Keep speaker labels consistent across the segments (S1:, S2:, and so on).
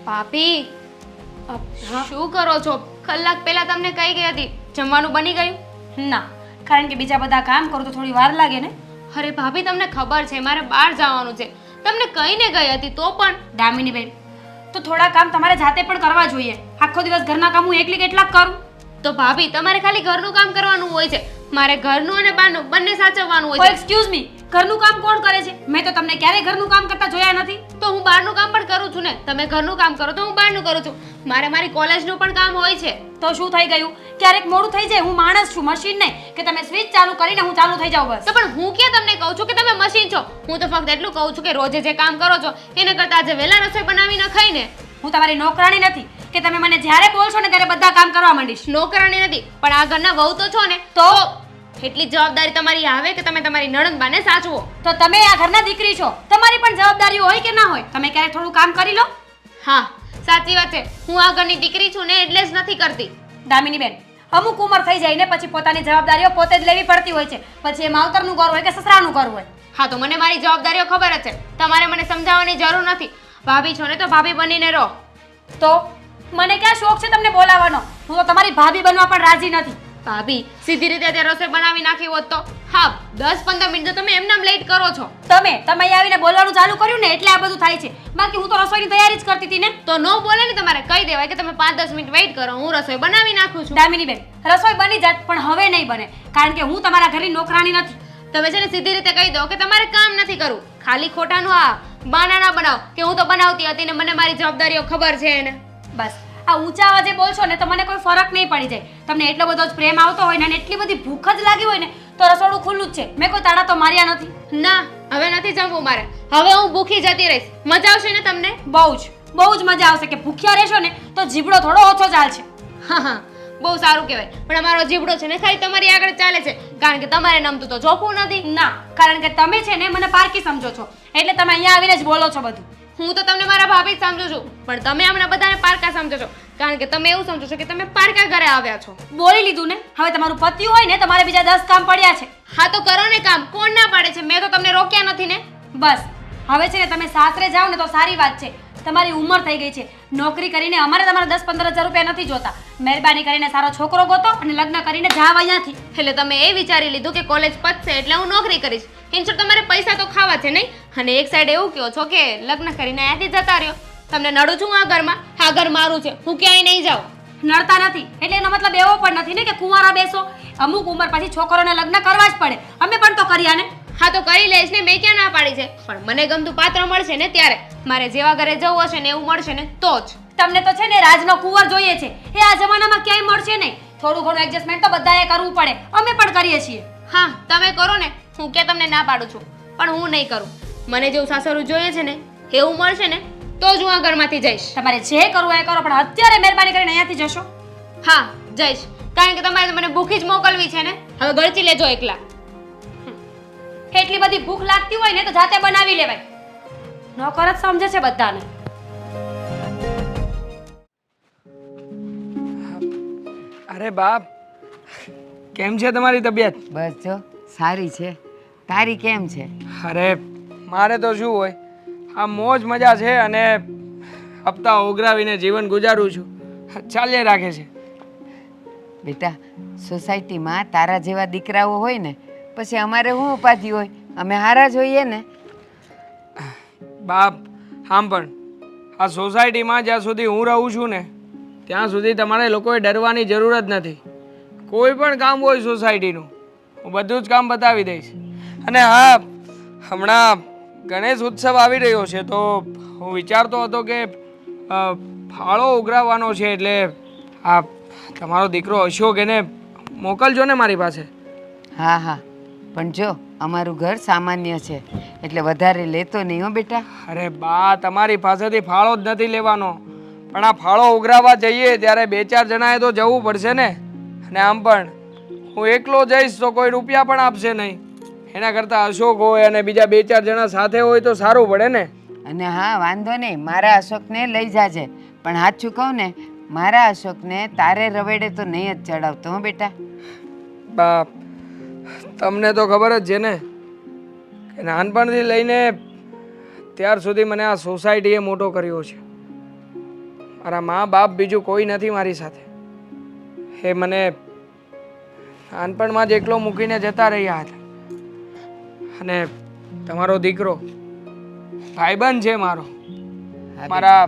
S1: ભાભી
S2: હા
S1: શું કરો છો? કલાક પહેલા તમને કહી ગઈ હતી જમવાનું બની ગયું.
S2: ના, કારણ કે બીજા બધા કામ કરું તો થોડી વાર લાગે ને.
S1: અરે ભાભી તમને ખબર છે મારે બહાર જવાનું છે. તમને કહીને ગઈ હતી તો પણ.
S2: દામિની બેન, તો થોડા કામ તમારે જાતે પણ કરવા જોઈએ. આખો દિવસ ઘરના કામ હું એકલી કેટલા કરું?
S1: તો ભાભી તમારે ખાલી ઘરનું કામ કરવાનું હોય છે, મારે ઘરનું અને બહારનું બંને સાચવવાનું હોય છે.
S2: એક્સક્યુઝ મી, ઘરનું કામ કોણ કરે છે? મેં તો તમને ક્યારેય ઘરનું કામ કરતા જોયા નથી.
S1: તો હું બહારનું કામ પણ કરું છું ને. તમે ઘરનું કામ કરો તો હું બહારનું કરું છું. મારે મારી કોલેજનું પણ કામ હોય છે.
S2: તો શું થઈ ગયું? ક્યારેક મોડું થઈ જાય. હું માણસ છું, મશીન નહીં કે તમે સ્વિચ ચાલુ કરીને હું ચાલુ થઈ જાઉં બસ.
S1: તો પણ હું ક્યાં તમને કહું છું કે તમે મશીન છો. હું તો ફક્ત એટલું કહું છું કે રોજે જે કામ કરો છો એને કરતા આજે વહેલા રસોઈ બનાવી ન ખાઈને.
S2: હું તમારી નોકરાણી નથી કે તમે મને જ્યારે બોલશો ને ત્યારે બધા કામ કરવા માંડીશ.
S1: નોકરાણી નથી પણ આ ઘરના વહુ તો છો ને.
S2: તો
S1: એટલી જવાબદારી તમારી આવે કે તમે તમારી નણંદબાને સાચવો.
S2: તો તમે આ ઘરના દીકરી છો, તમારી પણ જવાબદારી હોય કે ના હોય? તમે ક્યારેક થોડું કામ કરી લો.
S1: હા સાચી વાત છે, હું આ ઘરની દીકરી છું ને એટલે જ નથી કરતી.
S2: દામિની બેન, અમુક ઉંમર થઈ જાય ને પછી પોતાની જવાબદારીઓ પોતે જ લેવી પડતી હોય છે. પછી એ માવતરનું ઘર હોય કે સસરાનું ઘર હોય.
S1: હા તો મને મારી જવાબદારીઓ ખબર જ છે, તમારે મને સમજાવવાની જરૂર નથી. ભાભી છો ને તો ભાભી બનીને રહો.
S2: તો મને ક્યાં શોખ છે તમને બોલાવવાનો? હું તો તમારી ભાભી બનવા પણ રાજી નથી.
S1: ભાભી સીધી રીતે તે રસોઈ બનાવી નાખી હોત તો. હા 10-15 મિનિટ તો તમે એમનામ લેટ કરો છો.
S2: તમે અહીં આવીને બોલવાનું ચાલુ કર્યું ને એટલે આ બધું થાય છે. બાકી હું તો રસોઈની તૈયારી જ કરતી હતી ને.
S1: તો નો બોલે ને, તમારે કહી દેવાય કે તમે 5-10 મિનિટ વેઇટ કરો, હું રસોઈ બનાવી નાખું છું.
S2: દામિની બેન, રસોઈ બની જાત પણ હવે નહીં બને, કારણ કે હું તમારા ઘરની નોકરાણી નથી.
S1: તમે છે ને સીધી રીતે કહી દો કે તમારે કામ નથી કરવું. ખાલી ખોટાનું આ બહાના ના બનાવો કે હું તો બનાવતી હતી ને મને મારી જવાબદારીઓ ખબર છે એને.
S2: બસ આ ઊંચા અવાજે બોલશો ને તો મને કોઈ ફરક નહીં પડી જાય. તમને એટલો બધો જ પ્રેમ આવતો હોય ને અને એટલી બધી ભૂખ જ લાગી હોય ને તો રસોડું ખુલ્લું જ છે. મેં કોઈ તાળા તો માર્યા નથી.
S1: ના હવે નથી જમવું મારે. હવે હું ભૂખી જતી રહીશ. મજા આવશે ને તમને?
S2: બહુ જ મજા આવશે. કે ભૂખ્યા રહેશો ને તો જીબડો થોડો ઓછો ચાલશે.
S1: હા હા બહુ સારું કહેવાય. પણ અમારો જીબડો છે ને ખાલી તમારી આગળ ચાલે છે, કારણ કે તમારે નમતું તો જોખવું નથી.
S2: ના, કારણ કે તમે છે ને મને પારકી સમજો છો એટલે તમે અહીંયા આવીને જ બોલો છો બધું.
S1: હું તો તમને મારા ભાભી જ સમજુ છું, પણ તમે હમણાં બધાને પારકા સમજો છો, કારણ કે તમે એવું સમજો છો કે તમે પારકા ઘરે આવ્યા છો.
S2: બોલી લીધું ને. હવે તમારું પત્યું હોય ને તમારે બીજા 10 કામ પડ્યા છે.
S1: હા તો કરો ને કામ. કોણ ના પાડે છે? મેં તો તમને રોક્યા નથી ને.
S2: બસ હવે છે ને તમે સાસરે જાઓ ને તો સારી વાત છે. તમારી ઉંમર થઈ ગઈ છે. નોકરી કરીને અમારે તમારા 10-15 હજાર રૂપિયા નથી જોતા. મહેરબાની કરીને સારો છોકરો ગોતો અને લગ્ન કરીને જાવ અહીંયાથી.
S1: એટલે તમે એ વિચારી લીધું કે કોલેજ પતશે એટલે હું નોકરી કરીશ. ઇન્સ્ટોર તમારે પૈસા તો ખાવા છે નહીં? અને એક સાઈડ એવું કહો છો કે લગ્ન કરીને અહીંયાથી જતા રહ્યો. તમને નડું છું આ ઘરમાં? આ ઘર મારું છે, હું ક્યાંય નહીં જાઉં.
S2: નડતા નથી એટલે એનો મતલબ એવો પણ નથી ને કે કુંવારા બેસો. અમુક ઉંમર પછી છોકરોને લગ્ન કરવા જ પડે. અમે પણ તો કર્યા ને.
S1: હા તો કરી લઈશ ને, મેં ક્યાં ના પાડી છે. પણ મને ગમતું પાત્ર મળશે ને ત્યારે. મારે જેવા ઘરે જવું હશે ને એવું મળશે ને તો જ.
S2: તમને તો છે ને રાજનો કુંવર જોઈએ છે. એ આ જમાનામાં ક્યાંય મળશે નહીં. થોડું ઘણું એડજસ્ટમેન્ટ તો બધાએ કરવું પડે. અમે પણ કરીએ છીએ.
S1: હા તમે કરો ને, હું ક્યાં તમને ના પાડું છું, પણ હું નહીં કરું. મને જેવું સાસરું જોઈએ છે ને એવું મળશે ને તો જ હું આ ઘરમાંથી જઈશ.
S2: તમારે જે કરવું એ કરો, પણ અત્યારે મહેરબાની કરીને અહીંયાથી જશો.
S1: હા જઈશ, કારણ કે તમારે મને ભૂખી જ મોકલવી છે ને. હવે ગળચી લેજો એકલા.
S2: એટલી બધી ભૂખ લાગતી હોય ને તો જાતે બનાવી લેવાય. નોકર જ સમજે છે બધાને.
S3: અરે બાપ, કેમ છે તમારી તબિયત?
S4: બસ જો સારી છે. તારી કેમ છે?
S3: અરે મારે તો શું હોય, આ મોજ મજા છે અને હપ્તા ઓગરાવીને જીવન ગુજારું છું. ચાલ્યા રાખે છે.
S4: બેટા, સોસાયટીમાં તારા જેવા દીકરાઓ હોય ને પછી અમારે શું ઉપાધિ હોય? અમે હારા જોઈએ ને.
S3: બાપ આમ પણ આ સોસાયટીમાં જ્યાં સુધી હું રહું છું ને ત્યાં સુધી તમારે લોકોએ ડરવાની જરૂર જ નથી. કોઈ પણ કામ હોય સોસાયટીનું હું બધું જ કામ બતાવી દઈશ. અને હા, હમણાં ગણેશ ઉત્સવ આવી રહ્યો છે તો હું વિચારતો હતો કે ફાળો ઉઘરાવવાનો છે, એટલે આ તમારો દીકરો અશોક એને મોકલજો ને મારી પાસે.
S4: હા હા, પણ જો અમારું ઘર સામાન્ય છે એટલે વધારે લેતો નહીં હો બેટા.
S3: અરે બા, તમારી પાસેથી ફાળો જ નથી લેવાનો, પણ આ ફાળો ઉઘરાવવા જઈએ ત્યારે 2-4 જણાએ તો જવું પડશે ને. અને આમ પણ હું એકલો જઈશ તો કોઈ રૂપિયા પણ આપશે નહીં. એના કરતાં અશોક હોય અને બીજા 2-4 જણા સાથે હોય તો સારું પડે ને.
S4: અને હા, વાંધો નહીં, મારા અશોકને લઈ જાજે. પણ સાચું કહું ને, મારા અશોકને તારે રવેડે તો નહીં જ ચડાવતો હો બેટા.
S3: બાપ, તમને તો ખબર જ છે ને કે નાનપણથી લઈને ત્યાર સુધી મને આ સોસાયટીએ મોટો કર્યો છે. મારા મા બાપ બીજું કોઈ નથી મારી સાથે. એ મને નાનપણમાં જ એકલો મૂકીને જતા રહ્યા હતા. અને તમારો દીકરો ભાઈબંધ છે મારો. મારા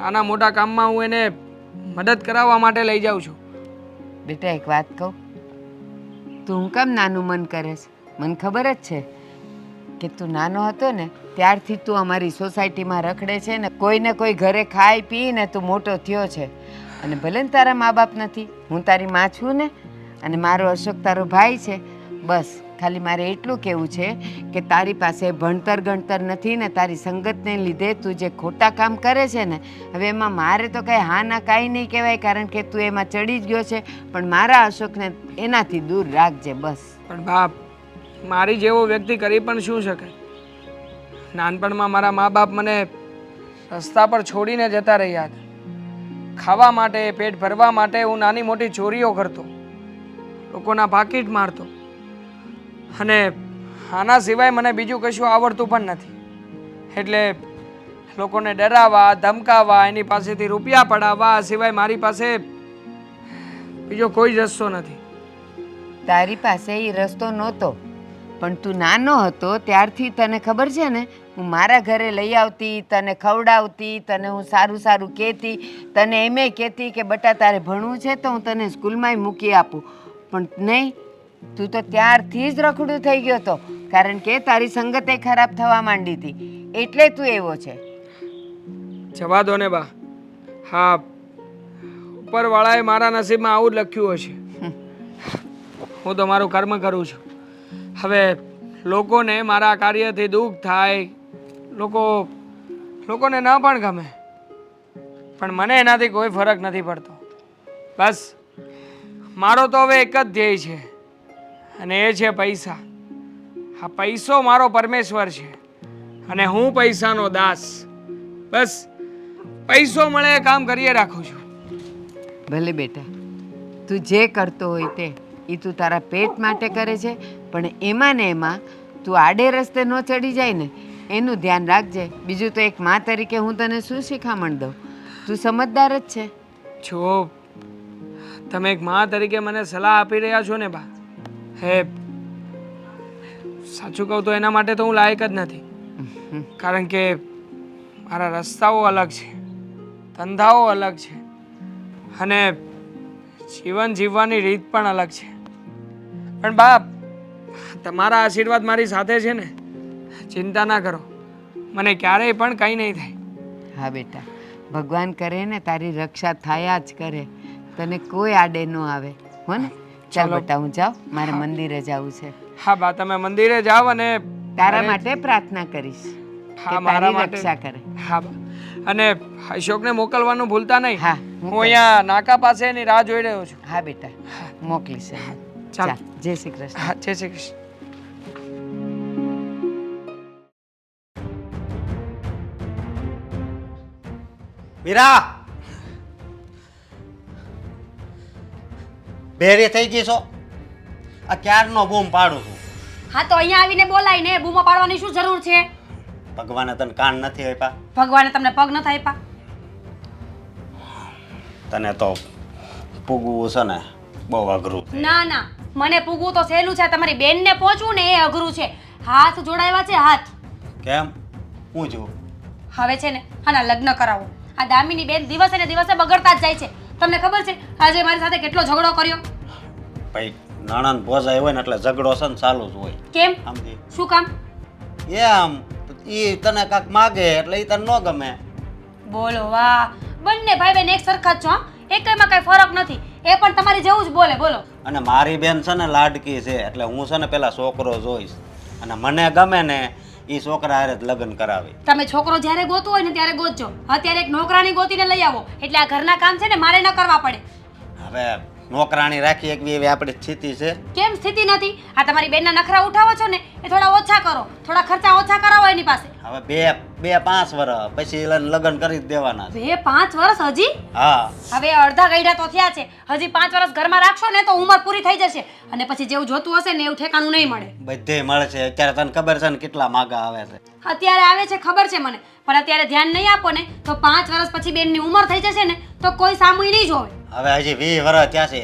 S3: નાના મોટા કામમાં હું એને મદદ કરાવવા માટે લઈ જાઉં છું.
S4: બેટા એક વાત કહું, તું હું કેમ નાનું મન કરે છે? મને ખબર જ છે કે તું નાનો હતો ને ત્યારથી તું અમારી સોસાયટીમાં રખડે છે ને કોઈને કોઈ ઘરે ખાઈ પીને તું મોટો થયો છે. અને ભલે ને તારા મા બાપ નથી, હું તારી માં છું ને, અને મારો અશોક તારો ભાઈ છે. બસ ખાલી મારે એટલું કહેવું છે કે તારી પાસે ભણતર ગણતર નથી ને તારી સંગતને લીધે તું જે ખોટા કામ કરે છે ને, હવે એમાં મારે તો કાંઈ હા ના કાંઈ નહીં કહેવાય, કારણ કે તું એમાં ચડી જ ગયો છે. પણ મારા અશોકને એનાથી દૂર રાખજે બસ.
S3: પણ બાપ, મારી જેવો વ્યક્તિ કરી પણ શું શકે? નાનપણમાં મારા મા બાપ મને રસ્તા પર છોડીને જતા રહ્યા હતા. ખાવા માટે, પેટ ભરવા માટે હું નાની મોટી ચોરીઓ કરતો, લોકોના પાકીટ મારતો, અને આના સિવાય મને બીજું કશું આવડતું પણ નથી. એટલે લોકોને ડરાવવા, ધમકાવવા, એની પાસેથી રૂપિયા પડાવવા સિવાય મારી પાસે બીજો કોઈ જ રસ્તો નથી.
S4: તારી પાસે એ રસ્તો નહોતો, પણ તું નાનો હતો ત્યારથી તને ખબર છે ને, હું મારા ઘરે લઈ આવતી, તને ખવડાવતી, તને હું સારું સારું કહેતી, તને એમે કહેતી કે બટા તારે ભણવું છે તો હું તને સ્કૂલમાંય મૂકી આપું. પણ નહીં, તું તો ત્યારથી જ રખડું થઈ ગયો હતો, કારણ કે તારી સંગતે ખરાબ થવા માંડી હતી, એટલે તું એવો છે.
S3: જવા દો ને બા. હા, ઉપરવાળાએ મારા નસીબમાં આવું જ લખ્યું હશે. હું તો મારું કર્મ કરું છું. હવે લોકોને મારા કાર્યથી દુઃખ થાય, લોકોને ન પણ ગમે, પણ મને એનાથી કોઈ ફરક નથી પડતો. બસ મારો તો હવે એક જ ધ્યેય છે, અને એ છે પૈસા. આ પૈસો મારો પરમેશ્વર છે અને હું પૈસાનો દાસ. બસ પૈસો મળે એ કામ કરીએ રાખું છું.
S4: ભલે બેટા, તું જે કરતો હોય તે, એ તું તારા પેટ માટે કરે છે, પણ એમાં ને એમાં તું આડે રસ્તે ન ચડી જાય ને એનું ધ્યાન રાખજે. બીજું તો એક માં તરીકે હું તને શું શિખામણ દઉં? તું સમજદાર જ છે.
S3: જો તમે એક મા તરીકે મને સલાહ આપી રહ્યા છો ને બા, હે સાચું કહું તો એના માટે તો હું લાયક જ નથી. કારણ કે મારા રસ્તાઓ અલગ છે, ધંધાઓ અલગ છે, અને જીવન જીવવાની રીત પણ અલગ છે. પણ બાપ, તમારા આશીર્વાદ મારી સાથે છે ને, ચિંતા ના કરો, મને ક્યારેય પણ કંઈ નહીં થાય.
S4: હા બેટા, ભગવાન કરે ને તારી રક્ષા થયા જ કરે, તને કોઈ આડે ન આવે, હો ને? ચાલ બેટા, હું જાઉં, મારે મંદિરે જવું છે.
S3: હા બા, તમે મંદિરે જાઓ અને
S4: તારા માટે પ્રાર્થના કરીશ
S3: હા,
S4: કે
S3: મારા
S4: તારી
S3: માટે
S4: રક્ષા કરે.
S3: હા બા, અને અશોકને મોકલવાનું ભૂલતા નહીં.
S4: હા,
S3: હું અહીંયા નાકા પાસે એની રાહ જોઈ રહ્યો છું.
S4: હા બેટા, મોકલીશ.
S3: ચાલ.
S4: ચાલ, જય શ્રી કૃષ્ણ.
S3: હા, જય શ્રી કૃષ્ણ.
S5: મીરા, બેરી થઈ ગઈ છો? આ ક્યારનો બૂમ પાડું છું.
S2: હા તો અહીંયા આવીને બોલાય ને, બૂમો પાડવાની શું જરૂર છે?
S5: ભગવાને તને કાન નથી આપ્યા?
S2: ભગવાને તમને પગ નથી આપ્યા?
S5: તને તો પૂગવું છે ને બહુ અઘરું છે.
S2: ના ના, મને પૂગવું તો સહેલું છે, તમારી બેનને પહોંચવું ને એ અઘરું છે. હાથ જોડાવ્યા છે, હાથ.
S5: કેમ? હું છું
S2: હવે છે ને આના લગ્ન કરાવો. આ દામિની બેન દિવસે ને દિવસે બગડતા જ જાય છે. તમને ખબર છે આજે મારી સાથે કેટલો ઝઘડો કર્યો?
S5: ભાઈ, નણંદ ભોજાઈ હોય ને એટલે ઝઘડો છે ને ચાલુ જ હોય.
S2: કેમ?
S5: સમજી?
S2: શું કામ?
S5: એમ ઈ તને કાંક માગે એટલે ઈ તને ન ગમે.
S2: બોલો વાહ, બંને ભાઈ બહેન એક સરખા જ છો, હા? એકમાં કઈ ફરક નથી. એ પણ તમારી જેવું જ બોલે. બોલો.
S5: અને મારી બેન છે ને લાડકી છે, એટલે હું છે ને પેલા છોકરો જોઈશ, અને મને ગમે ને ઈ છોકરા હારે જ લગ્ન કરાવી.
S2: તમે છોકરો જ્યારે ગોતવો હોય ને ત્યારે ગોતજો. અત્યારે એક નોકરાણી ગોતીને લઈ આવો, એટલે આ ઘરના કામ છે ને મારે ન કરવા પડે.
S5: હવે નોકરાણી રાખી એકવી એવી આપણી સ્થિતિ છે?
S2: કેમ સ્થિતિ નથી? આ તમારી બેનના નખરા ઉઠાવો છો ને એ થોડા ઓછા કરો, થોડા ખર્ચા ઓછા કરાવો એની પાસે.
S5: હવે 2-5 વર્ષ પછી લગ્ન કરી જ દેવાના છે.
S2: 2-5 વર્ષ હજી?
S5: હા
S2: હવે અડધા ગઈડા તો થયા છે, હજી 5 વર્ષ ઘરમાં રાખશો ને તો ઉંમર પૂરી થઈ જશે અને પછી જેવું જોતું હશે ને એવું ઠેકાણું નહીં મળે.
S5: બધે મળે છે. અત્યારે તને ખબર છે ને કેટલા માગા આવે છે.
S2: અત્યારે આવે છે ખબર છે મને, પણ અત્યારે ધ્યાન નહીં આપો ને તો 5 વર્ષ પછી બેનની ઉંમર થઈ જશે ને તો કોઈ સામું નહીં જોવે.
S5: હવે હજી 20 વર્ષ થયા છે,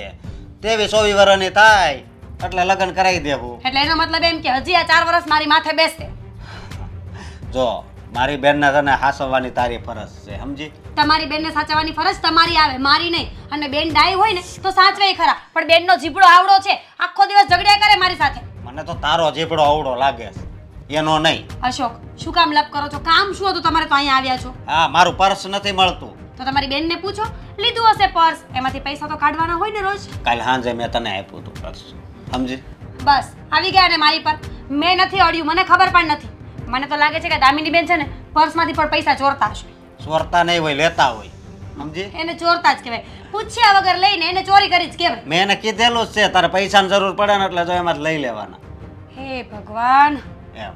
S5: 23-24 વર્ષની થાય એટલે લગ્ન કરાવી દેવું.
S2: એટલે એનો મતલબ એમ કે હજી આ 4 વર્ષ મારી માથે બેસશે.
S5: જો મારી બેનને તને હાસવવાની તારી ફરજ છે, સમજી?
S2: તમારી બેનને સાચવવાની ફરજ તમારી આવે, મારી નહીં. અને બેન ડાઈ હોય ને તો સાચવે ખરા, પણ બેનનો જીભડો આવડો છે, આખો દિવસ ઝઘડ્યા કરે મારી સાથે.
S5: મને તો તારો જીભડો આવડો લાગે છે, એનો નહીં.
S2: અશોક, શું કામ લપ કરો છો? કામ શું હતું તમારે તો અહીંયા આવ્યા છો?
S5: હા, મારું પર્સ નથી મળતું.
S2: તો તમારી બેનને પૂછો, લીધું હશે પર્સ, એમાંથી પૈસા તો કાઢવાના હોય ને રોજ.
S5: કાલ સાંજે મેં તને આપ્યું હતું પર્સ, સમજી?
S2: બસ આવી ગયા ને મારી પર. મેં નથી અડ્યું, મને ખબર પણ નથી. મને તો લાગે છે કે દામિની બેન છે ને પર્સમાંથી પણ પૈસા ચોરતા હશે.
S5: ચોરતા નહીં હોય, લેતા હોય, સમજી?
S2: એને ચોરતા જ કહેવાય. પૂછ્યા વગર લઈને એને ચોરી કરી જ કહેવાય.
S5: મેં એને કીધેલું જ છે તારે પૈસાની જરૂર પડે ને એટલે જો એમાં લઈ લેવાના
S2: હે ભગવાન.
S5: એમ.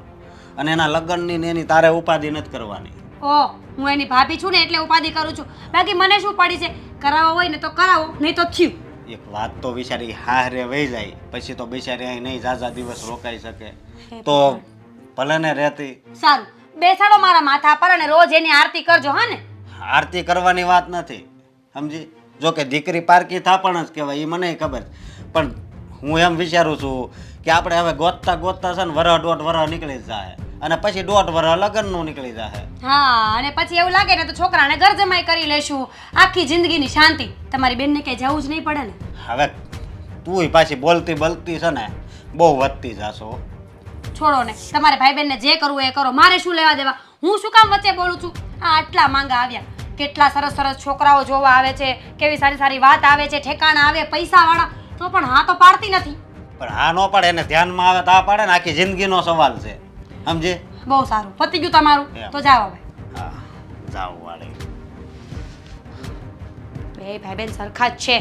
S5: અને એના લગ્નની ને એની તારે ઉપાધિ નથી કરવાની.
S2: ઓ, હું એની ભાભી છું ને એટલે ઉપાધિ કરું છું. બાકી મને શું પડી છે? કરાવવો હોય ને તો કરાવો, નહીં તો થયું.
S5: એક વાત તો બિચારી હારે વહી જાય પછી તો બિચારી અહીં નહીં ઝાઝા દિવસ રોકાઈ શકે તો ભલે ને રહેતી.
S2: સારું, બેસાડો મારા માથા પર અને રોજ એની આરતી કરજો. હા ને?
S5: આરતી કરવાની વાત નથી, સમજી? જો કે દીકરી પારકી થાપણ જ કહેવાય, એ મને ખબર છે. પણ હું એમ વિચારું છું કે આપણે હવે ગોતતા ગોતતા છે ને 1.5 વર્ષ નીકળી જ જાય અને પછી 1.5 વર્ષ લગ્નનું નીકળી જાય.
S2: હા, અને પછી એવું લાગે ને તો છોકરાને ઘર જમાઈ કરી લેશું, આખી જિંદગીની શાંતિ. તમારી બેનને કઈ જવું જ નહીં પડે ને.
S5: હવે તું પાછી બોલતી બોલતી છે ને બહુ વધતી જાશો.
S2: છોડો ને, તમારે ભાઈ બહેનને જે કરવું એ કરો, મારે શું લેવા દેવા? હું શું કામ વચ્ચે બોલું છું? આ આટલા માંગા આવ્યા, કેટલા સરસ સરસ છોકરાઓ જોવા આવે છે, કેવી સારી સારી વાત આવે છે, ઠેકાણા આવે પૈસાવાળા, તો પણ હા તો પાડતી નથી.
S5: પણ હા ન પાડે, એને ધ્યાનમાં આવે તો આ પાડે ને, આખી જિંદગીનો સવાલ છે, સમજે?
S2: બહુ સારું, પતી ગયું તમારું. તો જાઓ હવે.
S5: હા, જાવ વાળી.
S2: બે ભાઈ બેન સરખા જ છે.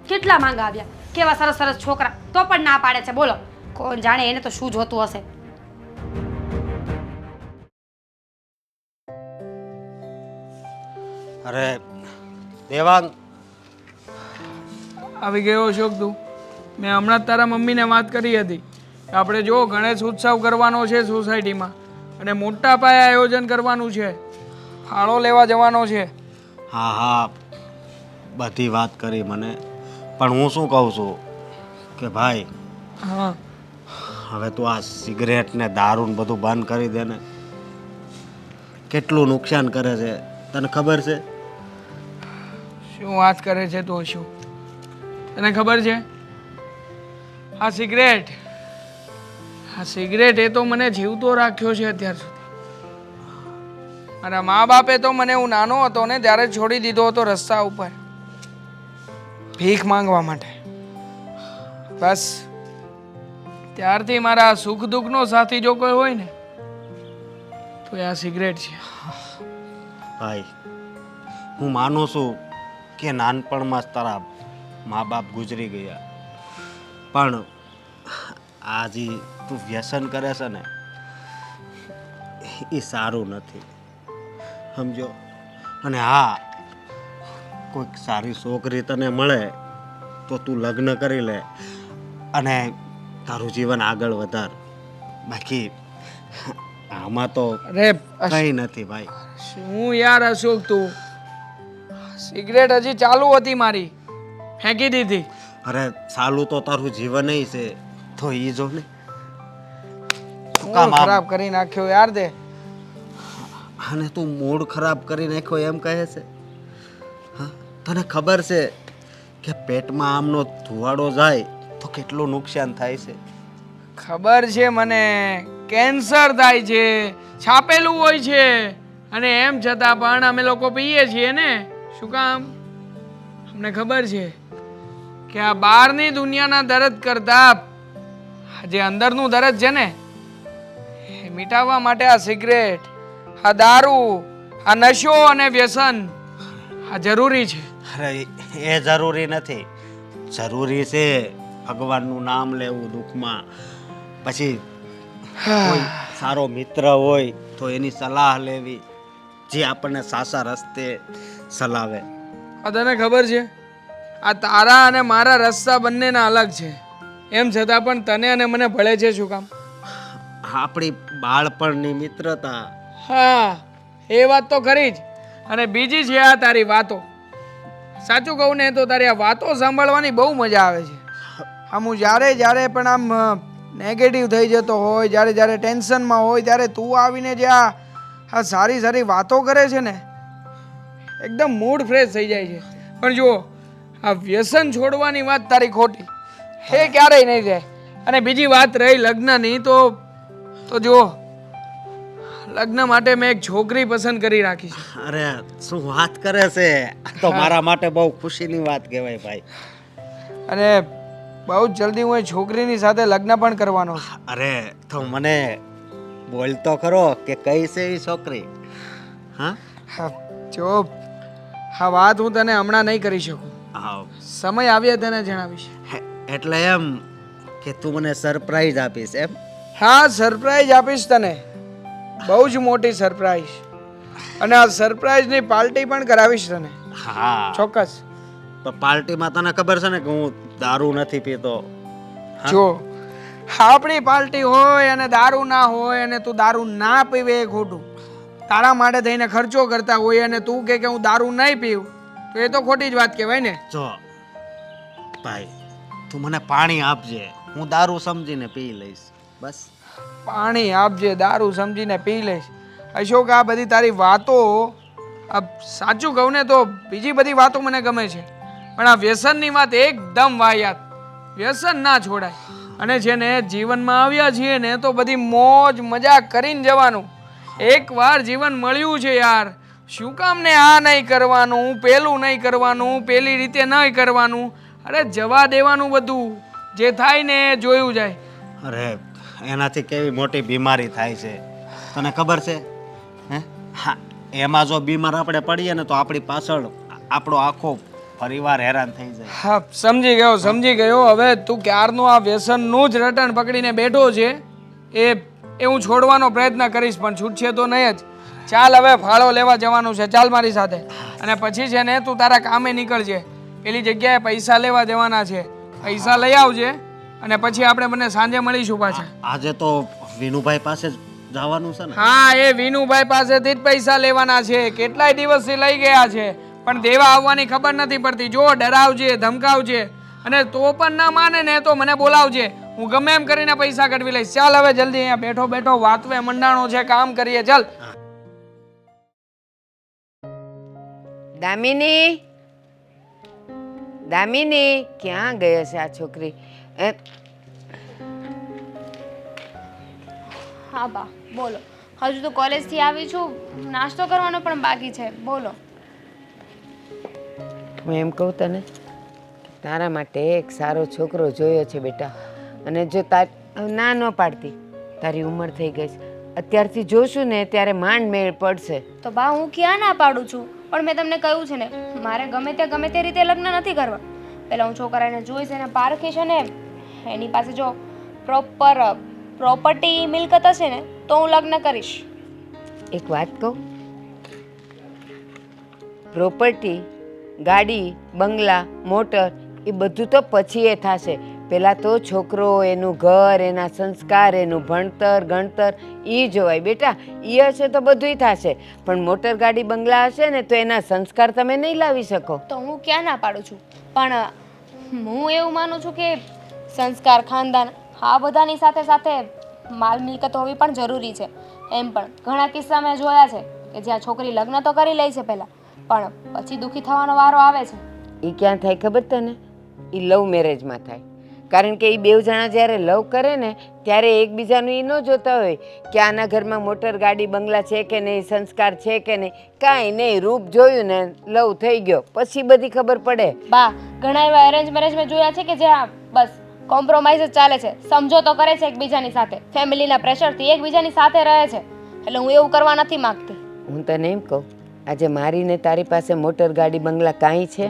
S2: કેટલા માંગા આવ્યા, કેવા સરસ સરસ છોકરા, તો પણ ના પાડે છે. બોલો, કોણ જાણે એને તો શું જોતું હશે.
S5: અરે દેવાંગ,
S3: આવી ગયો અશોક તું? મેં હમણાં જ તારા મમ્મીને વાત કરી હતી કે આપણે જો ગણેશ ઉત્સવ કરવાનો છે સોસાયટીમાં અને મોટા પાયે આયોજન કરવાનું છે, ફાળો લેવા જવાનો છે.
S5: હા હા બધી વાત કરી મને, પણ હું શું કહું છું કે ભાઈ
S3: હા,
S5: હવે તું આ સિગરેટ ને દારૂ ને બધું બંધ કરી દે ને. કેટલું નુકસાન કરે છે તને ખબર છે?
S3: શું વાત કરે છે તું શું? તને ખબર છે આ સિગરેટ એ તો મને જીવતો રાખ્યો છે અત્યાર સુધી. મારા મા બાપે તો મને હું નાનો હતો ને ત્યારે જ છોડી દીધો હતો રસ્તા ઉપર ભીખ માંગવા માટે. બસ ત્યારથી મારા સુખ દુઃખનો સાથી જો કોઈ હોય ને તો એ આ સિગરેટ છે.
S5: ભાઈ હું માનું છું કે નાનપણમાં જ તારા મા બાપ ગુજરી ગયા, પણ આ જે તું વ્યસન કરે છે ને એ સારું નથી, સમજો? અને હા, કોઈક સારી છોકરી તને મળે તો તું લગ્ન કરી લે અને તારું જીવન આગળ વધાર. બાકી આમાં તો
S3: અરે
S5: કંઈ નથી ભાઈ.
S3: શું યાર અશોક તું, સિગરેટ હજી ચાલુ હતી મારી, ફેંકી દીધી.
S5: અરે ચાલુ તો તારું જીવન છે તો ઈ જો ને.
S3: શું ખરાબ કરી નાખ્યો યાર તે.
S5: અને તું મૂડ ખરાબ કરી નાખ્યો એમ કહે છે? હા, તને ખબર છે કે પેટમાં આમનો ધુવાડો જાય તો કેટલું નુકસાન થાય છે?
S3: ખબર છે મને, કેન્સર થાય છે, છાપેલું હોય છે, અને એમ છતાં પણ અમે લોકો પીએ છીએ ને. શું કામ? અમને ખબર છે કે આ બહારની દુનિયાના દર્દ કરતા જે અંદરનું દર્દ છે ને એ મિટાવવા માટે આ સિગરેટ, આ દારૂ, આ નશો અને વ્યસન આ જરૂરી છે.
S5: અરે એ જરૂરી નથી, જરૂરી છે ભગવાનનું નામ લેવું દુઃખમાં, પછી કોઈ સારો મિત્ર હોય તો એની સલાહ લેવી, જે આપણને સાચા રસ્તે ચલાવે.
S3: આ તને ખબર છે આ તારા અને મારા રસ્તા બંનેના અલગ છે, એમ છતાં પણ તને અને મને ભળે છે શું કામ?
S5: આપણી બાળપણની મિત્રતા.
S3: હા, એ વાત તો ખરી જ. અને બીજી છે આ તારી વાતો. સાચું કહું ને તો તારી આ વાતો સાંભળવાની બહુ મજા આવે છે. આમ હું જ્યારે પણ આમ નેગેટિવ થઈ જતો હોય, જ્યારે ટેન્શનમાં હોય, ત્યારે તું આવીને જે આ સારી વાતો કરે છે ને, એકદમ મૂડ ફ્રેશ થઈ જાય છે. પણ જુઓ, આ વ્યસન છોડવાની વાત તારી ખોટી, એ ક્યારેય નહીં જાય. અને બીજી વાત રહી લગ્નની, તો જુઓ, લગ્ન માટે મેં એક છોકરી પસંદ કરી રાખી છે.
S5: અરે શું વાત કરે છે! આ તો મારા માટે બહુ ખુશીની વાત કહેવાય ભાઈ.
S3: અને બહુ જ જલ્દી હું એ છોકરીની સાથે લગ્ન પણ કરવાનો છું.
S5: અરે તો મને બોલતો ખરો કે કઈ છે એ છોકરી? હા,
S3: હા, જો હા, વાત હું તને હમણાં નહીં કરી શકું,
S5: હા.
S3: સમય આવ્યા તને જણાવીશ.
S5: એટલે એમ કે તું મને સરપ્રાઈઝ આપીશ એમ?
S3: હા, સરપ્રાઈઝ આપીશ તને, બહુ જ મોટી સરપ્રાઈઝ. અને આ સરપ્રાઈઝની પાર્ટી પણ કરાવીશ તને.
S5: હા,
S3: ચોક્કસ.
S5: તો પાર્ટીમાં તને ખબર છે ને કે હું દારૂ નથી પીતો.
S3: જો આપણી પાર્ટી હોય અને દારૂ ના હોય અને તું દારૂ ના પીવે એ ખોટું. તારા માટે થઈને ખર્ચો કરતા હોય અને તું કે હું દારૂ નહીં પીવું, તો એ તો ખોટી જ વાત કહેવાય ને.
S5: જો ભાઈ, તું મને પાણી આપજે, હું દારૂ સમજીને પી લઈશ. બસ.
S3: પાણી આપજે, દારૂ સમજીને પી લઈશ. અશોક, આ બધી તારી વાતો, આ સાચું કહું ને તો બીજી બધી વાતો મને ગમે છે, પણ આ વ્યસનની વાત એકદમ વાહિયાત. વ્યસન ના છોડાય. અને જેને જીવનમાં આવ્યા છીએ ને તો બધી મોજ મજા કરીને જવાનું. એકવાર જીવન મળ્યું છે યાર, શું કામ ને આ નહીં કરવાનું, પેલું નહીં કરવાનું, પેલી રીતે નહીં કરવાનું. અરે જવા દેવાનું બધું, જે થાય ને એ જોયું જાય.
S5: અરે એનાથી કેવી મોટી બીમારી થાય છે તને ખબર છે? હે, હા, એમાં જો બીમાર આપણે પડીએ ને તો આપણી પાછળ આપણો આખો પરિવાર હેરાન થઈ જાય.
S3: હા, સમજી ગયો. હવે તું ક્યારનું આ વ્યસનનું જ રટણ પકડીને બેઠો છે. એ હું છોડવાનો પ્રયત્ન કરીશ, પણ છૂટશે તો નહીં જ. ચાલ, હવે ફાળો લેવા જવાનું છે, ચાલ મારી સાથે. અને પછી છે ને તું તારા કામે નીકળજે. પેલી જગ્યાએ પૈસા લેવા જવાના છે, પૈસા લઈ આવજે. અને પછી આપણે બંને સાંજે મળીશું પાછા.
S5: આજે તો વિનુભાઈ પાસે જ જવાનું છે ને?
S3: હા, એ વિનુભાઈ પાસેથી જ પૈસા લેવાના છે. કેટલાય દિવસથી લઈ ગયા છે, પણ દેવા આવવાની ખબર નથી પડતી. જો ડરાવજે, ધમકાવજે, અને તો પણ ના માને ને તો મને બોલાવજે. હું ગમે એમ કરીને પૈસા કઢવી લઈશ. ચાલ હવે જલ્દી, અહીંયા બેઠો બેઠો વાતવે મંડાણો છે, કામ કરીએ. ચાલ.
S4: દામિની, દામિની, ક્યાં ગઈ છે આ છોકરી?
S1: હા બા, બોલો. હજુ તો કોલેજથી આવી છું, નાસ્તો કરવાનો પણ બાકી છે. બોલો.
S4: હું એમ કહું તને, તારા માટે એક સારો છોકરો જોયો છે બેટા. અને જો ના ન પાડતી, તારી ઉંમર થઈ ગઈ છે, અત્યારથી જોશું ને ત્યારે માંડ મેળ પડશે.
S1: તો બા, હું ક્યાં ના પાડું છું, પણ મેં તમને કહ્યું છે ને, મારે ગમે તે રીતે લગ્ન નથી કરવા. પહેલાં હું છોકરાને જોઈશ, એને પારખીશ, અને એની પાસે જો પ્રોપર પ્રોપર્ટી મિલકત હશે ને તો હું લગ્ન કરીશ.
S4: એક વાત કહું, પ્રોપર્ટી, ગાડી, બંગલા, મોટર એ બધું તો પછી એ થશે. પહેલાં તો છોકરો, એનું ઘર, એના સંસ્કાર, એનું ભણતર ગણતર એ જોવાય બેટા. એ હશે તો બધુંય થશે, પણ મોટર ગાડી બંગલા હશે ને તો એના સંસ્કાર તમે નહીં લાવી શકો.
S1: તો હું ક્યાં ના પાડું છું, પણ હું એવું માનું છું કે સંસ્કાર, ખાનદાન, આ બધાની સાથે સાથે માલ મિલકત હોવી પણ જરૂરી છે. એમ પણ ઘણા કિસ્સા મેં જોયા છે કે જ્યાં છોકરી લગ્ન તો કરી લે છે પહેલાં, પણ પછી દુઃખી થવાનો વારો આવે છે.
S4: એ ક્યાં થાય ખબર તને? એ લવ મેરેજમાં થાય. કારણ કે એ બેવ જણા જ્યારે લવ કરે ને ત્યારે એકબીજાનું એ ન જોતા હોય કે આના ઘરમાં મોટર ગાડી બંગલા છે કે નહીં, સંસ્કાર છે કે નહીં, કાંઈ નહીં. રૂપ જોયું ને લવ થઈ ગયો, પછી બધી ખબર પડે.
S1: બા, ઘણા એવા અરેન્જ મેરેજ મેં જોયા છે કે જ્યાં બસ કોમ્પ્રોમાઇઝ જ ચાલે છે, સમજોતો કરે છે એકબીજાની સાથે, ફેમિલીના પ્રેશરથી એકબીજાની સાથે રહે છે. એટલે હું એવું કરવા નથી માંગતી.
S4: હું તને એમ કહું, આજે મારીને તારી પાસે મોટર ગાડી બંગલા કાંઈ છે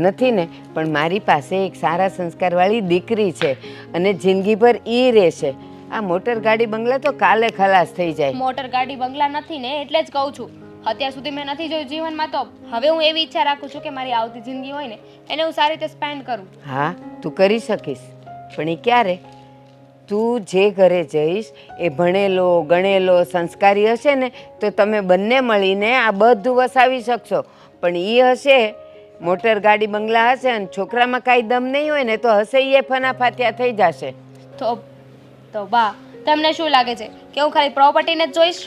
S4: નથી ને, પણ મારી પાસે એક સારા સંસ્કારવાળી દીકરી છે અને જિંદગીભર એ રહેશે. આ મોટર ગાડી બંગલા તો કાલે ખલાસ થઈ જાય.
S1: મોટર ગાડી બંગલા નથી ને એટલે જ કહું છું. અત્યાર સુધી મેં નથી જોયું જીવનમાં, તો હવે હું એવી ઈચ્છા રાખું છું કે મારી આવતી જિંદગી હોય ને એને હું સારી રીતે સ્પેન્ડ કરું.
S4: હા, તું કરી શકીશ, પણ એ ક્યારે? તું જે ઘરે જઈશ એ ભણેલો ગણેલો સંસ્કારી હશે ને તો તમે બંને મળીને આ બધું વસાવી શકશો. પણ એ હશે મોટર ગાડી બંગલા હશે અને છોકરામાં કાંઈ દમ નહીં હોય ને તો હશે એ ફનાફાત્યા થઈ જશે.
S1: તો બા, તમને શું લાગે છે કે હું ખાલી પ્રોપર્ટીને જ જોઈશ?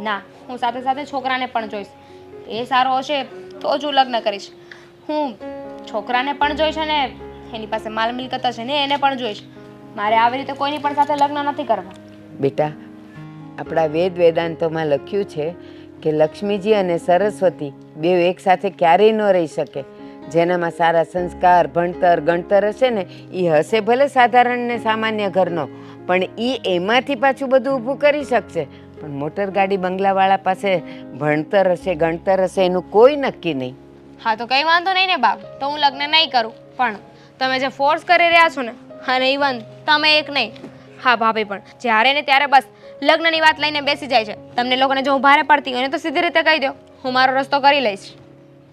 S1: ના, હું સાથે સાથે છોકરાને પણ જોઈશ. એ સારો હશે તો જ હું લગ્ન કરીશ. હું છોકરાને પણ જોઈશ અને એની પાસે માલ મિલકત હશે ને એને પણ જોઈશ. મારે આવી રીતે કોઈની પણ સાથે લગ્ન નથી કરવા.
S4: બેટા, આપણા વેદ વેદાંતોમાં લખ્યું છે કે લક્ષ્મીજી અને સરસ્વતી બેઉ એકસાથે ક્યારેય ન રહી શકે. જેનામાં સારા સંસ્કાર ભણતર ગણતર હશે ને એ હશે ભલે સાધારણ ને સામાન્ય ઘરનો, પણ એ એમાંથી પાછું બધું ઊભું કરી શકશે. પણ મોટર ગાડી બંગલાવાળા પાસે ભણતર હશે ગણતર હશે એનું કોઈ નક્કી નહીં.
S1: હા, તો કંઈ વાંધો નહીં ને બાપ, તો હું લગ્ન નહીં કરું. પણ તમે જે ફોર્સ કરી રહ્યા છો ને, અને ઇવન તમે એક નહીં, હા ભાભી પણ જ્યારે ને ત્યારે બસ લગ્નની વાત લઈને બેસી જાય છે. તમને લોકોને જો હું ભારે પડતી હોય ને તો સીધી રીતે કહી દો, હું મારો રસ્તો કરી લઈશ.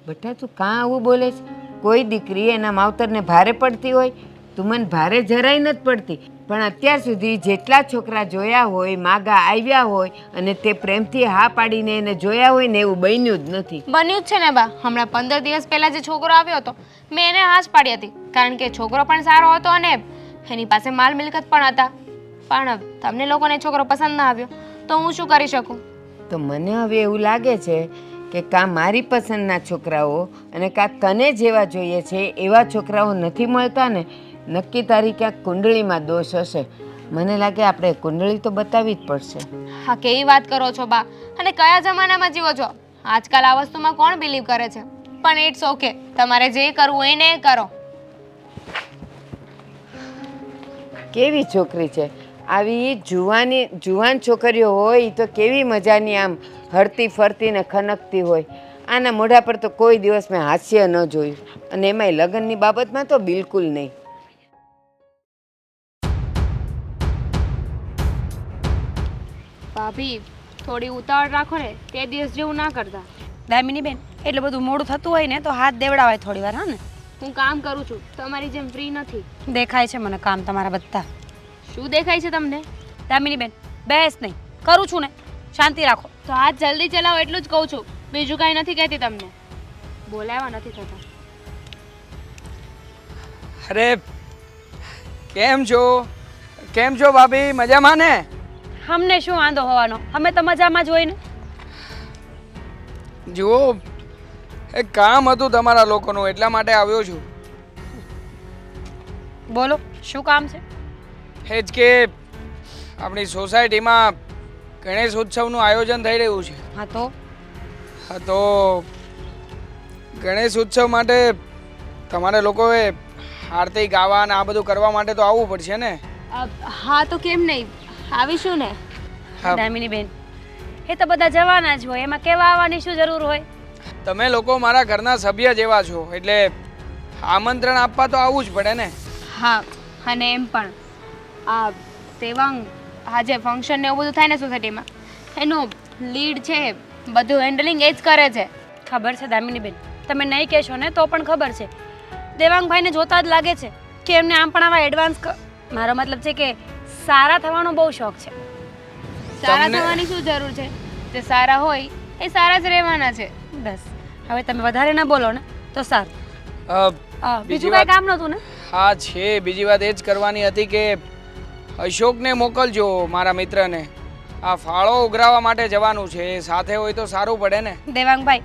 S4: બેટા, તું કાં આવું બોલે છે? કોઈ દીકરી એના માવતરને ભારે પડતી હોય? તું મને ભારે જરાય નથી પડતી. પણ અત્યાર સુધી જેટલા છોકરા જોયા હોય માગા આવ્યા હોય અને તે પ્રેમથી હા પાડીને એને જોયા હોય ને એવું બન્યું જ નથી.
S1: બન્યું જ છે ને બા. હમણાં 15 દિવસ પહેલા જે છોકરો આવ્યો હતો મેં એને હા જ પાડી હતી, કારણ કે છોકરો પણ સારો હતો અને એની પાસે માલ મિલકત પણ હતા. પણ તમને લોકોને છોકરો પસંદ ના આવ્યો તો હું શું કરી શકું?
S4: તો મને હવે એવું લાગે છે કે કાં મારી પસંદના છોકરાઓ અને કાં તને જેવા જોઈએ છે એવા છોકરાઓ નથી મળતા ને, નક્કી તારી ક્યાંક કુંડળીમાં દોષ હશે. મને લાગે આપણે કુંડળી તો બતાવવી જ પડશે.
S1: હા, કેવી વાત કરો છો બા, અને કયા જમાનામાં જીવો છો? આજકાલ આ વસ્તુમાં કોણ બિલીવ કરે છે? પણ ઇટ્સ ઓકે, તમારે જે કરવું એને કરો.
S4: કેવી છોકરી છે આવી જુવાન છોકરીઓ હોય તો કેવી મજાની આમ હરતી ફરતી ને ખનકતી હોય. આના મોઢા પર તો કોઈ દિવસ મેં હાસ્ય ન જોયું, અને એમાંય લગ્નની બાબતમાં તો બિલકુલ નહીં.
S1: ભાભી, થોડી ઉતાવળ રાખો ને, તે દિવસ જેવું ના કરતા.
S2: દામિની બેન, એટલું બધું મોડું થતું હોય ને તો હાથ દેવડાવાય થોડી વાર. હા ને,
S1: હું કામ કરું છું, તમારી જેમ ફ્રી નથી.
S2: દેખાય છે મને કામ તમારા બધા.
S1: શું દેખાય છે તમને?
S2: દામિની બેન, બહેસ નહીં, કરું છું ને, શાંતિ રાખો.
S1: તો હાથ જલ્દી ચલાવો એટલું જ કહું છું, બીજું કાંઈ નથી કહેતી તમને. બોલાવા નથી થતા.
S3: અરે કેમ છો? કેમ છો ભાભી? મજામાં ને?
S2: અમને શું વાંધો હોવાનો, અમે તો મજામાં જ હોય ને.
S3: જુઓ, એક કામ હતું તમારા લોકોનું, એટલા માટે આવ્યો છું.
S2: બોલો, શું કામ છે?
S3: એ જ કે આપણી સોસાયટીમાં ગણેશ ઉત્સવનું આયોજન થઈ રહ્યું છે.
S2: હા
S3: તો ગણેશ ઉત્સવ માટે તમારે લોકોએ આરતી ગાવા અને આ બધું કરવા માટે તો આવવું પડશે ને?
S1: હા, તો કેમ નહીં, આવીશું ને.
S3: હા.
S2: દામિની બેન, એ તો બધા જવાના જ હોય, એમાં કેવા આવવાની શું જરૂર હોય?
S3: તમે લોકો મારા ઘરના સભ્ય જેવા છો, એટલે આમંત્રણ આપવા તો આવવું જ પડે ને.
S1: હા, અને એમ પણ આ સેવાંગ, આ જે ફંક્શન ને એવું બધું થાય ને સોસાયટીમાં, એનો લીડ છે, બધું હેન્ડલિંગ એ જ કરે છે.
S2: ખબર છે દામિની બેન, તમે નહીં કહેશો ને તો પણ ખબર છે. દેવાંગભાઈને જોતા જ લાગે છે કે એમને આમ પણ આવા એડવાન્સ, મારો મતલબ છે કે સારા થવાનો બહુ શોખ છે.
S1: સારા
S3: તમને-
S1: થવાની શું જરૂર છે? જે સારા હોય એ સારા જ રહેવાના છે.
S2: બસ, હવે તમે વધારે ન બોલો ને તો સારું.
S3: બીજી
S2: બીજું
S3: વાત-
S2: કાંઈ કામ નહોતું ને?
S3: હા છે, બીજી વાત એ જ કરવાની હતી કે અશોકને મોકલજો, મારા મિત્રને. આ ફાળો ઉઘરાવવા માટે જવાનું છે, એ સાથે હોય તો સારું પડે ને.
S2: દેવાંગભાઈ,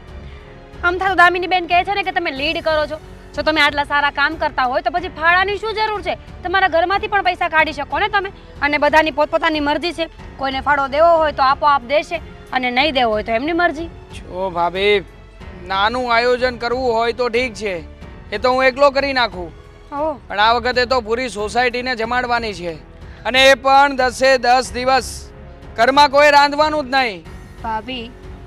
S2: આમ થાતું દામિની બેન કહે છે ને કે તમે લીડ કરો છો. જો તમે આટલા સારા કામ કરતા હોય તો પછી ફાળાની શું જરૂર છે? તમારા ઘરમાંથી પણ પૈસા કાઢી શકો ને તમે. અને બધાની પોતપોતાની મરજી છે, કોઈને ફાળો દેવો હોય તો આપોઆપ દેશે અને નહીં દેવો હોય તો એમની મરજી.
S3: જો ભાભી, નાનું આયોજન કરવું હોય તો ઠીક છે, એ તો હું એકલો કરી નાખું.
S2: ઓહ,
S3: પણ આ વખતે તો પૂરી સોસાયટીને જમાડવાની છે, અને એ પણ 10 દિવસ. ઘરમાં કોઈ રાંધવાનું જ નહીં.
S1: ભાભી,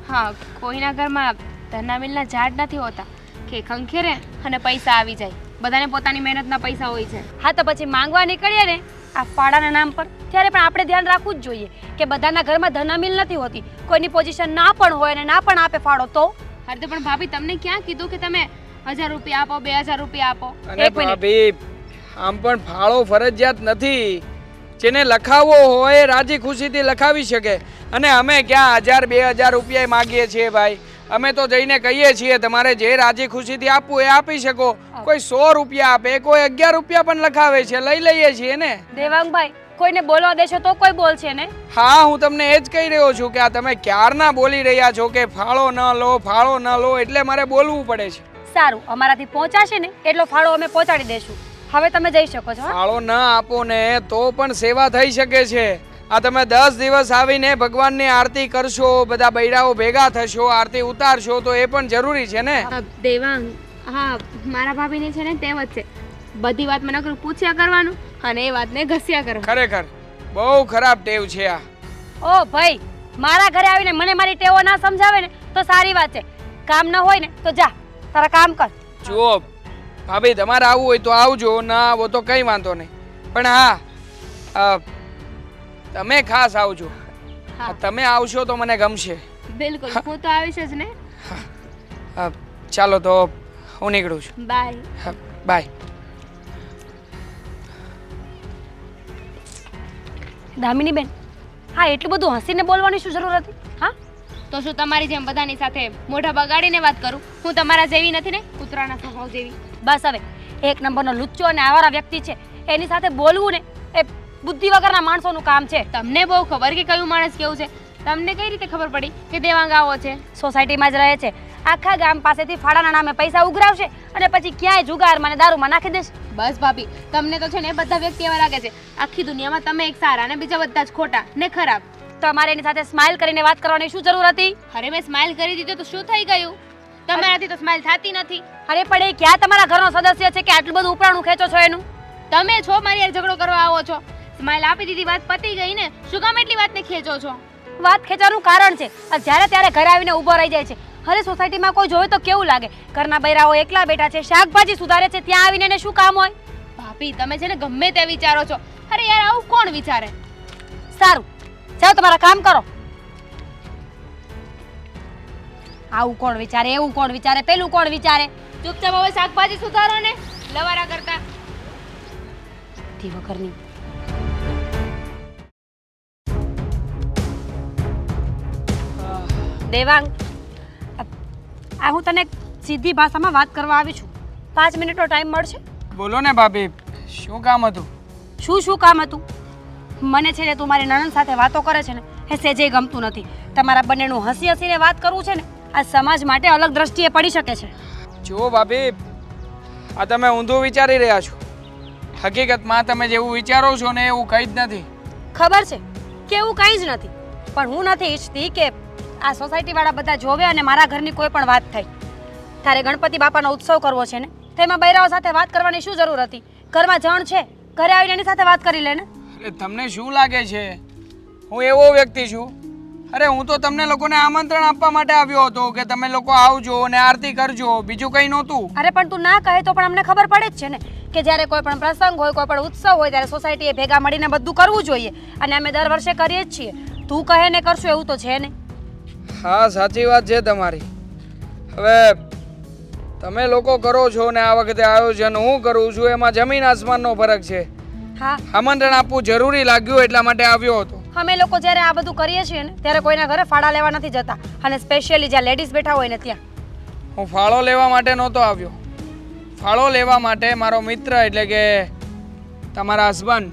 S1: હા, કોઈના ઘરમાં ધનના મિલના ઝાડ નથી હોતા કે ખંખેરે અને પૈસા આવી જાય. બધાને પોતાની મહેનતના પૈસા હોય છે.
S2: હા તો પછી માંગવા નીકળીએ ને, આ ફાળાના નામ પર, ત્યારે પણ આપણે ધ્યાન રાખવું જ જોઈએ કે બધાના ઘરમાં ધનામિલ નથી હોતી. કોઈની પોઝિશન ના પણ હોય અને ના પણ આપે ફાળો તો
S1: અરે તો પણ ભાભી તમને ક્યાં કીધું કે તમે 1000 રૂપિયા આપો 2000 રૂપિયા આપો?
S3: અને
S2: એક મિનિટ.
S3: ભાભી આમ પણ ફાળો ફરજિયાત નથી. જેને લખાવવો હોય એ રાજી ખુશીથી લખાવી શકે. અને અમે ક્યાં 1000 2000 રૂપિયા માગીએ છીએ ભાઈ. અમે તો જઈને કહીએ છીએ તમારે જે રાજી ખુશીથી આપવું એ આપી શકો. કોઈ 100 રૂપિયા આપે, કોઈ 11 રૂપિયા પણ લખાવે છે, લઈ લઈએ છીએ ને.
S2: દેવાંગભાઈ, કોઈને બોલવા દેશો તો કોઈ બોલશે ને?
S3: હા, હું તમને એ જ કહી રહ્યો છું કે આ તમે ક્યારના બોલી રહ્યા છો કે ફાળો ન લો, ફાળો ન લો, એટલે મારે બોલવું પડે છે.
S2: સારું, અમારાથી પહોંચાશે ને એટલો ફાળો અમે પહોંચાડી દેશું. હવે તમે જઈ શકો છો. હા?
S3: ફાળો ન આપો ને તો પણ સેવા થઈ શકે છે. આ તમે 10 દિવસ આવીને ભગવાનની આરતી કરશો, બધા બૈરાઓ ભેગા થશો, આરતી ઉતારશો તો એ પણ જરૂરી છે ને.
S1: દેવાંગ, હા મારા ભાભીની છે ને ટેવ જ છે બધી વાત મને પૂછ્યા કરવાનું અને એ વાતને ઘસ્યા કરવાનું.
S3: ખરેખર બહુ ખરાબ ટેવ છે આ.
S2: ઓ ભાઈ, મારા ઘરે આવીને મને મારી ટેવો ના સમજાવે ને તો સારી વાત છે. કામ ન હોય ને તો જા, તારા કામ કર.
S3: જુઓ ભાભી, તમારે આવવું હોય તો આવજો, ના આવો તો કંઈ વાંધો નહીં. પણ હા, તમે ખાસ આવજો.
S1: હા.
S3: તમે આવશો તો મને ગમશે.
S1: બિલકુલ, હું તો આવીશ જ ને.
S3: ચાલો તો હું નીકળું છું.
S1: બાય.
S3: બાય.
S2: દામિની બેન, હા એટલું બધું હસીને બોલવાની શું જરૂર હતી? હા,
S1: તો શું તમારી જેમ બધાની સાથે મોઢા બગાડીને વાત કરું? હું તમારા જેવી નથી ને, કૂતરાના સ્વભાવ જેવી.
S2: બસ હવે, એક નંબરનો લુચ્ચો અને આવારા વ્યક્તિ છે, એની સાથે બોલવું ને એ બુદ્ધિ વગરના માણસોનું કામ છે.
S1: તમને બહુ ખબર કે કયું માણસ કેવું છે. તમને કઈ રીતે ખબર પડી કે દેવાંગ આવો છે?
S2: સોસાયટીમાં જ રહે છે, આખા ગામ પાસેથી ફાળાના નામે પૈસા ઉઘરાવશે અને પછી ક્યાંય જુગારમાં અને દારૂમાં નાખી દેશે.
S1: બસ ભાભી, તમને તો છે ને એ બધા વ્યક્તિ એવા લાગે છે આખી દુનિયામાં તમે એક સારા ને બીજા બધા જ ખોટા ને ખરાબ.
S2: તમારે એની સાથે સ્માઇલ કરીને વાત કરવાની શું જરૂર હતી?
S1: અરે મેં સ્માઇલ કરી દીધું તો શું થઈ ગયું? તમારાથી તો સ્માઇલ થતી નથી.
S2: અરે પણ એ ક્યાં તમારા ઘરનો સદસ્ય છે કે આટલું બધું ઉપરાણું ખેંચો છો એનું?
S1: તમે છો મારી યાર ઝઘડો કરવા આવો છો. સ્માઇલ આપી દીધી, વાત પતી ગઈ ને, શું કામ એટલી વાતને ખેંચો છો?
S2: વાત ખેંચવાનું કારણ છે આ જ્યારે ત્યારે ઘરે આવીને ઊભો રહી જાય છે. અરે સોસાયટીમાં કોઈ જોવે તો કેવું લાગે? ઘરના બૈરાઓ એકલા બેઠા છે, શાકભાજી સુધારે છે, ત્યાં આવીને એને શું કામ હોય?
S1: ભાભી, તમે છે ને ગમે તે વિચારો છો. અરે યાર, આવું કોણ વિચારે?
S2: સારું, જાઓ તમારા કામ કરો. આવું કોણ વિચારે, એવું કોણ વિચારે, પેલું કોણ વિચારે?
S1: ચૂપચાપ હવે શાકભાજી સુધારો ને, લવારા કરતા.
S2: થી વગરની. દેવાંગ, આ હું તને સીધી ભાષામાં વાત કરવા આવી છું. 5 મિનિટનો ટાઈમ મળશે?
S3: બોલો ને ભાભી, શું કામ હતું?
S2: શું કામ હતું? મને છે ને તું મારી નણંદ સાથે વાતો કરે છે ને એ સેજે ગમતું નથી. તમારા બંનેનું હસી હસીને વાત કરવું છે ને આ સમાજ માટે અલગ દ્રષ્ટિએ પડી શકે છે.
S3: જુઓ ભાભી, આ તમે ઊંધું વિચારી રહ્યા છો. હકીકતમાં તમે જેવું વિચારો છો ને એવું કંઈ જ નથી.
S2: ખબર છે કે એવું કંઈ જ નથી, પણ હું નથી ઈચ્છતી કે આ સોસાયટીવાળા બધા જોવે અને મારા ઘરની કોઈ પણ વાત થઈ. તારે ગણપતિ બાપાનો ઉત્સવ કરવો છે ને, તેમાં બૈરાઓ સાથે વાત કરવાની શું જરૂર હતી? ઘરમાં જણ છે, ઘરે આવીને એની સાથે વાત કરી લે ને.
S3: અરે તમને શું લાગે છે હું એવો વ્યક્તિ છું? અરે હું તો તમને લોકોને આમંત્રણ આપવા માટે આવ્યો હતો કે તમે લોકો આવજો અને આરતી કરજો, બીજું કંઈ નહોતું.
S2: અરે પણ તું ના કહે તો પણ અમને ખબર પડે જ છે ને કે જ્યારે કોઈ પણ પ્રસંગ હોય, કોઈ પણ ઉત્સવ હોય ત્યારે સોસાયટીએ ભેગા મળીને બધું કરવું જોઈએ અને અમે દર વર્ષે કરીએ જ છીએ. તું કહે ને કરશું એવું તો છે ને.
S3: હા, સાચી વાત છે તમારી. હવે તમે લોકો કરો છો ને આ વખતે આયોજન હું કરું છું, એમાં જમીન આસમાનનો ફરક છે.
S2: હા,
S3: આમંત્રણ આપવું જરૂરી લાગ્યું એટલા માટે આવ્યો હતો.
S2: અમે લોકો જ્યારે આ બધું કરીએ છીએ ને ત્યારે કોઈના ઘરે ફાળા લેવા નથી જતા અને સ્પેશિયલી જ્યાં લેડીઝ બેઠા હોય ને ત્યાં.
S3: હું ફાળો લેવા માટે નહોતો આવ્યો. ફાળો લેવા માટે મારો મિત્ર એટલે કે તમારા હસબન્ડ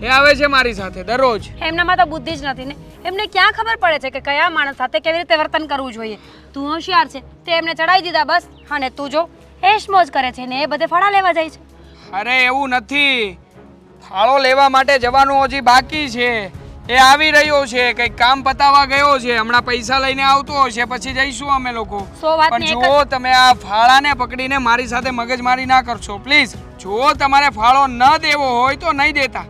S3: એ આવે છે મારી સાથે દરરોજ.
S2: એમનામાં તો બુદ્ધિ જ નથી ને. એમને ક્યાં ખબર પડે છે કે કયા માણસ સાથે કેવી રીતે વર્તન કરવું જોઈએ? તું હોશિયાર છે તે એમને ચડાવી દીધા બસ. અને તું જો એશમોજ કરે છે ને એ બધે ફાળા લેવા જાય છે.
S3: અરે એવું નથી, ફાળો લેવા માટે જવાનું હજી બાકી છે. એ આવી રહ્યો છે, કંઈક કામ પતાવવા ગયો છે, હમણાં પૈસા લઈને આવતો હશે, પછી જઈશું અમે લોકો. પણ જો તમે આ ફાળાને પકડીને મારી સાથે મગજમારી ના કરશો પ્લીઝ. જો તમારે ફાળો ન દેવો હોય તો નહીં દેતા,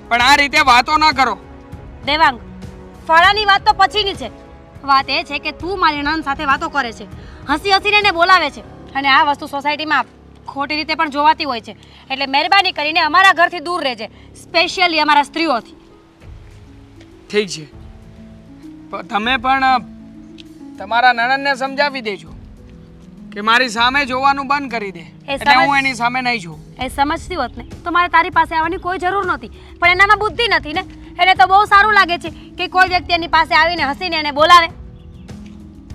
S3: પણ આ રીતે વાતો ના કરો.
S2: દેવાંગ, ફાળાની વાત તો પછીની છે. વાત એ છે કે તું મારી નણંદ સાથે વાતો કરે છે, હસી હસીને એને બોલાવે છે અને આ વસ્તુ સોસાયટીમાં ખોટી રીતે પણ જોવાતી હોય છે. એટલે મહેરબાની કરીને અમારા ઘરથી દૂર રહેજે, સ્પેશિયલી અમારા સ્ત્રીઓથી.
S3: ઠીક છે, તમે પણ તમારા નણંદને સમજાવી દેજો કે મારી સામે જોવાનું બંધ કરી દે, એટલે હું એની સામે નહીં જોઉં.
S2: એ સમજતી હોત ને તો મારે તારી પાસે આવવાની કોઈ જરૂર નહોતી, પણ એનામાં બુદ્ધિ નથી ને. એને તો બહુ સારું લાગે છે કે કોઈ વ્યક્તિ એની પાસે આવીને હસીને એને બોલાવે.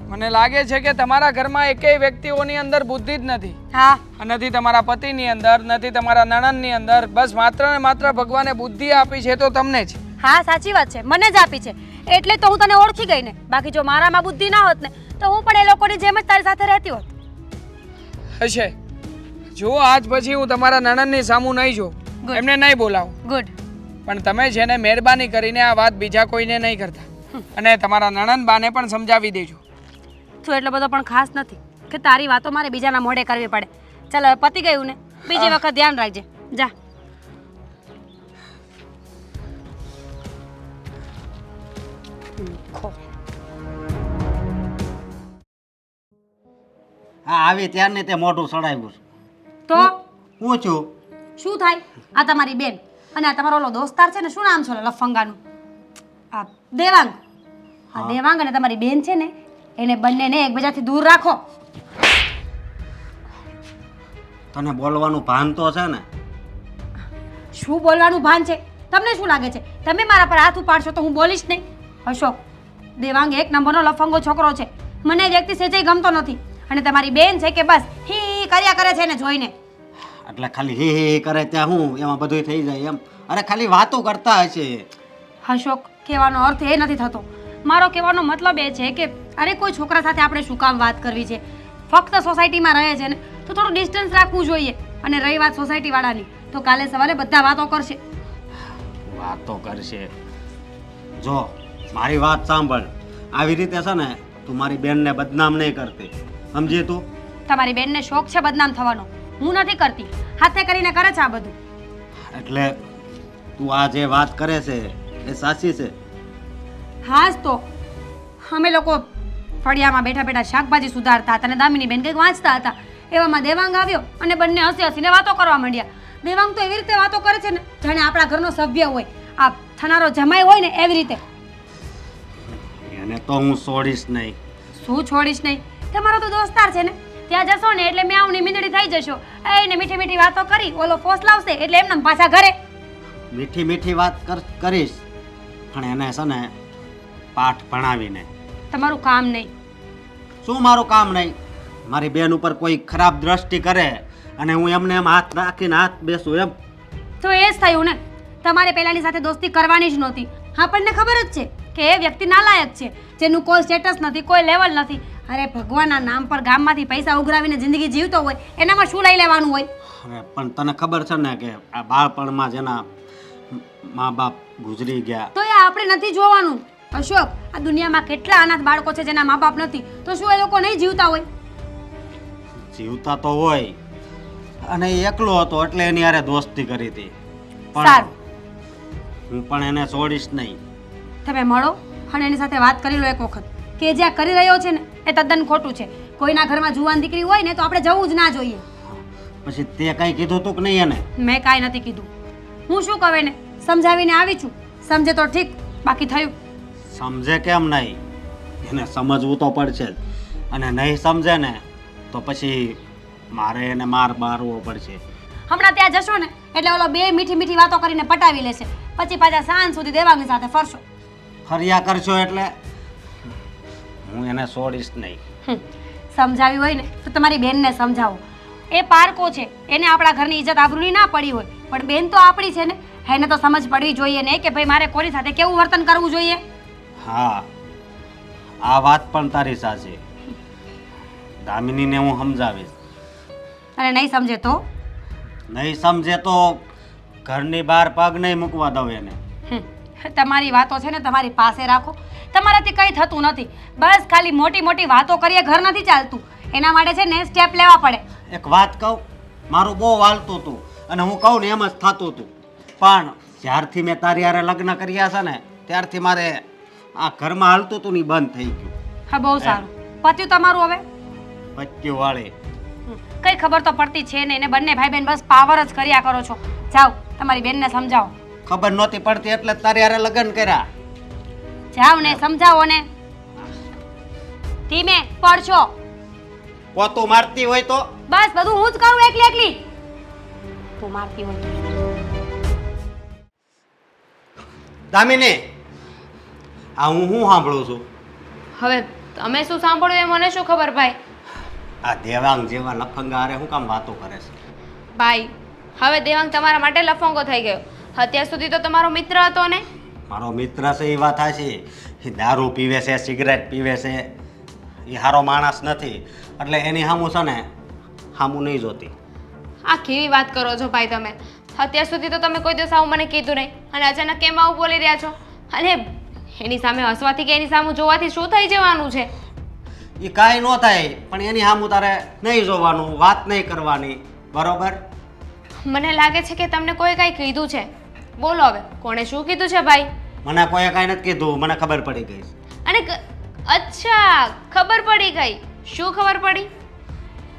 S3: મને લાગે છે કે તમારા ઘરમાં એકેય વ્યક્તિઓની અંદર બુદ્ધિ જ નથી.
S2: હા,
S3: નથી તમારા પતિની અંદર, નથી તમારા નણંદની અંદર. બસ માત્ર ને માત્ર ભગવાને બુદ્ધિ આપી છે તો તમને જ.
S2: હા, સાચી વાત છે, મને જ આપી છે, એટલે તો હું તને ઓળખી ગઈ ને. બાકી જો મારામાં બુદ્ધિ ના હોત ને તો હું પણ એ લોકોની જેમ જ તારી સાથે રહેતી હોત.
S3: હશે, જો આજ પછી હું તમારા નણંદની સામું નહીં જોઉં,
S2: Good.
S3: એમને નહીં બોલાવું.
S2: ગુડ.
S3: પણ તમે છે ને મહેરબાની કરીને આ વાત બીજા કોઈને નહીં કરતા, અને તમારા નણંદ બાને પણ સમજાવી દેજો.
S2: તું એટલો બધો પણ ખાસ નથી કે તારી વાતો મારે બીજાના મોઢે કરવી પડે. ચાલ હવે પતી ગયું ને, બીજી વખત ધ્યાન રાખજે. જા.
S5: હા, આવી ત્યારને તે મોઢું સડાવ્યું છે.
S2: તો
S5: હું છું?
S2: શું થાય? આ તમારી બેન અને આ તમારો ઓલો દોસ્તાર છે ને, શું નામ છે ઓલો લફંગાનું? આ દેવાંગ. આ દેવાંગ અને તમારી બેન છે ને, એને બંનેને એકબીજાથી દૂર રાખો.
S5: તને બોલવાનું ભાન તો છે ને?
S2: શું બોલવાનું ભાન છે? તમને શું લાગે છે તમે મારા પર હાથ ઉપાડશો તો હું બોલીશ નહીં? અશોક, દેવાંગ એક નંબરનો લફંગો છોકરો છે. મને એ વ્યક્તિ સેજે ગમતો નથી. અને તમારી બેન છે કે બસ હી કર્યા કરે છે એને જોઈને.
S5: એટલે ખાલી હી હી કરે ત્યાં હું એમાં બધું થઈ જાય એમ? અરે ખાલી વાતો કરતા હશે.
S2: અશોક, કહેવાનો અર્થ એ નથી થતો. મારો કહેવાનો મતલબ એ છે કે અરે કોઈ છોકરા સાથે આપણે શું કામ વાત કરવી છે? ફક્ત સોસાયટીમાં રહે છે ને તો થોડું ડિસ્ટન્સ રાખવું જોઈએ. અને રહી વાત સોસાયટી વાળાની, તો કાલે સવારે બધા વાતો કરશે.
S5: વાતો કરશે? જો મારી વાત સાંભળ, આવી રીતે છે ને તું મારી બેનને બદનામ નહીં કરતી, સમજી તું?
S2: તમારી બેનને શોખ છે બદનામ થવાનો, હું નથી કરતી. હાથે કરીને કરે છે આ બધું.
S5: એટલે તું આ જે વાત કરે છે એ સાચી છે?
S2: હા જ તો. અમે લોકો ફળિયામાં બેઠા બેઠા શાકભાજી સુધારતા હતા અને દામિની બેન કંઈક વાંચતા હતા. એવામાં દેવાંગ આવ્યો અને બંને હસી હસીને વાતો કરવા માંડ્યા. દેવાંગ તો એવી રીતે વાતો કરે છે ને જાણે આપણા ઘરનો સભ્ય હોય, આ થનારો જમાઈ હોય ને એવી રીતે.
S5: એને તો હું છોડીશ નહીં.
S2: શું છોડીશ નહીં? તમારો તો દોસ્તાર છે ને, ત્યાં જશો ને એટલે મ્યાઉની મીંદડી થઈ જશો. એને મીઠી મીઠી વાતો કરી ઓલો ફોસ લાવશે એટલે એમને પાછા ઘરે.
S5: મીઠી મીઠી વાત કરીશ, પણ એને છે ને પાઠ ભણાવીને.
S2: તમારું કામ નહીં.
S5: શું મારું કામ નહીં? મારી બેન ઉપર કોઈ ખરાબ દ્રષ્ટિ કરે અને હું એમને એમ હાથ રાખીને હાથ બેસું એમ?
S2: તો એ જ થયું ને. તમારે પહેલાની સાથે દોસ્તી કરવાની જ નહોતી. આપણને ખબર જ છે કે એ વ્યક્તિ નાલાયક છે, જેનું કોઈ સ્ટેટસ નથી, કોઈ લેવલ નથી. અરે ભગવાનના નામ પર ગામમાંથી પૈસા ઉઘરાવીને જિંદગી જીવતો હોય, એનામાં શું લઈ લેવાનું હોય?
S5: અરે પણ તને ખબર છે ને કે આ બાળપણમાં જેના મા બાપ ગુજરી ગયા.
S2: તો એ આપણે નથી જોવાનું. અશોક, આ દુનિયામાં કેટલા અનાથ બાળકો છે જેના મા બાપ નથી, તો શું એ લોકો નહીં જીવતા હોય?
S5: જીવતા તો હોય, અને એ એકલો હતો એટલે એની હારે દોસ્તી કરી હતી.
S2: સારું,
S5: હું પણ એને છોડીશ નહીં.
S2: તમે મળો અને એની સાથે વાત કરી લો એક વખત કે જે આ કરી રહ્યો છે ને એ તદ્દન ખોટું છે. કોઈના ઘરમાં જુવાન દીકરી હોય ને તો આપણે જવું જ ના જોઈએ.
S5: પછી તે કઈ કીધું તું કે નહીં એને?
S2: મેં કાંઈ નથી કીધું. હું શું કહે ને, સમજાવીને આવી છું. સમજે તો ઠીક, બાકી થયું.
S5: સમજે કેમ નહીં? એને સમજવું તો પડશે જ. અને નહીં સમજે ને તો પછી મારે એને મારવો પડશે.
S2: હમણાં ત્યાં જશો ને એટલે ઓલો બે મીઠી મીઠી વાતો કરીને પટાવી લેશે. પછી પાછા સાંજ સુધી દેવાંગની સાથે ફરશો.
S5: ફર્યા કરશો એટલે હું એને છોડીશ નહીં.
S2: સમજાવી હોય ને તો તમારી બેનને સમજાવો. એ પારકો છે, એને આપણા ઘરની ઇજ્જત આબરૂની ના પડી હોય, પણ બેન તો આપણી છે ને, એને તો સમજ પડવી જોઈએ ને કે ભાઈ મારે કોની સાથે કેવું વર્તન કરવું જોઈએ.
S5: હા, આ વાત પણ તારી સાચી. દામિનીને હું સમજાવીશ.
S2: અને નહીં સમજે તો?
S5: નહીં સમજે તો ઘરની બહાર પગ નહીં મૂકવા દઉં એને.
S2: તમારી વાતો છે ને તમારી પાસે રાખો. તમારાથી કંઈ થતું નથી. બસ ખાલી મોટી મોટી વાતો કરીએ ઘર નથી ચાલતું. એના માટે છે ને સ્ટેપ લેવા પડે.
S5: એક વાત કહું, મારું બહુ હાલતું હતું અને હું કહું ને એમ જ થતું હતું. પણ જ્યારથી મેં તારી હારે લગ્ન કર્યા છે ને ત્યારથી મારે આ ઘરમાં હાલતું હતું ને બંધ થઈ ગયું.
S2: હા, બહુ સારું. પત્યું તમારું હવે?
S5: પત્યું વાળી
S2: કઈ ખબર તો પડતી છે ને એને બંને ભાઈ બહેન બસ પાવર જ કર્યા કરો છો. જાઓ તમારી બેનને સમજાવો.
S5: ખબર નહોતી પડતી એટલે જ તારી હારે લગ્ન કર્યા.
S2: જાઓ ને સમજાવો ને. ધીમે પડશો.
S5: પોતું મારતી હોય તો
S2: બસ બધું હું જ કરું એકલી એકલી. તું મારતી હોય તો.
S5: દામિની, આ હું સાંભળું છું?
S1: હવે તમે શું સાંભળ્યું એ મને શું ખબર ભાઈ.
S5: આ દેવાંગ જેવા લફંગા હારે હું કામ વાતો કરે છે?
S1: ભાઈ હવે દેવાંગ તમારા માટે લફંગો થઈ ગયો. અત્યાર સુધી તો તમારો મિત્ર હતો ને.
S5: મારો મિત્ર છે એ વાત સાચી. એ દારૂ પીવે છે, સિગરેટ પીવે છે, એ સારો માણસ નથી એટલે એની સામું છે ને સામું નહીં જોતી.
S1: આ કેવી વાત કરો છો ભાઈ તમે. અત્યાર સુધી તો તમે કોઈ દિવસ આવું મને કીધું નહીં અને અચાનક કેમ આવું બોલી રહ્યા છો? અને એની સામે હસવાથી કે એની સામે જોવાથી શું થઈ જવાનું છે?
S5: એ કાંઈ ન થાય પણ એની સામું તારે નહીં જોવાનું, વાત નહીં કરવાની, બરોબર?
S1: મને લાગે છે કે તમને કોઈ કાંઈ કીધું છે. બોલો હવે કોણે શું કીધું છે ભાઈ?
S5: મને કોઈએ કાંઈ નથી કીધું, મને ખબર પડી ગઈ.
S1: અને અચ્છા ખબર પડી ગઈ. શું ખબર પડી?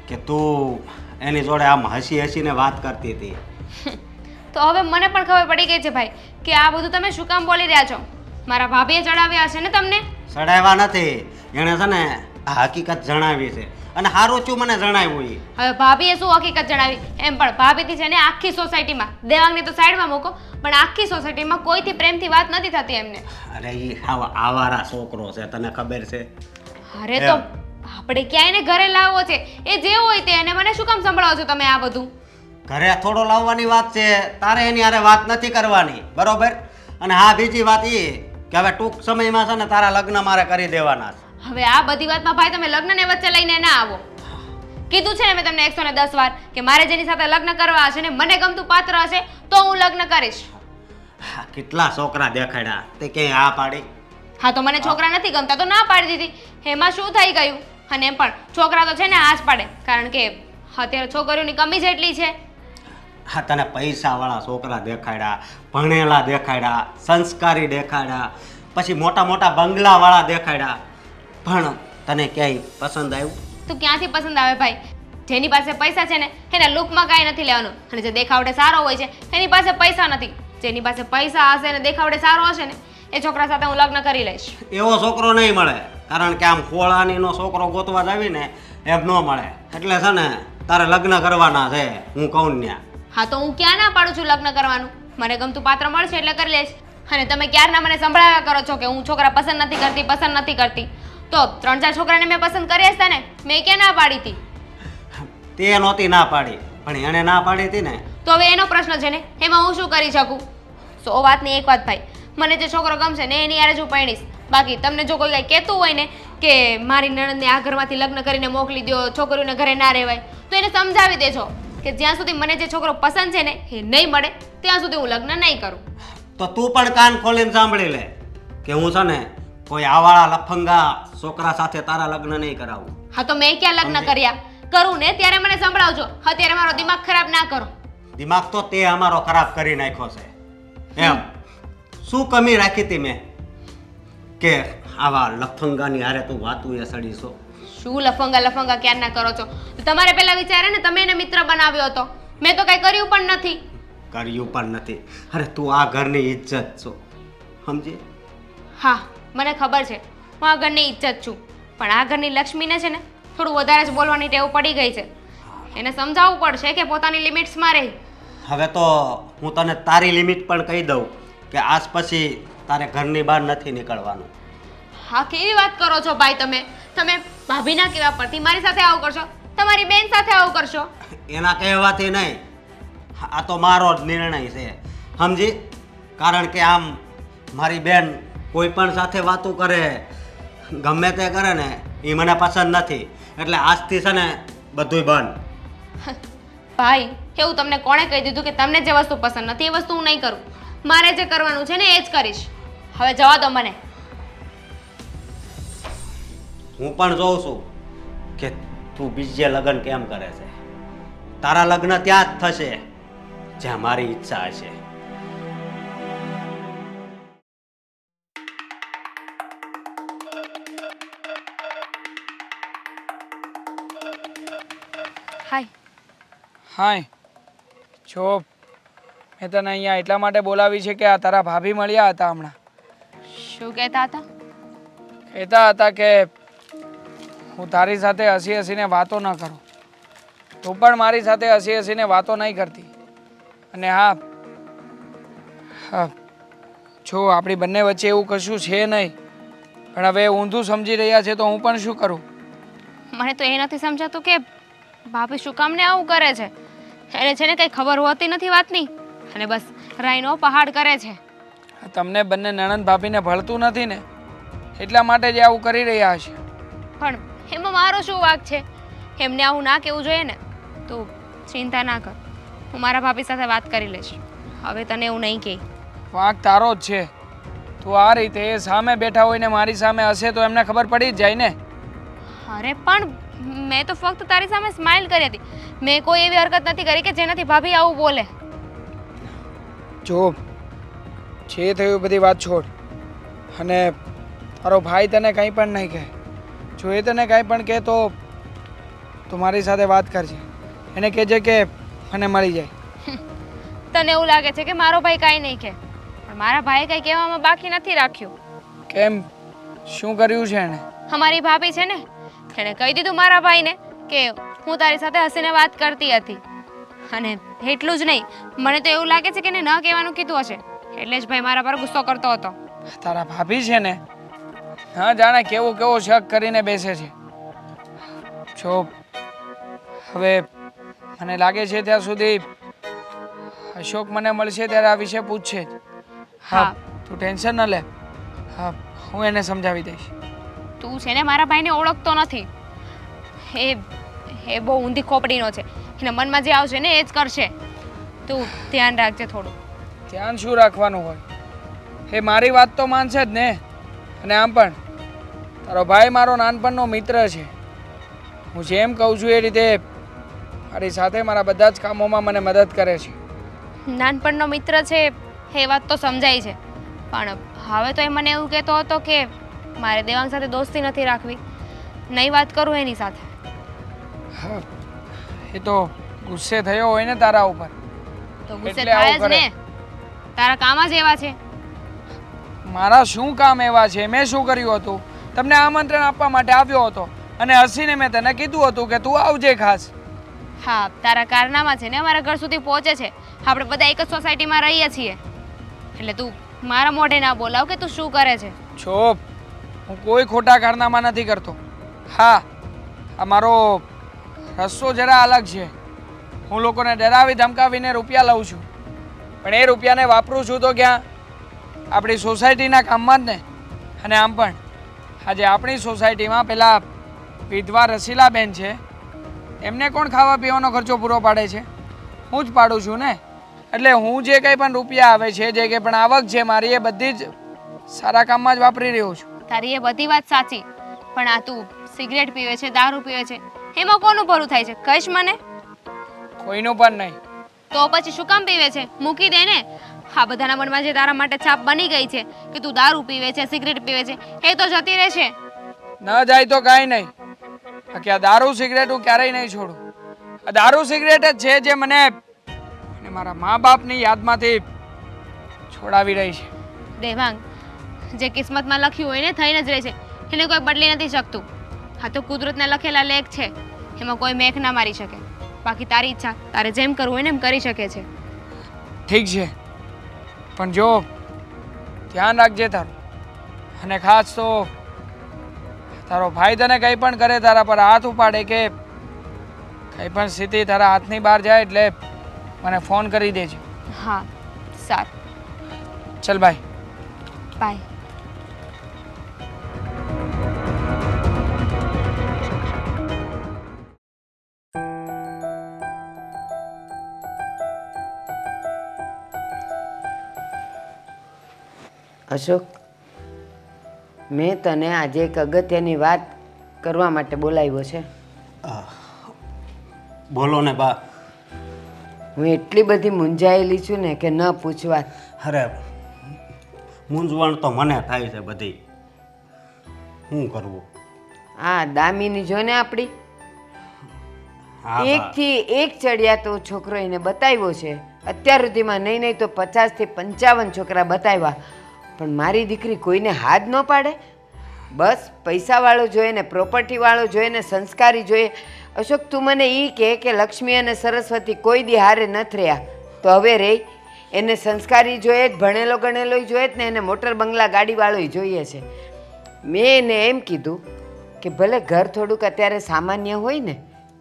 S5: કે તું એની જોડે આમ હસી હસીને વાત કરતી હતી.
S1: તો હવે મને પણ ખબર પડી ગઈ છે ભાઈ કે આ બધું તમે શું કામ બોલી રહ્યા છો. મારા ભાભીએ ચડાવ્યા છે ને તમને.
S5: સડાવ્યા નથી, એણે છે ને આ હકીકત જણાવી છે અને સારું છું મને જણાવ્યું એ.
S1: હવે ભાભીએ શું હકીકત જણાવી એમ પણ ભાભીથી છે ને આખી સોસાયટીમાં, દેવાંગને તો સાઈડમાં મૂકો, પણ આખી સોસાયટીમાં કોઈથી પ્રેમથી વાત નથી થતી એમને.
S5: અરે એ આવારા છોકરો છે, તને ખબર છે?
S1: અરે તો આપણે ક્યાંય ને ઘરે લાવવો છે, એ જે હોય તે. અને મને શું કામ સંભળાવો છો તમે આ બધું?
S5: ઘરે થોડો લાવવાની વાત છે, તારે એની હારે વાત નથી કરવાની, બરોબર? અને હા બીજી વાત એ કે હવે ટૂંક સમયમાં છે ને તારા લગ્ન મારે કરી દેવાના છે.
S1: હવે આ બધી વાતમાં ભાઈ તમે લગ્નને વચ્ચે લઈને ના આવો. કીધું છે ને મેં તમને 110 વાર કે મારે જેની સાથે લગ્ન કરવા હશે ને મને ગમતું પાત્ર હશે તો હું લગ્ન કરીશ.
S5: હા, કેટલા છોકરા દેખાડ્યા, તે ક્યાંય આ પાડી?
S1: હા તો મને છોકરા નથી ગમતા તો ના પાડી દીધી. એમાં શું થઈ ગયું? અને એમ પણ છોકરા તો છે ને આ જ પાડે, કારણ કે અત્યારે છોકરીઓની કમી જ એટલી છે.
S5: હા, તને પૈસાવાળા છોકરા દેખાડ્યા, ભણેલા દેખાડ્યા, સંસ્કારી દેખાડ્યા, પછી મોટા મોટા બંગલાવાળા દેખાડ્યા, પણ તને ક્યાંય પસંદ આવ્યું?
S1: તો ક્યાંથી પસંદ આવે ભાઈ? જેની પાસે પૈસા છે ને એના લુકમાં કાંઈ નથી લેવાનું, અને જે દેખાવડે સારો હોય છે એની પાસે પૈસા નથી. જેની પાસે પૈસા હશે ને દેખાવડે સારો હશે ને એ છોકરા સાથે હું લગ્ન કરી લઈશ.
S5: એવો છોકરો નહીં મળે, કારણ કે આમ ખોળાનીનો છોકરો ગોતવા જાવીને એમ ન મળે. એટલે છે ને તારે લગ્ન કરવાના છે, હું કહું ને.
S1: હા તો હું ક્યાં ના પાડું છું લગ્ન કરવાનું? મને ગમતું પાત્ર મળશે એટલે કરી લઈશ. અને તમે ક્યારના મને સંભળાવ્યા કરો છો કે હું છોકરા પસંદ નથી કરતી. તો 3-4 છોકરાને મેં પસંદ કર્યા હતા ને, મેં ક્યાં ના પાડી હતી?
S5: તે નહોતી ના પાડી, પણ એણે ના પાડી હતી ને.
S1: તો હવે એનો પ્રશ્ન છે ને, એમાં હું શું કરી શકું? 100 વાતની એક વાત ભાઈ, મને જે છોકરો ગમશે ને એની યારે જ હું પરણીશ. બાકી તમને જો કોઈ કાંઈ કહેતું હોય ને કે મારી નણંદને આ ઘરમાંથી લગ્ન કરીને મોકલી દો, છોકરીઓને ઘરે ના રહેવાય, તો એને સમજાવી દેજો કે જ્યાં સુધી મને જે છોકરો પસંદ છે ને એ નહીં મળે ત્યાં સુધી હું લગ્ન નહીં કરું.
S5: તો તું પણ કાન ખોલીને સાંભળી લે કે હું છે ને કોઈ આવાળા લફંગા છોકરા સાથે તારા લગ્ન નહીં કરાવું.
S1: હા તો મેં ક્યાં લગ્ન કર્યા? કરું ને ત્યારે મને સંભળાવજો. અત્યારે મારો દિમાગ ખરાબ ના કરો.
S5: દિમાગ તો તે અમારો ખરાબ કરી નાખ્યો છે. એમ શું કમી રાખી હતી મેં કે આવા લફંગાની હારે તું વાતું એ સડીશો?
S1: શું લફંગા ક્યાં ના કરો છો? તમારે પહેલા વિચારે ને, તમે એને મિત્ર બનાવ્યો હતો. મેં તો કઈ કર્યું પણ નથી.
S5: કર્યું પણ નથી? અરે તું આ ઘરની ઇજ્જત છો, સમજી?
S1: હા મને ખબર છે, હું આ ઘરની ઇજ્જત છું, પણ આ ઘરની લક્ષ્મીને છે ને થોડું વધારે જ બોલવાની ટેવ પડી ગઈ છે. એને સમજાવવું પડશે કે પોતાની લિમિટ્સમાં રહે.
S5: હવે તો હું તને તારી લિમિટ પણ કહી દઉં કે આજ પછી તારે ઘરની બહાર નથી નીકળવાનું.
S1: હા કેવી વાત કરો છો ભાઈ તમે? તમે ભાભીના કહેવા પરથી મારી સાથે આવું કરશો, તમારી બેન સાથે આવું કરશો?
S5: એના કહેવાથી નહીં, આ તો મારો જ નિર્ણય છે, સમજી? કારણ કે આમ મારી બેન કોઈ પણ સાથે વાતું કરે, ગમે તે કરે ને એ મને પસંદ નથી, એટલે આજથી છે ને બધુંય બંધ.
S1: ભાઈ એવું તમને કોણે કહી દીધું કે તમને જે વસ્તુ પસંદ નથી એ વસ્તુ હું નહીં કરું? મારે જે કરવાનું છે ને એ જ કરીશ. હવે જવા દો મને.
S5: હું પણ જોઉં છું કે તું બીજે લગ્ન કેમ કરે છે. તારા લગ્ન ત્યાં જ થશે જ્યાં મારી ઈચ્છા હશે.
S1: હાય.
S3: હાય. જો મેં તને અહીંયા એટલા માટે બોલાવી છે કે આ તારા ભાભી મળ્યા હતા હમણાં.
S1: શું કહેતા હતા?
S3: કહેતા હતા કે હું તારી સાથે હસી હસીને વાતો ન કરું, તું પણ મારી સાથે હસી હસીને વાતો નહીં કરતી. અને હા, જો આપણી બંને વચ્ચે એવું કશું છે નહીં, પણ હવે ઊંધું સમજી રહ્યા છે તો હું પણ શું કરું?
S1: મને તો એ નથી સમજાતું કે ભાભી શું કામ ને આવું કરે છે. એને છે ને કંઈ ખબર હોતી નથી વાતની, અને બસ રાઈનો પહાડ કરે છે.
S3: તમને બંને નણંદ ભાભીને ભળતું નથી ને, એટલા માટે જ આવું કરી રહ્યા છે.
S1: પણ એમાં મારો શું વાંક છે? એમને આવું ના કહેવું જોઈએ ને. તું ચિંતા ના કર, હું મારા ભાભી સાથે વાત કરી લઈશ. હવે તને એવું નહીં કહે.
S3: વાંક તારો જ છે. તું આ રીતે એ સામે બેઠા હોય ને મારી સામે હશે તો એમને ખબર પડી જ જાય ને.
S1: અરે પણ મેં તો ફક્ત તારી સામે સ્માઇલ કરી હતી. મેં કોઈ એવી હરકત નથી કરી કે જેનાથી ભાભી આવું બોલે.
S3: જો જે થયું બધી વાત છોડ, અને તારો ભાઈ તને કંઈ પણ નહીં કહે. જો એ તને કંઈ પણ કહે તો તું મારી સાથે વાત કરજે, એને કહેજે કે મને મળી જાય.
S1: તને એવું લાગે છે કે મારો ભાઈ કાંઈ નહીં કહે, પણ મારા ભાઈએ કંઈ કહેવામાં બાકી નથી રાખ્યું.
S3: કેમ, શું કર્યું છે એણે?
S1: અમારી ભાભી છે ને, એણે કહી દીધું મારા ભાઈને કે હું તારી સાથે હસીને વાત કરતી હતી. અને એટલું જ નહીં, મને તો એવું લાગે છે કે એને ન કહેવાનું કીધું હશે, એટલે જ ભાઈ મારા પર ગુસ્સો કરતો હતો.
S3: તારા ભાભી છે ને, હા જાણે કેવો કેવો શક કરીને બેસે છે. જો હવે મને લાગે છે ત્યાં સુધી અશોક મને મળશે ત્યારે આ વિશે પૂછશે જ.
S1: હા.
S3: તું ટેન્શન ન લે. હા, હું એને સમજાવી દઈશ.
S1: તું છે ને મારા ભાઈને ઓળખતો નથી. એ બહુ ઊંધી ખોપડીનો છે. એના મનમાં જે આવશે ને એ જ કરશે. તું ધ્યાન રાખજે થોડું.
S3: ધ્યાન શું રાખવાનું હોય? એ મારી વાત તો માનશે જ ને. અને આમ પણ તારો ભાઈ મારો નાનપણનો મિત્ર છે. હું જેમ કહું છું એ રીતે મારી સાથે મારા બધા જ કામોમાં મને મદદ કરે છે.
S1: નાનપણનો મિત્ર છે એ વાત તો સમજાય છે, પણ હવે તો એ મને એવું કહેતો હતો કે મારે દેવાંગ સાથે દોસ્તી નથી રાખવી, નહીં વાત કરું એની સાથે.
S3: હા, એ તો ગુસ્સે થયો હોય ને તારા ઉપર.
S1: તો ગુસ્સે
S3: એટલે આવું
S1: થાય જ ને. તારા કામ જ એવા છે.
S3: મારા શું કામ એવા છે? મેં શું કર્યું હતું? તમને આમંત્રણ આપવા માટે આવ્યો હતો અને હસીને મેં તને કીધું હતું કે તું આવજે ખાસ.
S1: હા, તારા કારનામા છે ને અમારા ઘર સુધી પહોંચે છે. આપણે બધા એક જ સોસાયટીમાં રહીએ છીએ, એટલે તું મારા મોઢે ના બોલાવ કે તું શું કરે છે.
S3: છો, હું કોઈ ખોટા કારનામા નથી કરતો. હા, આ મારો રસ્તો જરા અલગ છે. હું લોકોને ડરાવી ધમકાવીને રૂપિયા લઉં છું, પણ એ રૂપિયાને વાપરું છું તો ક્યાં? આપણી સોસાયટીના કામમાં જ ને. અને આમ પણ આજે આપણી સોસાયટીમાં પેલા વિધવા રસીલાબેન છે, એમને કોણ ખાવા પીવાનો ખર્ચો પૂરો પાડે છે? હું જ પાડું છું ને. એટલે હું જે કંઈ પણ રૂપિયા આવે છે, જે કંઈ પણ આવક છે મારી, એ બધી જ સારા કામમાં જ વાપરી રહ્યો છું.
S1: તારી એ બધી વાત સાચી, પણ આ તું સિગરેટ પીવે છે, દારૂ પીવે છે, એમાં કોનું ભલું થાય છે? કહીશ મને?
S3: કોઈનું પણ નહીં.
S1: તો પછી શું કામ પીવે છે? મૂકી દે ને. આ બધાના મનમાં જે તારા માટે છાપ બની ગઈ છે કે તું દારૂ પીવે છે, સિગરેટ પીવે છે, એ તો જતી રહેશે.
S3: ન જાય તો કાંઈ નહીં. બાકી આ દારૂ સિગરેટ હું ક્યારેય નહીં છોડું. આ દારૂ સિગરેટ જ છે જે મને મારા મા બાપની યાદમાંથી છોડાવી રહી છે.
S1: દેવાંગ, જે કિસ્મતમાં લખ્યું હોય ને થઈને જ રહે છે, એને કોઈ બદલી નથી શકતું. આ તો કુદરતના લખેલા લેખ છે, એમાં કોઈ મેખ ના મારી શકે. બાકી તારી ઈચ્છા, તારે જેમ કરવું હોય ને એમ કરી શકે છે.
S3: ઠીક છે, પણ જો ધ્યાન રાખજે તારું. અને ખાસ તો તારો ભાઈ તને કંઈ પણ કરે, તારા પર હાથ ઉપાડે કે કંઈ પણ સ્થિતિ તારા હાથની બહાર જાય એટલે મને ફોન કરી દેજો.
S1: હા, સારું.
S3: ચલ બાય.
S1: બાય.
S4: અશોક, મેં તને આજે એક અગત્યની વાત કરવા માટે બોલાવ્યો છે.
S5: બોલો ને બા.
S4: હું એટલી બધી મૂંઝાયેલી છું ને કે ન પૂછવા.
S5: અરે મૂંઝવણ તો મને થાય છે બધી. શું કરવું?
S4: આ દામિની જો ને આપણી.
S5: હા બા.
S4: એકથી એક ચડિયા તો છોકરો એને બતાવ્યો છે. અત્યાર સુધીમાં નહીં તો 50 થી 55 છોકરા બતાવ્યા, પણ મારી દીકરી કોઈને હાથ ન પાડે. બસ પૈસાવાળો જોઈએ ને પ્રોપર્ટીવાળો જોઈએ ને સંસ્કારી જોઈએ. અશોક, તું મને એ કહે કે લક્ષ્મી અને સરસ્વતી કોઈ દી હારે નથી રહ્યા, તો હવે રે એને સંસ્કારી જોઈએ જ, ભણેલો ગણેલો જોઈએ જ ને એને મોટર બંગલા ગાડીવાળો જોઈએ છે. મેં એને એમ કીધું કે ભલે ઘર થોડુંક અત્યારે સામાન્ય હોય ને,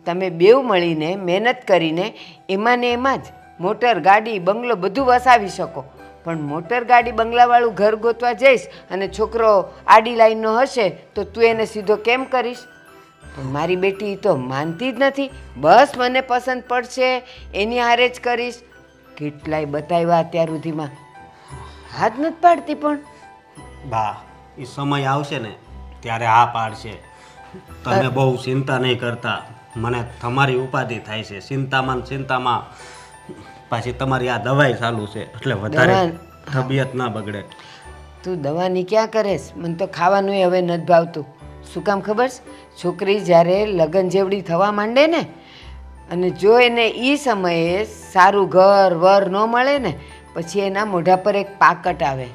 S4: તમે બેવ મળીને મહેનત કરીને એમાં ને એમાં જ મોટર ગાડી બંગલો બધું વસાવી શકો, પણ મોટર ગાડી બંગલાવાળું ઘર ગોતવા જઈશ અને છોકરો આડી લાઈનનો હશે તો તું એને સીધો કેમ કરીશ? પણ મારી બેટી તો માનતી જ નથી. બસ મને પસંદ પડશે એની હારે જ કરીશ. કેટલાય બતાવ્યા અત્યાર સુધીમાં, હાથ નથી પાડતી. પણ
S5: બા, એ સમય આવશે ને ત્યારે હા પાડશે. તમે બહુ ચિંતા નહીં કરતા. મને તમારી ઉપાધિ થાય છે ચિંતામાં ને ચિંતામાં. પાછી તમારી આ દવાઈ ચાલુ છે એટલે વધારે તબિયત ના બગડે.
S4: તું દવાની ક્યાં કરેશ? મને તો ખાવાનું હવે નથી ભાવતું. શું કામ ખબર છે? છોકરી જ્યારે લગ્ન જેવડી થવા માંડે ને, અને જો એને એ સમયે સારું ઘર વર ન મળે ને, પછી એના મોઢા પર એક પાકટ આવે.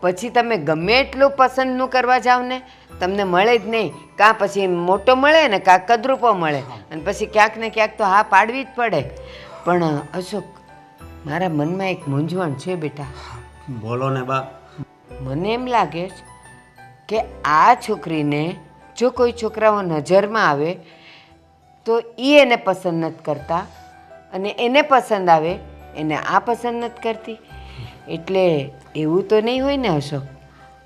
S4: પછી તમે ગમે એટલું પસંદનું કરવા જાઓ ને, તમને મળે જ નહીં. કાં પછી મોટો મળે ને કાં કદરૂપો મળે, અને પછી ક્યાંક ને ક્યાંક તો હા પાડવી જ પડે. પણ અશોક, મારા મનમાં એક મૂંઝવણ છે બેટા.
S5: બોલો ને બા.
S4: મને એમ લાગે છે કે આ છોકરીને જો કોઈ છોકરાઓ નજરમાં આવે તો એ એને પસંદ નથી કરતા, અને એને પસંદ આવે એને આ પસંદ નથી કરતી. એટલે એવું તો નહીં હોય ને અશોક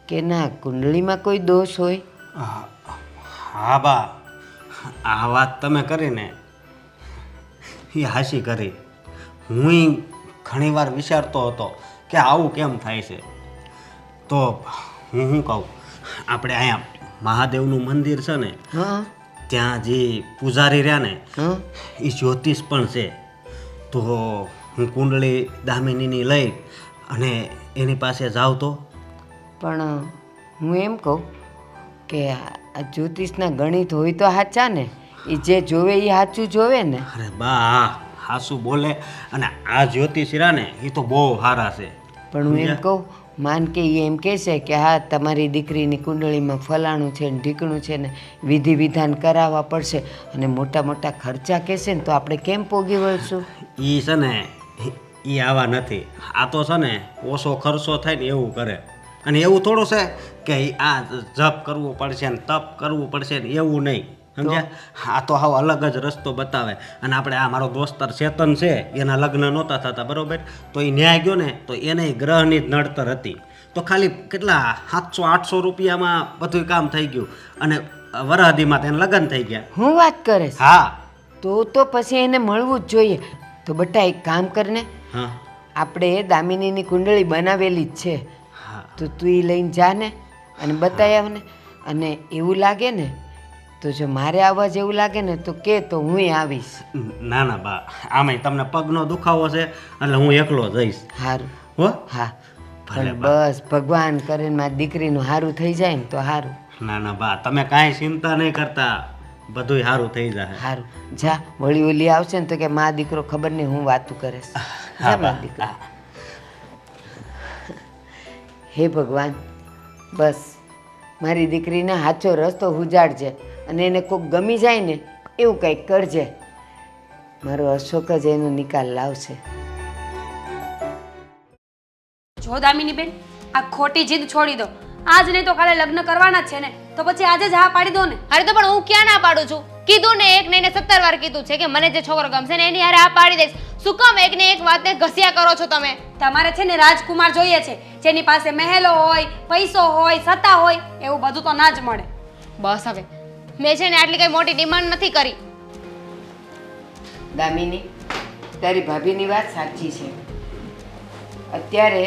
S4: કે ના કુંડળીમાં કોઈ દોષ હોય?
S5: હા બા, આ વાત તમે કરીને એ હાસી કરી. હું ઘણીવાર વિચારતો હતો કે આવું કેમ થાય છે. તો હું શું કહું, આપણે અહીંયા મહાદેવનું મંદિર છે ને,
S4: હા
S5: ત્યાં જે પૂજારી રહ્યા ને
S4: હા
S5: એ જ્યોતિષ પણ છે. તો હું કુંડળી દામિનીની લઈ અને એની પાસે જાઉં તો?
S4: પણ હું એમ કહું કે આ જ્યોતિષના ગણિત હોય તો સાચા ને? એ જે જોવે એ સાચું જોવે ને?
S5: અરે બા, હાસુ બોલે. અને આ જ્યોતિષ રહ્યા ને એ તો બહુ સારા છે.
S4: પણ હું એમ કહું, માન કે એ એમ કહેશે કે હા તમારી દીકરીની કુંડળીમાં ફલાણું છે ને ઢીકણું છે ને, વિધિ વિધાન કરાવવા પડશે, અને મોટા મોટા ખર્ચા કહેશે ને, તો આપણે કેમ પોગી વળશું?
S5: એ છે ને એ આવા નથી. આ તો છે ને ઓછો ખર્ચો થાય ને એવું કરે. અને એવું થોડું છે કે આ જપ કરવું પડશે ને તપ કરવું પડશે ને, એવું નહીં. સમજ્યા? આ તો હાવ અલગ જ રસ્તો બતાવે. અને આપણે આ મારો દોસ્તર ચેતન છે, એના લગ્ન નહોતા થતા બરોબર, તો એ ન્યાય ગયો ને તો એને ગ્રહની જ નડતર હતી. તો ખાલી કેટલા 700-800 રૂપિયામાં બધું કામ થઈ ગયું, અને વરહદીમાં તેને લગ્ન થઈ ગયા.
S4: હું વાત કરે છે?
S5: હા
S4: તો પછી એને મળવું જ જોઈએ. તો બટા એક કામ કરને,
S5: હા
S4: આપણે દામિનીની કુંડળી બનાવેલી જ છે,
S5: હા
S4: તો તું એ લઈને જા ને અને બતાવી આવ ને. અને એવું લાગે ને તો જો મારે આવવા જેવું લાગે ને તો કે, તો હું આવીશ.
S5: ના ના બા, આમાંય તમને પગનો દુખાવો છે એટલે હું એકલો જઈશ.
S4: સારું.
S5: હો
S4: હા
S5: ભલે
S4: પણ
S5: બા.
S4: બસ ભગવાન કરે મારી દીકરીનું સારું થઈ જાય ને તો સારું.
S5: ના ના બા, તમે કાંઈ ચિંતા નહીં કરતા, બધુંય સારું થઈ જાય.
S4: સારું જા. વળી ઓલી આવશે ને તો કે મા દીકરો ખબર નહીં હું વાતું કરે છે. જા મા દીકરો. હે ભગવાન, બસ મારી દીકરીને સાચો રસ્તો ઉજાડજે, અને એને કોક ગમી જાય ને એવું કંઈક કરજે. મારો અશોક જ એનો નિકાલ લાવશે.
S2: જો દામિની બેન, આ ખોટી જીદ છોડી દો. આજ નહીં તો કાલે લગ્ન કરવાના જ છે ને, તો પછી આજે જ હા પાડી દો ને.
S1: અરે તો પણ હું ક્યાં ના પાડું છું? કીધું ને, એક નહીં ને 17 વાર કીધું છે કે મને જે છોકરો ગમશે ને એની હારે આ પાડી દઈશ. શું કામ એક ને એક વાતને ઘસ્યા કરો છો તમે?
S2: તમારે છે ને રાજકુમાર જોઈએ છે, જેની પાસે મહેલો હોય, પૈસો હોય, સત્તા હોય, એવું બધું તો ના જ મળે.
S1: બસ હવે, મેં છે ને આટલી કઈ મોટી ડિમાન્ડ નથી કરી.
S4: દામિની, તારી ભાભીની વાત સાચી છે. અત્યારે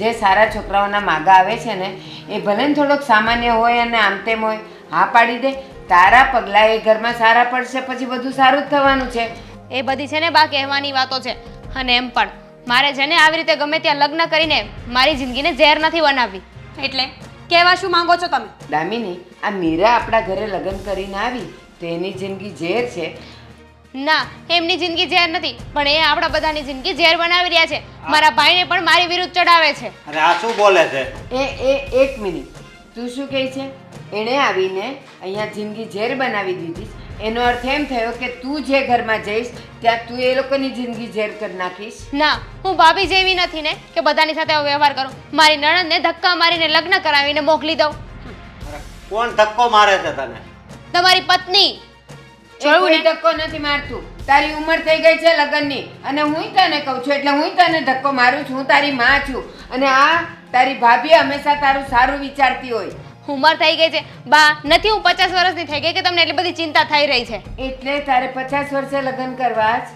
S4: જે સારા છોકરાઓના માગા આવે છે ને, એ ભલે ને થોડોક સામાન્ય હોય અને આમ તેમ હોય, હા પાડી દે. તારા પગલાં એ ઘરમાં સારા પડશે, પછી બધું સારું જ થવાનું છે.
S1: એ બધી છે ને બા કહેવાની વાતો છે. અને એમ પણ મારે છે ને આવી રીતે ગમે ત્યાં લગ્ન કરીને મારી જિંદગીને ઝેર નથી બનાવવી.
S2: એટલે કહેવા શું માંગો છો તમે?
S4: દામિની, આ મીરા આપણા ઘરે લગ્ન કરીને આવી તો એની જિંદગી ઝેર છે.
S1: ના એમની જિંદગી ઝેર નથી, પણ એ આપણા બધાની જિંદગી ઝેર બનાવી રહ્યા છે. મારા ભાઈને પણ મારી વિરુદ્ધ ચડાવે છે.
S5: અને આ શું બોલે છે?
S4: એક મિનિટ, તું શું કહે છે? એણે આવીને અહીંયા જિંદગી ઝેર બનાવી દીધી. એનો અર્થ એમ થયો કે તું જે ઘરમાં જઈશ ત્યાં તું એ લોકોની જિંદગી ઝેર કરી નાખીશ.
S1: ના, હું ભાભી જેવી નથી ને કે બધાની સાથે આવો વ્યવહાર કરું. મારી નણંદને ધક્કા મારીને લગ્ન કરાવીને મોકલી દઉં.
S5: કોણ ધક્કો મારે છે તને?
S1: તમારી પત્ની.
S4: જોયું ને, ધક્કો નથી મારતું. તારી ઉંમર થઈ ગઈ છે લગ્નની, અને હું તને કહું છું એટલે હું તને ધક્કો મારું છું. હું તારી માં છું, અને આ તારી ભાભી હંમેશા તારું સારું વિચારતી હોય.
S1: ઉંમર થઈ ગઈ છે બા, નથી હું 50 વર્ષની થઈ ગઈ કે તમને એટલી બધી ચિંતા થઈ રહી છે.
S4: એટલે તારે 50 વર્ષે લગ્ન કરવા જ?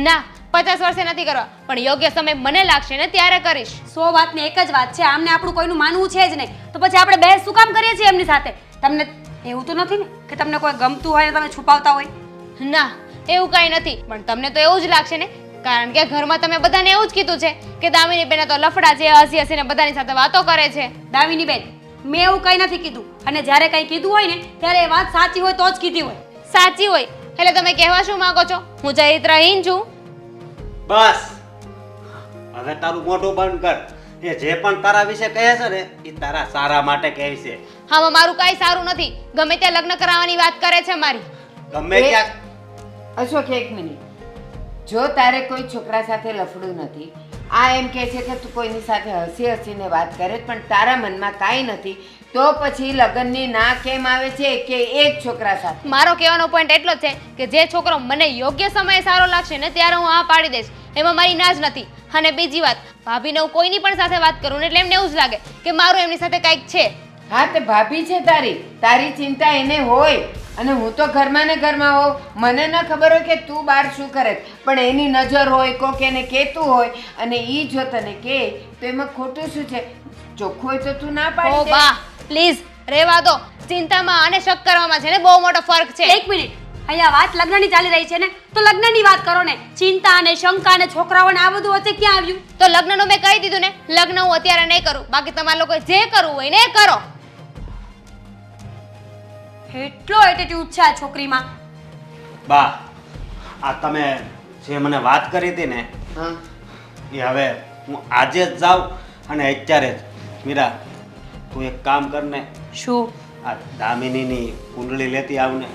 S1: ના, 50 વર્ષે નથી કરવા, પણ યોગ્ય સમય મને લાગશે ને ત્યારે કરીશ.
S2: 100 વાતની એક જ વાત છે, આમને આપણું કોઈનું માનવું છે જ નહીં, તો પછી આપણે બહેસ શું કામ કરીએ છીએ એમની સાથે? તમને એવું તો નથી ને કે તમને કોઈ ગમતું હોય ને તમે છુપાવતા હોય?
S1: ના, એવું કાંઈ નથી, પણ તમને તો એવું જ લાગશે ને, કારણ કે ઘરમાં તમે બધાને એવું જ કીધું છે કે દામિની બેન તો લફડા છે, હસી હસીને બધાની સાથે વાતો કરે છે.
S2: દામિની બેન, મેં એવું કંઈ નથી કીધું, અને જ્યારે કંઈ કીધું હોય ને ત્યારે એ વાત સાચી હોય તો જ કીધી હોય.
S1: સાચી હોય એટલે તમે કહેવા શું માંગો છો? હું ચરિત્રહીન છું?
S5: બસ હવે તારું મોઢું બંધ કર. એ જે પણ તારા વિશે કહે છે ને એ તારા સારા માટે કહે છે.
S1: હા, મારું કાંઈ સારું નથી. ગમે ત્યાં લગ્ન કરાવવાની વાત કરે છે મારી.
S5: ગમે ત્યાં
S4: અશોક, એક મિનિટ. જો તારે કોઈ છોકરા સાથે લફડું નથી, આ એમ કહે છે કે તું કોઈની સાથે હસી હસીને વાત કરે, પણ તારા મનમાં કાંઈ નથી, તો પછી લગ્નની ના કેમ આવે છે કે એક છોકરા સાથે?
S1: મારો કહેવાનો પોઈન્ટ એટલો જ છે કે જે છોકરો મને યોગ્ય સમયે સારો લાગશે ને ત્યારે હું હા પાડી દઈશ. એમાં મારી ના જ નથી. અને બીજી વાત, ભાભીને હું કોઈની પણ સાથે વાત કરું ને એટલે એમને એવું જ લાગે કે મારું એમની સાથે કંઈક છે.
S4: હા, તે ભાભી છે તારી ચિંતા એને હોય, અને હું તો ઘરમાં ને ઘરમાં હોઉં. મને ન ખબર હોય કે તું બહાર શું કરે, પણ એની નજર હોય, કોક એને કહેતું હોય, અને એ જો તને કહે તો એમાં ખોટું શું છે? ચોખ્ખું હોય તો તું ના
S1: ઓ
S4: પાડી દે.
S1: બા, પ્લીઝ રહેવા દો. ચિંતામાં અને શક કરવામાં છે ને બહુ મોટો ફરક છે.
S2: એક મિનિટ, અહીંયા વાત લગ્નની ચાલી રહી છે ને, તો લગ્નની વાત કરો ને. ચિંતા અને શંકા અને છોકરાઓ ને આ બધું વચ્ચે ક્યાં આવ્યું?
S1: તો લગ્નનું મેં કહી દીધું ને, લગ્ન હું અત્યારે નહીં કરું. બાકી તમારા લોકો જે કરવું હોય ને એ કરો.
S2: એટલો એટીટ્યુડ છે આ છોકરીમાં.
S5: બા, આ તમે જે મને વાત કરી હતી ને
S4: હા,
S5: એ હવે હું આજે જ જાઉં અને અત્યારે જ. મીરા, તું એક કામ કર ને,
S2: શું?
S5: આ દામિનીની કુંડળી લેતી આવને.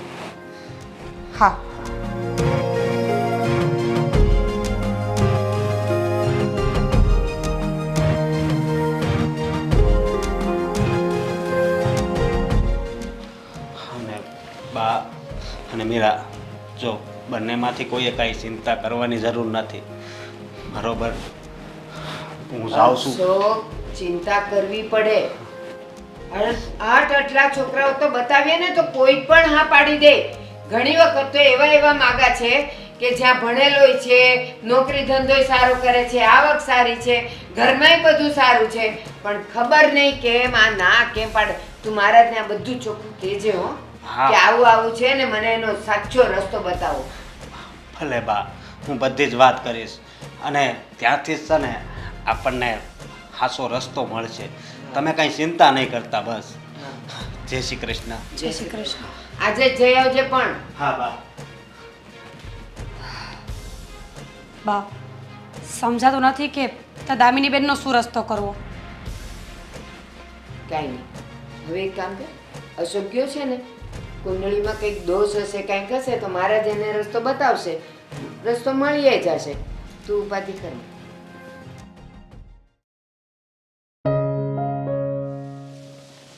S2: હા.
S5: અને બા અને મીરા, જો બંનેમાંથી કોઈએ કાંઈ ચિંતા કરવાની જરૂર નથી, બરોબર? હું જાઉં છું.
S4: અશોક, ચિંતા કરવી પડે. આટલા છોકરાઓ તો બતાવીએ ને તો કોઈ પણ હા પાડી દે. ઘણી વખત તો એવા માગા છે કે જ્યાં ભણેલોય છે, નોકરી ધંધોય સારો કરે છે, આવક સારી છે, ઘરમાંય બધું સારું છે, પણ ખબર નહીં કેમ આ ના કેમ પાડે. તું મારા ત્યાં બધું ચોખ્ખું કહેજે હો,
S5: હા.
S4: કે આવું છે ને, મને એનો સાચો રસ્તો બતાવો.
S5: ભલે બા, હું બધી જ વાત કરીશ, અને ત્યાંથી જ છે ને આપણને સાચો રસ્તો મળશે. તમે કાંઈ ચિંતા નહીં કરતા. બસ. જય શ્રી કૃષ્ણ.
S2: જય શ્રી કૃષ્ણ.
S4: આજે જ જઈ આવજે પણ.
S5: હા બા.
S2: બા, સમજાતું નથી કે આ દામિની બેનનો શું રસ્તો કરવો.
S4: કાંઈ નહીં, હવે એક કામ કર. અશોક ગયો છે ને, કુંડળીમાં કંઈક દોષ હશે, કંઈક હશે તો મારા જ એને રસ્તો બતાવશે. રસ્તો મળી જશે. તું ઉપાધિ કર.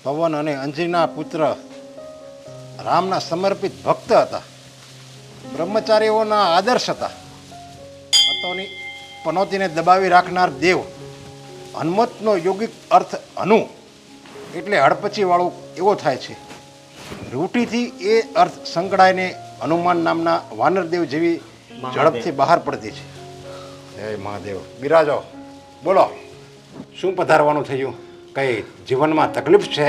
S6: પવન અને અંજલિના પુત્ર રામના સમર્પિત ભક્ત હતા. બ્રહ્મચારીઓના આદર્શ હતા. પનોતીને દબાવી રાખનાર દેવ. હનુમતનો યોગિક અર્થ હનુ એટલે હડપચી વાળું એવો થાય છે. રૂઢિથી એ અર્થ સંકળાઈને હનુમાન નામના વાનરદેવ જેવી ઝડપથી બહાર પડતી છે. જય મહાદેવ. બિરાજો. બોલો, શું પધારવાનું થયું? કઈ જીવનમાં તકલીફ છે?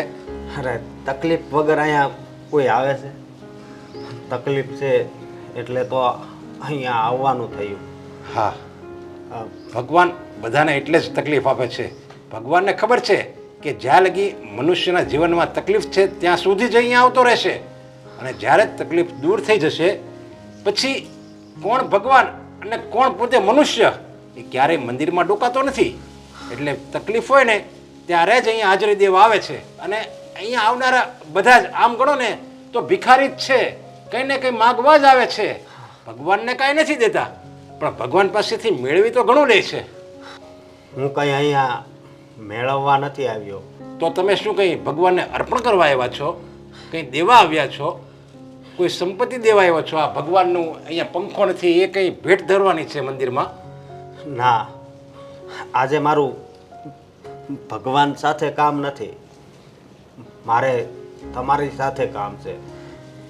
S5: અરે તકલીફ વગર અહીંયા કોઈ આવે છે? તકલીફ છે એટલે તો અહીંયા આવવાનું થયું.
S6: હા, ભગવાન બધાને એટલે જ તકલીફ આપે છે. ભગવાનને ખબર છે કે જ્યાં લગી મનુષ્યના જીવનમાં તકલીફ છે ત્યાં સુધી જ અહીંયા આવતો રહેશે, અને જ્યારે તકલીફ દૂર થઈ જશે પછી કોણ ભગવાન અને કોણ પોતે મનુષ્ય એ ક્યારેય મંદિરમાં ડોકાતો નથી. એટલે તકલીફ હોય ને ત્યારે જ અહીંયા હાજરી દેવા આવે છે. અને અહીંયા આવનારા બધા જ આમ ગણો ને તો ભિખારી જ છે, કંઈ ને કંઈ માગવા જ આવે છે. ભગવાનને કાંઈ નથી દેતા, પણ ભગવાન પાસેથી મેળવી તો ઘણું લે છે.
S5: હું કંઈ અહીંયા મેળવવા નથી આવ્યો.
S6: તો તમે શું કંઈ ભગવાનને અર્પણ કરવા આવ્યા છો? કંઈ દેવા આવ્યા છો? કોઈ સંપત્તિ દેવા આવ્યા છો? આ ભગવાનનું અહીંયા પંખો નથી, એ કંઈ ભેટ ધરવાની છે મંદિરમાં?
S5: ના, આજે મારું ભગવાન સાથે કામ નથી, મારે તમારી સાથે કામ છે.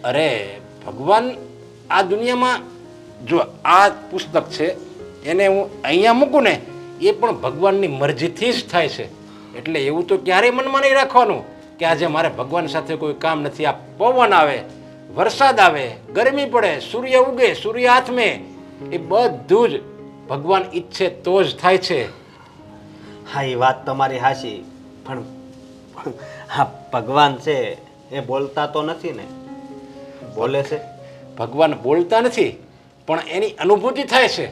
S6: અરે ભગવાન આ દુનિયામાં, જો આ પુસ્તક છે એને હું અહીંયા મૂકું ને એ પણ ભગવાનની મરજીથી જ થાય છે. એટલે એવું તો ક્યારેય મનમાં નહીં રાખવાનું કે આજે મારે ભગવાન સાથે કોઈ કામ નથી. આ પવન આવે, વરસાદ આવે, ગરમી પડે, સૂર્ય ઉગે, સૂર્ય હાથમે, એ બધું જ ભગવાન ઈચ્છે તો જ થાય છે.
S5: હા, એ વાત તમારી હાચી, પણ હા ભગવાન છે એ બોલતા તો નથી ને? બોલે છે?
S6: ભગવાન બોલતા નથી, પણ એની અનુભૂતિ થાય છે.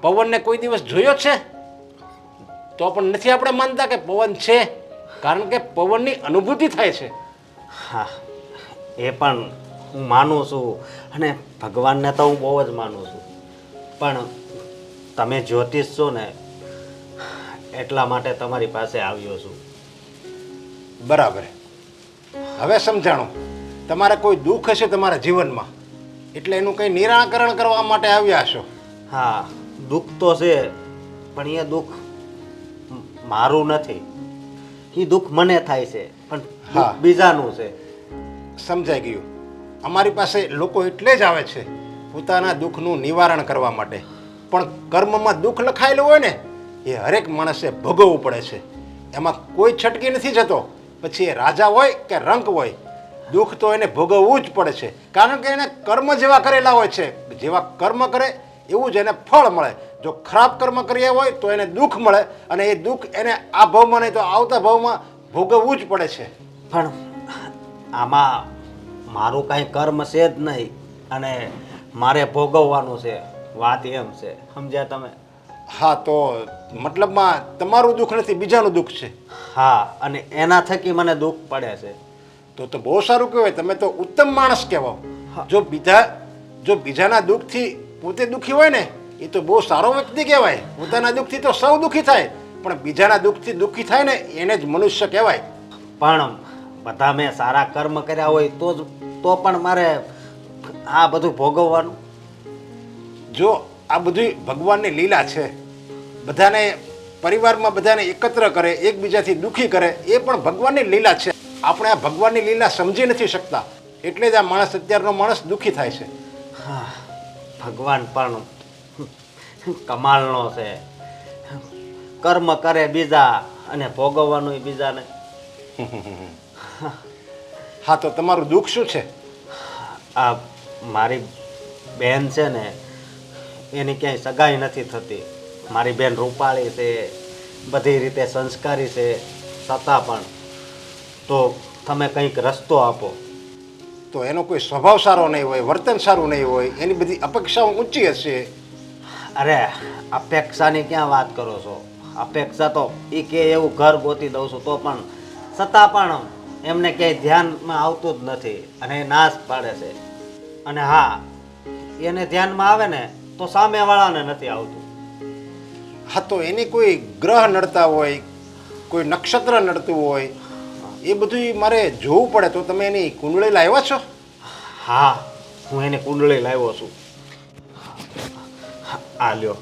S6: પવનને કોઈ દિવસ જોયો છે? તો પણ નથી આપણે માનતા કે પવન છે, કારણ કે પવનની અનુભૂતિ થાય છે.
S5: હા, એ પણ હું માનું છું, અને ભગવાનને તો હું બહુ જ માનું છું. પણ તમે જ્યોતિષ છો ને એટલા માટે તમારી પાસે આવ્યો છું.
S6: બરાબર, હવે સમજાણું. તમારે કોઈ દુઃખ હશે તમારા જીવનમાં, એટલે એનું કંઈ નિરાકરણ કરવા માટે આવ્યા છો.
S5: હા, દુઃખ તો છે, પણ એ દુઃખ મારું નથી. એ દુઃખ મને થાય છે, પણ
S6: હા.
S5: દુઃખ બીજાનું છે.
S6: સમજાઈ ગયું. અમારી પાસે લોકો એટલે જ આવે છે પોતાના દુઃખનું નિવારણ કરવા માટે. પણ કર્મમાં દુઃખ લખાયેલું હોય ને એ હરેક માણસે ભોગવવું પડે છે. એમાં કોઈ છટકી નથી જતો. પછી એ રાજા હોય કે રંક હોય, દુઃખ તો એને ભોગવવું જ પડે છે. કારણ કે એને કર્મ જેવા કરેલા હોય છે. જેવા કર્મ કરે એવું જ એને ફળ મળે. જો ખરાબ કર્મ કર્યા હોય તો એને દુઃખ મળે, અને એ દુઃખ એને આ ભાવમાં નહીં તો આવતા ભાવમાં ભોગવવું જ પડે છે.
S5: પણ આમાં મારું કાંઈ કર્મ છે જ નહીં, અને મારે ભોગવવાનું છે. વાત એમ છે, સમજ્યા તમે?
S6: હા, તો મતલબમાં તમારું દુઃખ નથી, બીજાનું દુઃખ છે.
S5: હા, અને એના થકી મને દુઃખ પડે છે.
S6: તો બહુ સારું કહેવાય. તમે તો ઉત્તમ માણસ કહેવાઓ. જો બીજાના દુઃખથી પોતે દુઃખી હોય ને એ તો બહુ સારો વ્યક્તિ કહેવાય. પોતાના દુઃખથી તો સૌ દુઃખી થાય, પણ બીજાના દુઃખથી દુઃખી થાય ને એને જ મનુષ્ય કહેવાય.
S5: પણ બધા મેં સારા કર્મ કર્યા હોય તો પણ મારે આ બધું ભોગવવાનું.
S6: જો આ બધું ભગવાનની લીલા છે. બધાને પરિવારમાં બધાને એકત્ર કરે, એકબીજાથી દુઃખી કરે, એ પણ ભગવાનની લીલા છે. આપણે આ ભગવાનની લીલા સમજી નથી શકતા, એટલે જ આ માણસ, અત્યારનો માણસ દુઃખી થાય છે.
S5: હા, ભગવાન પણ કમાલનો છે. કર્મ કરે બીજા અને ભોગવવાનું બીજાને.
S6: હા, તો તમારું દુઃખ શું છે?
S5: આ મારી બેન છે ને એની ક્યાંય સગાઈ નથી થતી. મારી બેન રૂપાળી છે, બધી રીતે સંસ્કારી છે, છતાં પણ તો તમે કંઈક રસ્તો આપો.
S6: તો એનો કોઈ સ્વભાવ સારો નહીં હોય, વર્તન સારું નહીં હોય, એની બધી અપેક્ષાઓ ઊંચી હશે.
S5: અરે અપેક્ષાની ક્યાં વાત કરો છો? અપેક્ષા તો એ કે એવું ઘર ગોતી દઉં છું તો પણ છતાં પણ એમને ક્યાંય ધ્યાનમાં આવતું જ નથી, અને એ નાશ પાડે છે. અને હા, એને ધ્યાનમાં આવે ને તો સામેવાળાને નથી આવતું.
S6: હા, તો એની કોઈ ગ્રહ નડતા હોય, કોઈ નક્ષત્ર નડતું હોય, એ બધું મારે જોવું પડે. તો તમે એની કુંડળી લાવ્યા છો?
S5: હા, હું એની કુંડળી લાવ્યો છું. આ લ્યો.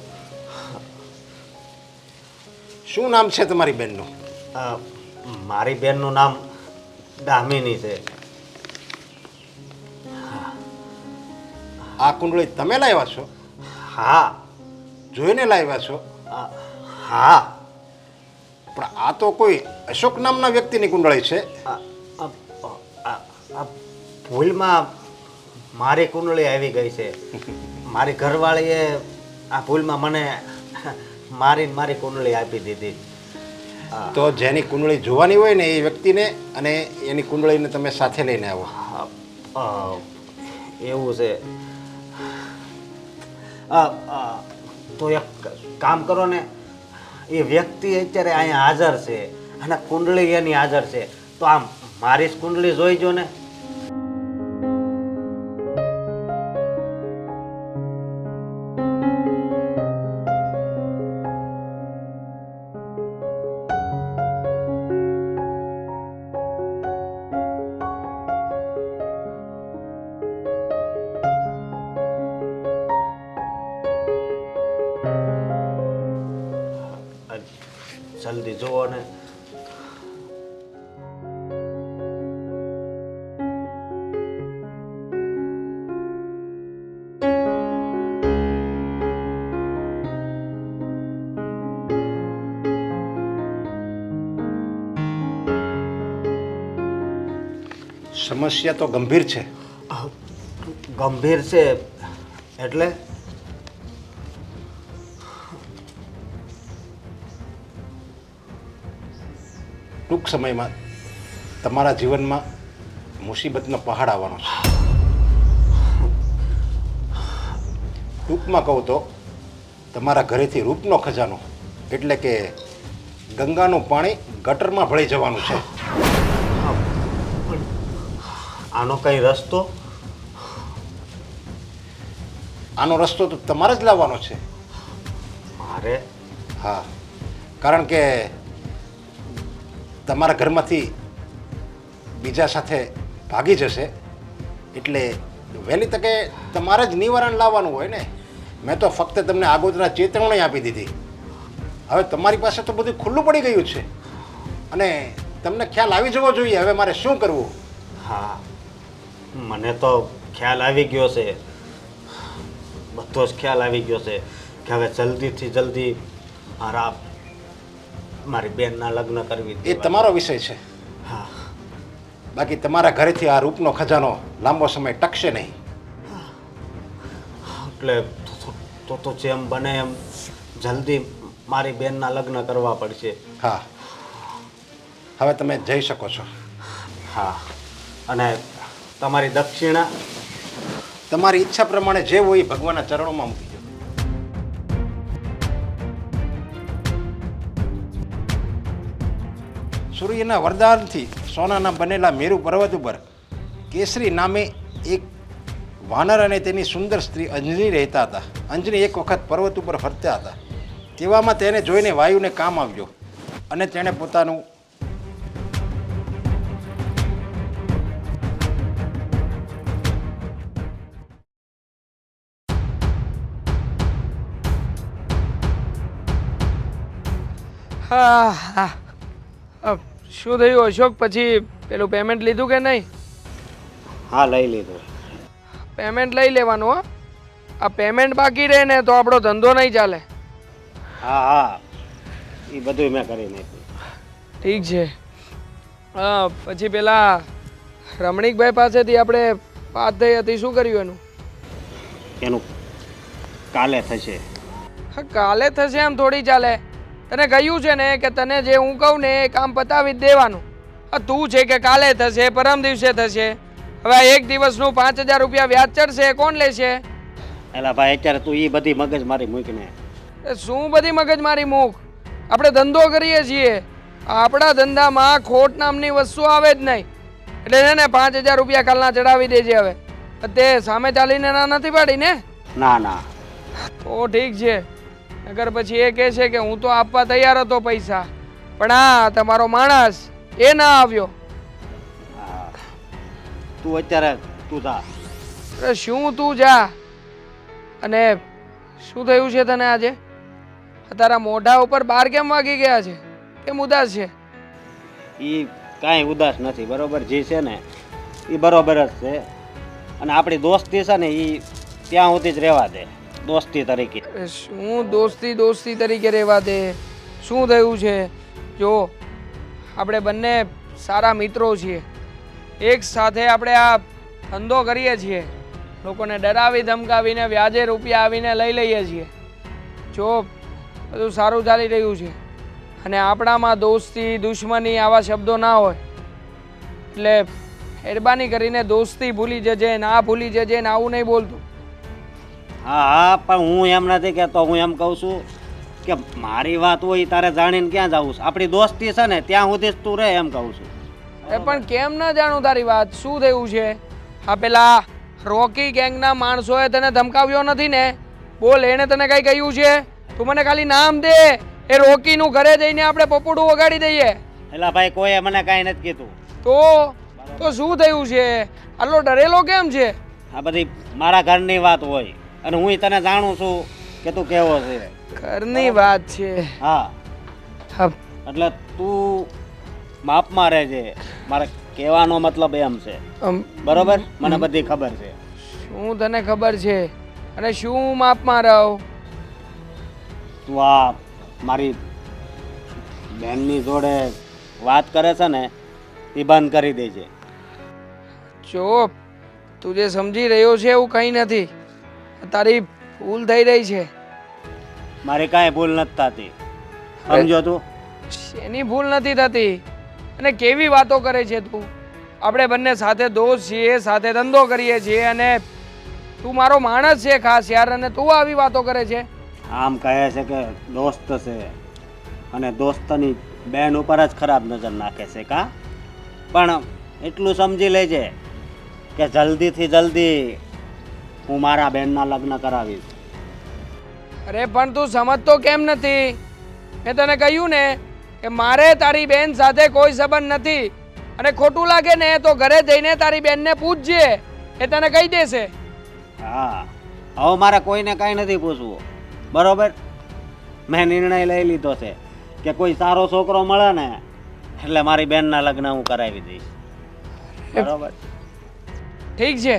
S6: શું નામ છે તમારી બેનનું?
S5: મારી બેનનું નામ દામિની છે.
S6: આ કુંડળી તમે લાવ્યા છો?
S5: હા.
S6: જોઈને લાવ્યા છો?
S5: હા.
S6: પણ આ તો કોઈ અશોક નામના વ્યક્તિની કુંડળી છે.
S5: ભૂલમાં મારી કુંડળી આવી ગઈ છે. મારી ઘરવાળીએ આ ભૂલમાં મને મારી કુંડળી આપી દીધી.
S6: તો જેની કુંડળી જોવાની હોય ને એ વ્યક્તિને અને એની કુંડળીને તમે સાથે લઈને આવો.
S5: એવું છે. તો એક કામ કરો ને, એ વ્યક્તિ અત્યારે અહીંયા હાજર છે અને કુંડળી એની હાજર છે, તો આમ મારી જ કુંડળી જોઈજો ને. જલ્દી જુઓ ને.
S6: સમસ્યા તો ગંભીર છે.
S5: ગંભીર છે એટલે?
S6: ટૂંક સમયમાં તમારા જીવનમાં મુસીબતનો પહાડ આવવાનો છે. ટૂંકમાં કહું તો તમારા ઘરેથી રૂપનો ખજાનો એટલે કે ગંગાનું પાણી ગટરમાં ભળી જવાનું છે.
S5: આનો કઈ રસ્તો?
S6: આનો રસ્તો તો તમારે જ લાવવાનો છે.
S5: મારે?
S6: હા, કારણ કે તમારા ઘરમાંથી બીજા સાથે ભાગી જશે એટલે વહેલી તકે તમારે જ નિવારણ લાવવાનું હોય ને. મેં તો ફક્ત તમને આગોતરા ચેતવણી આપી દીધી. હવે તમારી પાસે તો બધું ખુલ્લું પડી ગયું છે અને તમને ખ્યાલ આવી જવો જોઈએ હવે મારે શું કરવું.
S5: હા, મને તો ખ્યાલ આવી ગયો છે, બધો જ ખ્યાલ આવી ગયો છે કે હવે જલ્દીથી જલ્દી મારી બેનના લગ્ન કરવી.
S6: એ તમારો વિષય છે.
S5: હા,
S6: બાકી તમારા ઘરેથી આ રૂપનો ખજાનો લાંબો સમય ટકશે નહીં.
S5: એટલે તો જેમ બને એમ જલ્દી મારી બેનના લગ્ન કરવા પડશે.
S6: હા, હવે તમે જઈ શકો છો.
S5: હા, અને તમારી દક્ષિણા?
S6: તમારી ઈચ્છા પ્રમાણે જે હોય એ ભગવાનના ચરણોમાં મૂકી દો. સૂર્યના વરદાનથી સોનાના બનેલા મેરુ પર્વત ઉપર કેસરી નામે એક વાનર અને તેની સુંદર સ્ત્રી અંજની રહેતા હતા. અંજની એક વખત પર્વત ઉપર ફરતા હતા. તેવામાં તેને જોઈને વાયુને કામ આવ્યો અને તેણે પોતાનું
S3: હા હા, શું થયું અશોક? પછી પેલું પેમેન્ટ લીધું કે નહીં?
S5: હા, લઈ લીધું.
S3: પેમેન્ટ લઈ લેવાનું હો. આ પેમેન્ટ બાકી રહે ને તો આપણો ધંધો નહીં ચાલે.
S5: હા હા, એ બધું મેં કરી નાખ્યું.
S3: ઠીક છે. હા, પછી પેલા રમણીકભાઈ પાસેથી આપણે વાત થઈ હતી, શું કર્યું એનું?
S5: એનું કાલે થશે.
S3: હા, કાલે થશે એમ થોડી ચાલે. તને કહ્યું છે ને કે તને જે હું કહું ને એ કામ પતાવી જ દેવાનું. હા, તું છે કે કાલે થશે, પરમ દિવસે થશે. હવે આ એક દિવસનું 5000 રૂપિયા વ્યાજ ચડશે, કોણ લેશે?
S5: એલા ભાઈ, અત્યારે તું એ બધી મગજ મારી મૂકીને.
S3: એ શું બધી મગજમારી મૂક? આપણે ધંધો કરીએ છીએ, આપણા ધંધામાં ખોટ નામની વસ્તુ આવે જ નહીં. એટલે છે ને 5000 રૂપિયા કાલના ચડાવી દેજે. હવે તે સામે ચાલીને ના નથી પાડી ને?
S5: ના ના,
S3: તો ઠીક છે. નગર પછી એ કહે છે કે હું તો આપવા તૈયાર હતો પૈસા, પણ આ તમારો માણસ એ ના આવ્યો.
S5: તું અત્યારે તું જા.
S3: અરે શું તું જા? અને શું થયું છે તને આજે? તારા મોઢા ઉપર બાર કેમ વાગી ગયા છે? કેમ ઉદાસ છે?
S5: એ કાંઈ ઉદાસ નથી, બરોબર જે છે ને એ બરોબર જ છે. અને આપણી દોસ્તી છે ને એ ત્યાં સુધી જ રહેવા દે, દોસ્તી તરીકે.
S3: અરે શું દોસ્તી તરીકે રહેવા દે? શું થયું છે? જો આપણે બંને સારા મિત્રો છીએ, એક સાથે આપણે આ ધંધો કરીએ છીએ, લોકોને ડરાવી ધમકાવીને વ્યાજે રૂપિયા આવીને લઈ લઈએ છીએ. જો બધું સારું ચાલી રહ્યું છે અને આપણામાં દોસ્તી દુશ્મની આવા શબ્દો ના હોય, એટલે મહેરબાની કરીને દોસ્તી ભૂલી જજે, ના ભૂલી જજે ને આવું નહીં બોલતું.
S5: હા હા પણ હું એમ નથી કહેતો, હું એમ કહું છું કે મારી વાત હોય તારે જાણીને ક્યાં જવું છે? આપણી દોસ્તી છે ને ત્યાં સુધી જ તું રહે એમ કહું છું.
S3: એ પણ કેમ ન જાણું તારી વાત? શું થયું છે? આ પેલા રોકી ગેંગના માણસોએ તને ધમકાવ્યો નથી ને? બોલ, એણે તને કઈ કહ્યું છે? તું મને ખાલી નામ દે, એ રોકીનું ઘરે જઈને આપણે પપોડું વગાડી દઈએ.
S5: એલા ભાઈ કોઈએ મને કાંઈ નથી કીધું.
S3: તો શું થયું છે? આટલો ડરેલો કેમ છે?
S5: આ બધી મારા ઘરની વાત હોય અને હું તને જાણું છું કે તું કેવો છે.
S3: ઘરની વાત છે.
S5: હા,
S3: હપ,
S5: એટલે તું માપમાં રહેજે. મારે કહેવાનો મતલબ એમ છે, બરોબર? મને બધી ખબર છે.
S3: શું તને ખબર છે? અને શું માપમાં રહો?
S5: તું આ મારી બેનની જોડે વાત કરે છે ને એ બંધ કરી દેજે.
S3: જો તું જે સમજી રહ્યો છે એવું કંઈ નથી. તારી ભૂલ થઈ રહી છે.
S5: મારી કાંઈ ભૂલ નથી થતી, સમજો તું?
S3: એની ભૂલ નથી થતી. અને કેવી વાતો કરે છે તું? આપણે બંને સાથે દોસ્ત છીએ, સાથે ધંધો કરીએ છીએ, અને તું મારો માણસ છે ખાસ યાર, અને તું આવી વાતો કરે છે?
S5: આમ કહે છે કે દોસ્ત છે અને દોસ્તની બેન ઉપર જ ખરાબ નજર નાખે છે કા? પણ એટલું સમજી લેજે કે જલ્દીથી જલ્દી હું મારા બેનના લગ્ન કરાવીશ.
S3: અરે પણ તું સમજતો કેમ નથી? મેં તને કહ્યું ને કે મારે તારી બેન સાથે કોઈ સંબંધ નથી, અને ખોટું લાગે ને તો ઘરે જઈને તારી બેનને પૂછજે, એ તને કહી દેશે.
S5: હા, હવે મારે કોઈને કાંઈ નથી પૂછવું, બરોબર? મેં નિર્ણય લઈ લીધો છે કે કોઈ સારો છોકરો મળે ને એટલે મારી બેનના લગ્ન હું કરાવી દઈશ, બરોબર?
S3: ઠીક છે,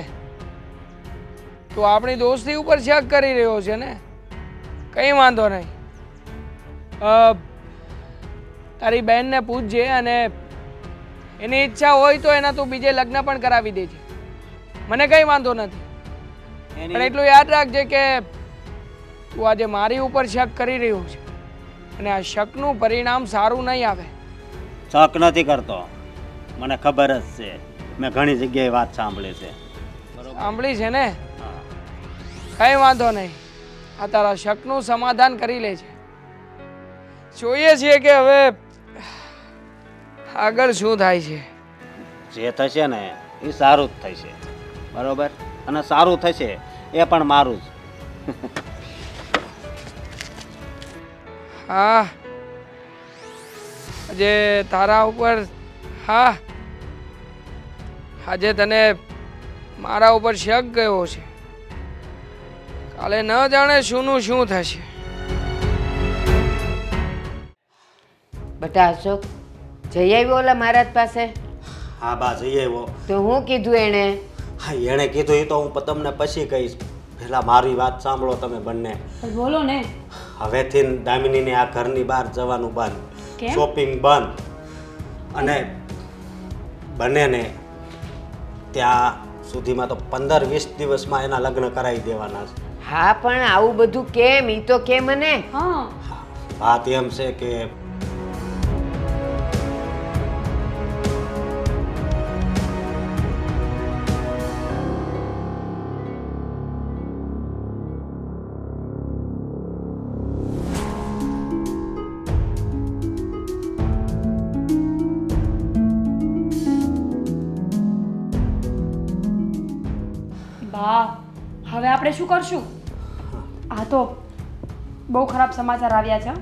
S3: તું આપણી દોસ્તી ઉપર શક કરી રહ્યો છે ને? કંઈ વાંધો નહીં. તારી બહેનને પૂછજે, અને એની ઈચ્છા હોય તો એના તું બીજે લગ્ન પણ કરાવી દેજે. મને કંઈ વાંધો નથી. પણ એટલું યાદ રાખજે કે તું આજે મારી ઉપર શક કરી રહ્યો છે, અને આ શકનું પરિણામ સારું નહીં આવે.
S5: શક નથી કરતો, મને ખબર જ છે. મેં ઘણી જગ્યાએ વાત સાંભળી છે.
S3: સાંભળી છે ને? કંઈ વાંધો નહીં. આ તારા શકનું સમાધાન કરી લે છે. જોઈએ છીએ કે હવે આગળ શું થાય છે.
S5: જે થશે ને એ સારું જ થશે, બરોબર? અને સારું થશે એ પણ મારું જ.
S3: હા, આજે તારા ઉપર, હા, આજે તને મારા ઉપર શક ગયો છે. કાલે ન જાણે શુંનું શું થશે.
S4: બટા અશોક, જઈ આવ્યો ઓલા મહારાજ પાસે?
S5: હા બા, જઈ આવ્યો.
S4: તો હું કીધું એણે?
S5: હા, એણે કીધું એ તો હું તમને પછી કહીશ. પહેલા મારી વાત સાંભળો તમે બંને.
S2: બોલો ને.
S5: હવેથી દામિનીને આ ઘરની બહાર જવાનું બંધ,
S2: કેમ?
S5: શોપિંગ બંધ, અને બંનેને ત્યાં સુધીમાં તો 15-20 દિવસમાં એના લગ્ન કરાવી દેવાના છે.
S4: હા, પણ આવું બધું કેમ? ઈ તો કે મને.
S2: હા,
S5: વાત એમ છે કે
S2: બા, હવે આપણે શું કરશું? આ તો બહુ ખરાબ સમાચાર આવ્યા છે.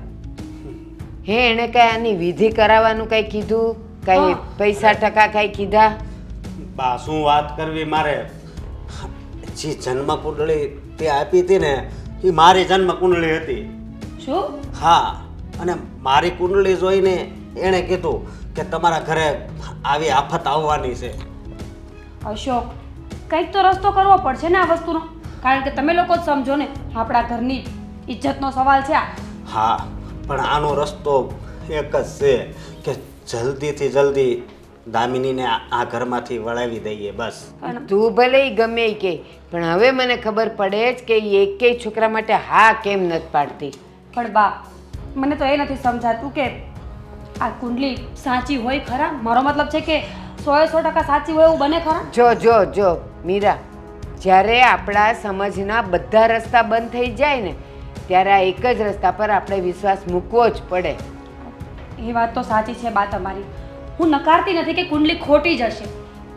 S4: હે, એણે કઈ આની વિધિ કરાવવાનું કઈ કીધું? કઈ પૈસા ટકા કઈ કીધા?
S5: બા, શું વાત કરવી મારે? જે જન્મ કુંડળી તે આપી હતી ને એ મારી જન્મ કુંડળી હતી.
S2: શું?
S5: હા, અને મારી કુંડળી જોઈને એણે કીધું કે તમારા ઘરે આવી આફત આવવાની છે.
S2: અશોક, કંઈક તો રસ્તો કરવો પડશે ને આ વસ્તુનો, કારણ કે તમે લોકો જ સમજો ને, આપણા ઘરની ઇજ્જતનો સવાલ છે આ.
S5: હા, પણ આનો રસ્તો એક જ છે કે જલ્દીથી જલ્દી દામિનીને આ ઘરમાંથી વળાવી દઈએ, બસ.
S4: તું ભલે ઈ ગમે ઈ કે, પણ હવે મને ખબર પડે જ કે ઈ એકેય છોકરા માટે હા કેમ નથી પાડતી.
S2: પણ બા, મને તો એ નથી સમજાતું કે આ કુંડલી સાચી હોય ખરા? મારો મતલબ છે કે 100% સાચી હોય એવું બને ખરા?
S4: જો મીરા, જ્યારે આપણા સમજના બધા રસ્તા બંધ થઈ જાય ને ત્યારે આ એક જ રસ્તા પર આપણે વિશ્વાસ મૂકવો જ પડે.
S2: એ વાત તો સાચી છે બા તમારી. હું નકારતી નથી કે કુંડલી ખોટી જશે,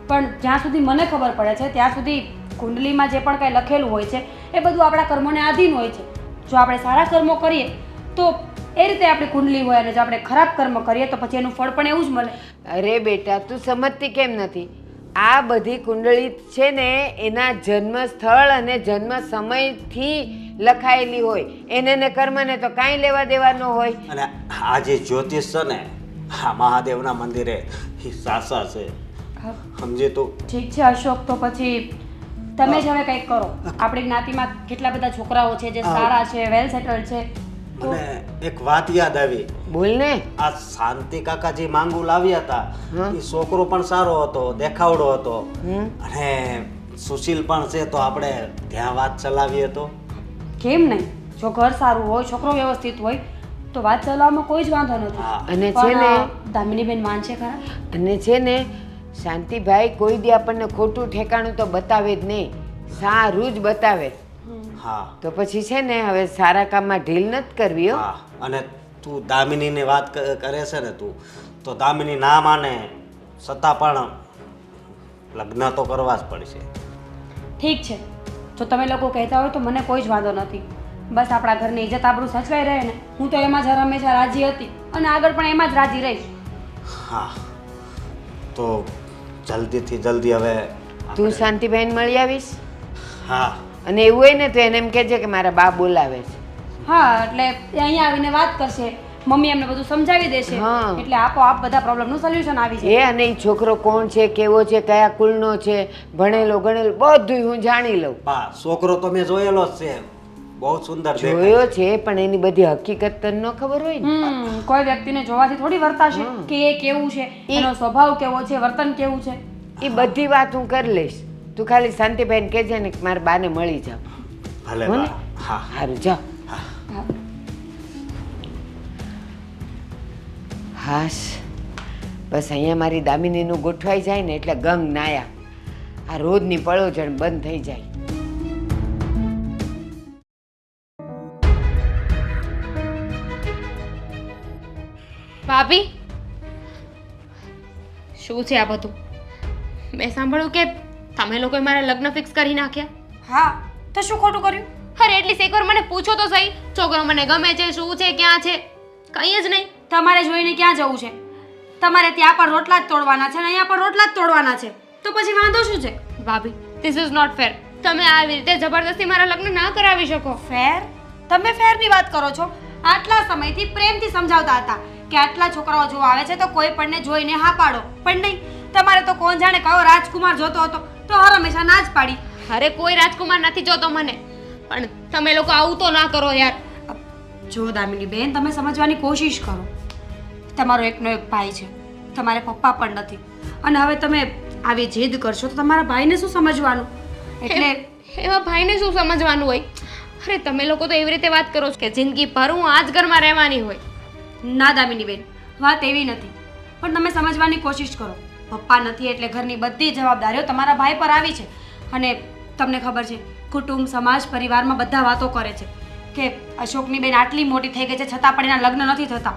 S2: પણ જ્યાં સુધી મને ખબર પડે છે ત્યાં સુધી કુંડલીમાં જે પણ કંઈ લખેલું હોય છે એ બધું આપણા કર્મોને આધીન હોય છે. જો આપણે સારા કર્મો કરીએ તો એ રીતે આપણી કુંડલી હોય, અને જો આપણે ખરાબ કર્મ કરીએ તો પછી એનું ફળ પણ એવું જ મળે.
S4: અરે બેટા, તું સમજતી કેમ નથી? આ બધી કુંડળી છે ને એના જન્મ સ્થળ અને જન્મ સમયથી લખાયેલી હોય. એને ને કર્મને તો કાંઈ લેવા દેવા ન હોય.
S5: અને આ જે જ્યોતિષ છે ને, આ મહાદેવના મંદિરે એ સાસા છે, સમજે તું?
S2: ઠીક છે અશોક, તો પછી તમે જ હવે કંઈક કરો. આપણી જ્ઞાતિમાં કેટલા બધા છોકરાઓ છે જે સારા છે, વેલ સેટલ્ડ છે.
S5: અને એક વાત યાદ આવી.
S4: બોલ ને.
S5: આ શાંતિ કાકાજી માંગુ લાવ્યા હતા, એ છોકરો પણ સારો હતો, દેખાવડો હતો, અને સુશીલ પણ છે, તો આપણે ત્યાં વાત ચલાવીએ તો?
S2: કેમ નહીં? જો ઘર સારું હોય, છોકરો વ્યવસ્થિત હોય તો વાત ચલાવવામાં કોઈ જ વાંધો નથી.
S4: અને છે ને
S2: દામિનીબેન માનશે ખરા?
S4: અને છે ને શાંતિભાઈ કોઈ દી આપણને ખોટું ઠેકાણું તો બતાવે જ નહીં, સારું જ બતાવે.
S5: હા,
S4: તો પછી છે ને હવે સારા કામમાં ઢીલ નથી કરવી હો.
S5: હા. અને તું દામિનીને વાત કરે છે ને, તું તો દામિની ના માને છતાં પણ લગ્ન તો કરવા જ પડશે.
S2: ઠીક છે, જો તમે લોકો કહેતા હોય તો મને કોઈ જ વાંધો નથી. બસ આપણા ઘરની ઇજ્જત આબરૂ સચવાઈ રહે ને, હું તો એમાં જ હંમેશા રાજી હતી અને આગળ પણ એમાં જ રાજી રહીશ.
S5: હા, તો જલ્દીથી જલ્દી હવે
S4: તું શાંતિભાઈને મળી આવીશ.
S5: હા,
S4: અને એવું હોય ને તો એને એમ કહેજે કે મારા બા બોલાવે છે.
S2: હા, એટલે એ અહીંયા આવીને વાત કરશે, મમ્મી એમને બધું સમજાવી દેશે,
S4: હા.
S2: એટલે આપોઆપ બધા પ્રોબ્લેમનું સોલ્યુશન આવી જાય.
S4: એ અને એ છોકરો કોણ છે, કેવો છે, કયા કુળનો છે, ભણેલો ગણેલો બધું હું જાણી લઉં.
S5: બા છોકરો તો મેં જોયેલો જ છે, બહુ સુંદર દેખાય.
S4: જોયો છે પણ એની બધી હકીકત તને ન ખબર હોય ને.
S2: કોઈ વ્યક્તિને જોવાથી થોડી વર્તાશે કે એ કેવું છે, એનો સ્વભાવ કેવો છે, વર્તન કેવું છે.
S4: એ બધી વાત હું કરી લઈશ. તું ખાલી શાંતિભાઈને કહેજે ને કે મારા બાને મળી જાવ.
S5: ભલે
S4: હો ને?
S5: બા. હા,
S4: સારું જાઓ. હાશ, બસ અહીંયા મારી દામિનીનું ગોઠવાઈ જાય ને એટલે ગંગ નાયા, આ રોજની પળોજણ બંધ થઈ જાય.
S1: ભાભી, શું છે આ બધું? મેં સાંભળ્યું કે તમે લોકોએ મારા લગ્ન ફિક્સ કરી નાખ્યા.
S2: હા, તો શું ખોટું કર્યું?
S1: અરે એટલીસ્ટ એકવાર મને પૂછો તો સહી, છોકરો મને ગમે છે, શું છે, ક્યાં છે? કંઈ જ નહીં.
S2: તમારે જોઈને ક્યાં જવું છે? તમારે ત્યાં પણ રોટલા જ તોડવાના છે ને અહીંયા પણ રોટલા જ તોડવાના છે, તો પછી વાંધો શું છે?
S1: ભાભી, ધીસ ઇઝ નોટ ફેર. તમે આવી રીતે જબરદસ્તી મારા લગ્ન ના કરાવી શકો.
S2: ફેર? તમે ફેરની વાત કરો છો? આટલા સમયથી પ્રેમથી સમજાવતા હતા કે આટલા છોકરાઓ જોવા આવે છે તો કોઈ પણને જોઈને હા પાડો, પણ નહીં. તમારે તો કોણ જાણે કયો રાજકુમાર જોતો હતો તો હર હંમેશા ના જ પાડી.
S1: અરે કોઈ રાજકુમાર નથી જોતો મને, પણ તમે લોકો આવું તો ના કરો યાર.
S2: જો દામિની બેન, તમે સમજવાની કોશિશ કરો. તમારો એકનો એક ભાઈ છે, તમારે પપ્પા પણ નથી, અને હવે તમે આવી જીદ કરશો તો તમારા ભાઈને શું સમજવાનું? એટલે
S1: એવા ભાઈને શું સમજવાનું હોય? અરે તમે લોકો તો એવી રીતે વાત કરો છો કે જિંદગી ભર હું આ જ ઘરમાં રહેવાની હોય.
S2: ના દામિની બેન, વાત એવી નથી, પણ તમે સમજવાની કોશિશ કરો. પપ્પા નથી એટલે ઘરની બધી જવાબદારીઓ તમારા ભાઈ પર આવી છે. અને તમને ખબર છે, કુટુંબ, સમાજ, પરિવારમાં બધા વાતો કરે છે કે અશોકની બેન આટલી મોટી થઈ ગઈ છે છતાં પણ એના લગ્ન નથી થતા.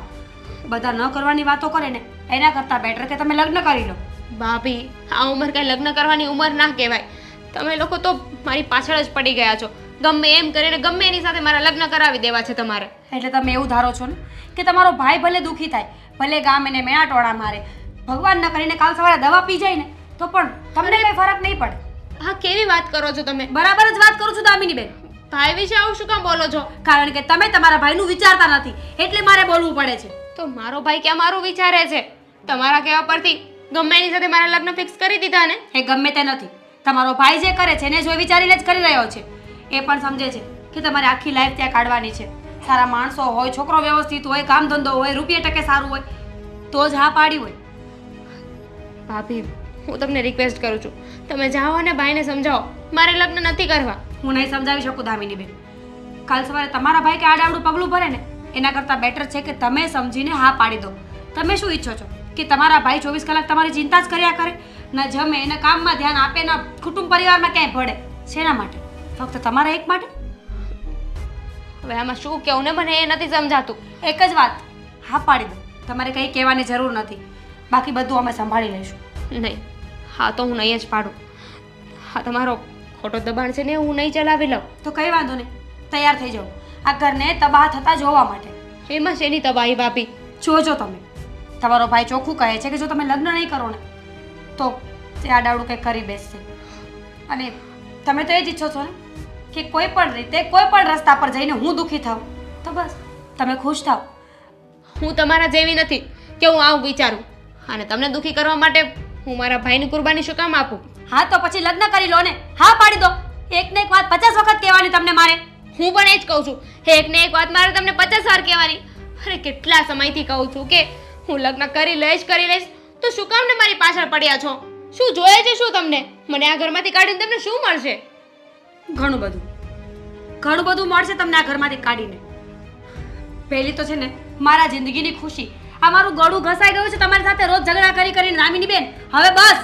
S2: બધા ન કરવાની વાતો કરે ને એના કરતાં બેટર કે તમે લગ્ન કરી લો.
S1: ભાભી, આ ઉંમર કાંઈ લગ્ન કરવાની ઉંમર ના કહેવાય. તમે લોકો તો મારી પાછળ જ પડી ગયા છો. ગમે એમ કરીને ગમે એની સાથે મારા લગ્ન કરાવી દેવા છે તમારે.
S2: એટલે તમે એવું ધારો છો ને કે તમારો ભાઈ ભલે દુઃખી થાય, ભલે ગામ એને મેણાટોળા મારે, ભગવાન ન કરીને કાલ સવારે દવા પી જાય ને તો પણ તમને કઈ ફરક નહીં પડે.
S1: હા, કેવી વાત કરો છો તમે?
S2: બરાબર જ વાત કરું છું દામિની બેન.
S1: ભાઈ વિશે આવું શું કામ બોલો છો?
S2: કારણ કે તમે તમારા ભાઈનું વિચારતા નથી એટલે મારે બોલવું પડે છે.
S1: તો મારો ભાઈ ક્યાં મારું વિચારે છે? તમારા કહેવા પરથી ગમે એની સાથે મારા લગ્ન ફિક્સ કરી દીધા ને?
S2: એ ગમે તે નથી. તમારો ભાઈ જે કરે છે એને જો વિચારીને જ કરી રહ્યો છે. એ પણ સમજે છે કે તમારે આખી લાઈફ ત્યાં કાઢવાની છે. સારા માણસો હોય, છોકરો વ્યવસ્થિત હોય, કામ ધંધો હોય, રૂપિયા ટકે સારું હોય તો જ હા પાડી હોય.
S1: ભાભી, હું તમને રિક્વેસ્ટ કરું છું, તમે જાઓ અને ભાઈને સમજાવો, મારે લગ્ન નથી કરવા.
S2: હું નહીં સમજાવી શકું દામિની બેન. કાલ સવારે તમારા ભાઈ કે આડાવડું પગલું ભરે ને એના કરતાં બેટર છે કે તમે સમજીને હા પાડી દો. તમે શું ઈચ્છો છો કે તમારા ભાઈ 24 કલાક તમારી ચિંતા જ કર્યા કરે? ના જમે, એના કામમાં ધ્યાન આપે, ના કુટુંબ પરિવારમાં ક્યાંય ભળે? શેના માટે? ફક્ત તમારા એક માટે?
S1: હવે આમાં શું કહું ને મને એ નથી સમજાતું.
S2: એક જ વાત, હા પાડી દો. તમારે કંઈ કહેવાની જરૂર નથી. બાકી બધું અમે સંભાળી લઈશું.
S1: નહીં, હા તો હું નહીં જ પાડું. હા તમારો ખોટો દબાણ છે ને હું નહીં ચલાવી લઉં.
S2: તો કંઈ વાંધો નહીં, તૈયાર થઈ જાઓ આ ઘરને તબાહ થતા જોવા માટે.
S1: એમાં શેની તબાહી ભાભી?
S2: જોજો તમે, તમારો ભાઈ ચોખ્ખું કહે છે કે જો તમે લગ્ન નહીં કરો ને તો તે આડાવડું કંઈક કરી બેસશે. અને તમે તો એ જ ઈચ્છો છો ને કે કોઈ પણ રીતે કોઈ પણ રસ્તા પર જઈને હું દુઃખી થાઉં. તો બસ તમે ખુશ થાઓ.
S1: હું તમારા જેવી નથી કે હું આવું વિચારું. અને તમને દુઃખી કરવા માટે હું મારા ભાઈની કુરબાની શું કામ આપું?
S2: હા તો પછી લગ્ન કરી લો ને. હા પાડી દો. એક ને એક વાત 50 વખત કહેવાની તમને મારે.
S1: હું પણ એ જ કહું છું. એક ને એક વાત મારે તમને 50 વાર કહેવાની. અરે કેટલા સમયથી કહું છું કે હું લગ્ન કરી લઈશ તો શું કામ ને મારી પાછળ પડ્યા છો? શું જોઈએ છે શું તમને? મને આ ઘરમાંથી કાઢીને તમને શું મળશે?
S2: ઘણું બધું મળશે તમને આ ઘરમાંથી કાઢીને. પહેલી તો છે ને મારા જિંદગીની ખુશી. આ મારું ગળું ઘસાઈ ગયું છે તમારી સાથે રોજ ઝઘડા કરીને. દામિની બેન હવે બસ.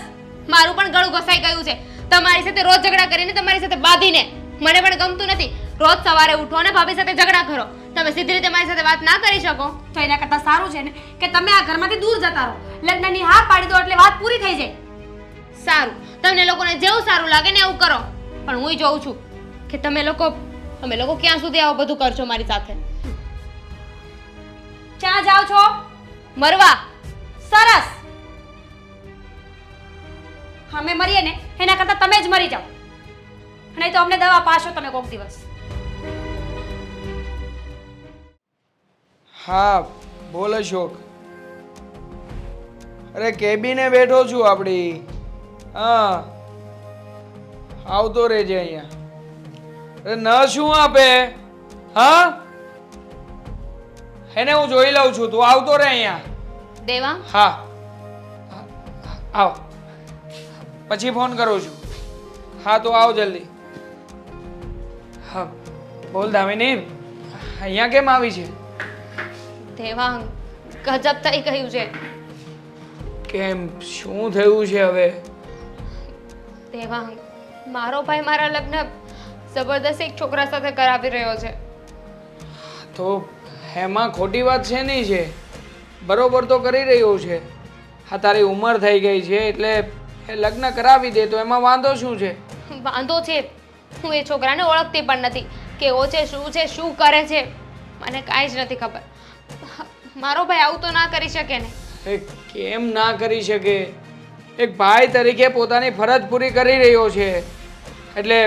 S1: મારું પણ ગળું ઘસાઈ ગયું છે તમારી સાથે રોજ ઝઘડા કરીને, તમારી સાથે બાંધીને. મને પણ ગમતું નથી. રોજ સવારે ઉઠો અને ભાભી સાથે ઝઘડા કરો. તમે સીધી રીતે મારી સાથે વાત ના કરી શકો?
S2: તો એના કરતાં સારું છે ને કે તમે આ ઘરમાંથી દૂર જતા રહો. લગ્નની હા પાડી દો એટલે વાત પૂરી થઈ જાય.
S1: સારું, તમને લોકોને જેવું સારું લાગે ને એવું કરો. પણ હું જોઉં છું કે તમે લોકો ક્યાં સુધી આવું બધું કરશો મારી સાથે?
S2: ક્યાં જાઓ છો?
S1: મરવા.
S2: સરસ. અમે મરીએ ને એના કરતાં તમે જ મરી જાઓ. નહીં તો અમને દવા પાશો તમે કોક દિવસ.
S3: હા બોલ અશોક. અરે કેબિને બેઠો છું આપણી. હા આવતો રહેજે અહીંયા. અરે ન શું આપે? હા એને હું જોઈ લઉં છું, તું આવતો રહે અહીંયા.
S1: દેવા,
S3: હા આવ, પછી ફોન કરું છું. હા તો આવ જલ્દી. હા બોલ દામિની, અહીંયા કેમ આવી છે?
S1: દેવાંગ ગજબ થઈ ગયું છે.
S3: કેમ, શું થયું છે હવે?
S1: દેવાંગ, મારો ભાઈ મારા લગ્ન જબરદસ્ત એક છોકરા સાથે કરાવી રહ્યો છે.
S3: તો એમાં ખોટી વાત છે નહીં છે? બરોબર તો કરી રહ્યો છે. હા તારી ઉંમર થઈ ગઈ છે એટલે એ લગ્ન કરાવી દે તો એમાં વાંધો શું છે?
S1: વાંધો છે, હું એ છોકરાને ઓળખતી પણ નથી. કેવો છે, શું કરે છે, મને કાંઈ જ નથી ખબર. મારો ભાઈ આવું તો ના કરી શકે ને?
S3: એ કેમ ના કરી શકે? એક ભાઈ તરીકે પોતાની ફરજ પૂરી કરી રહ્યો છે. એટલે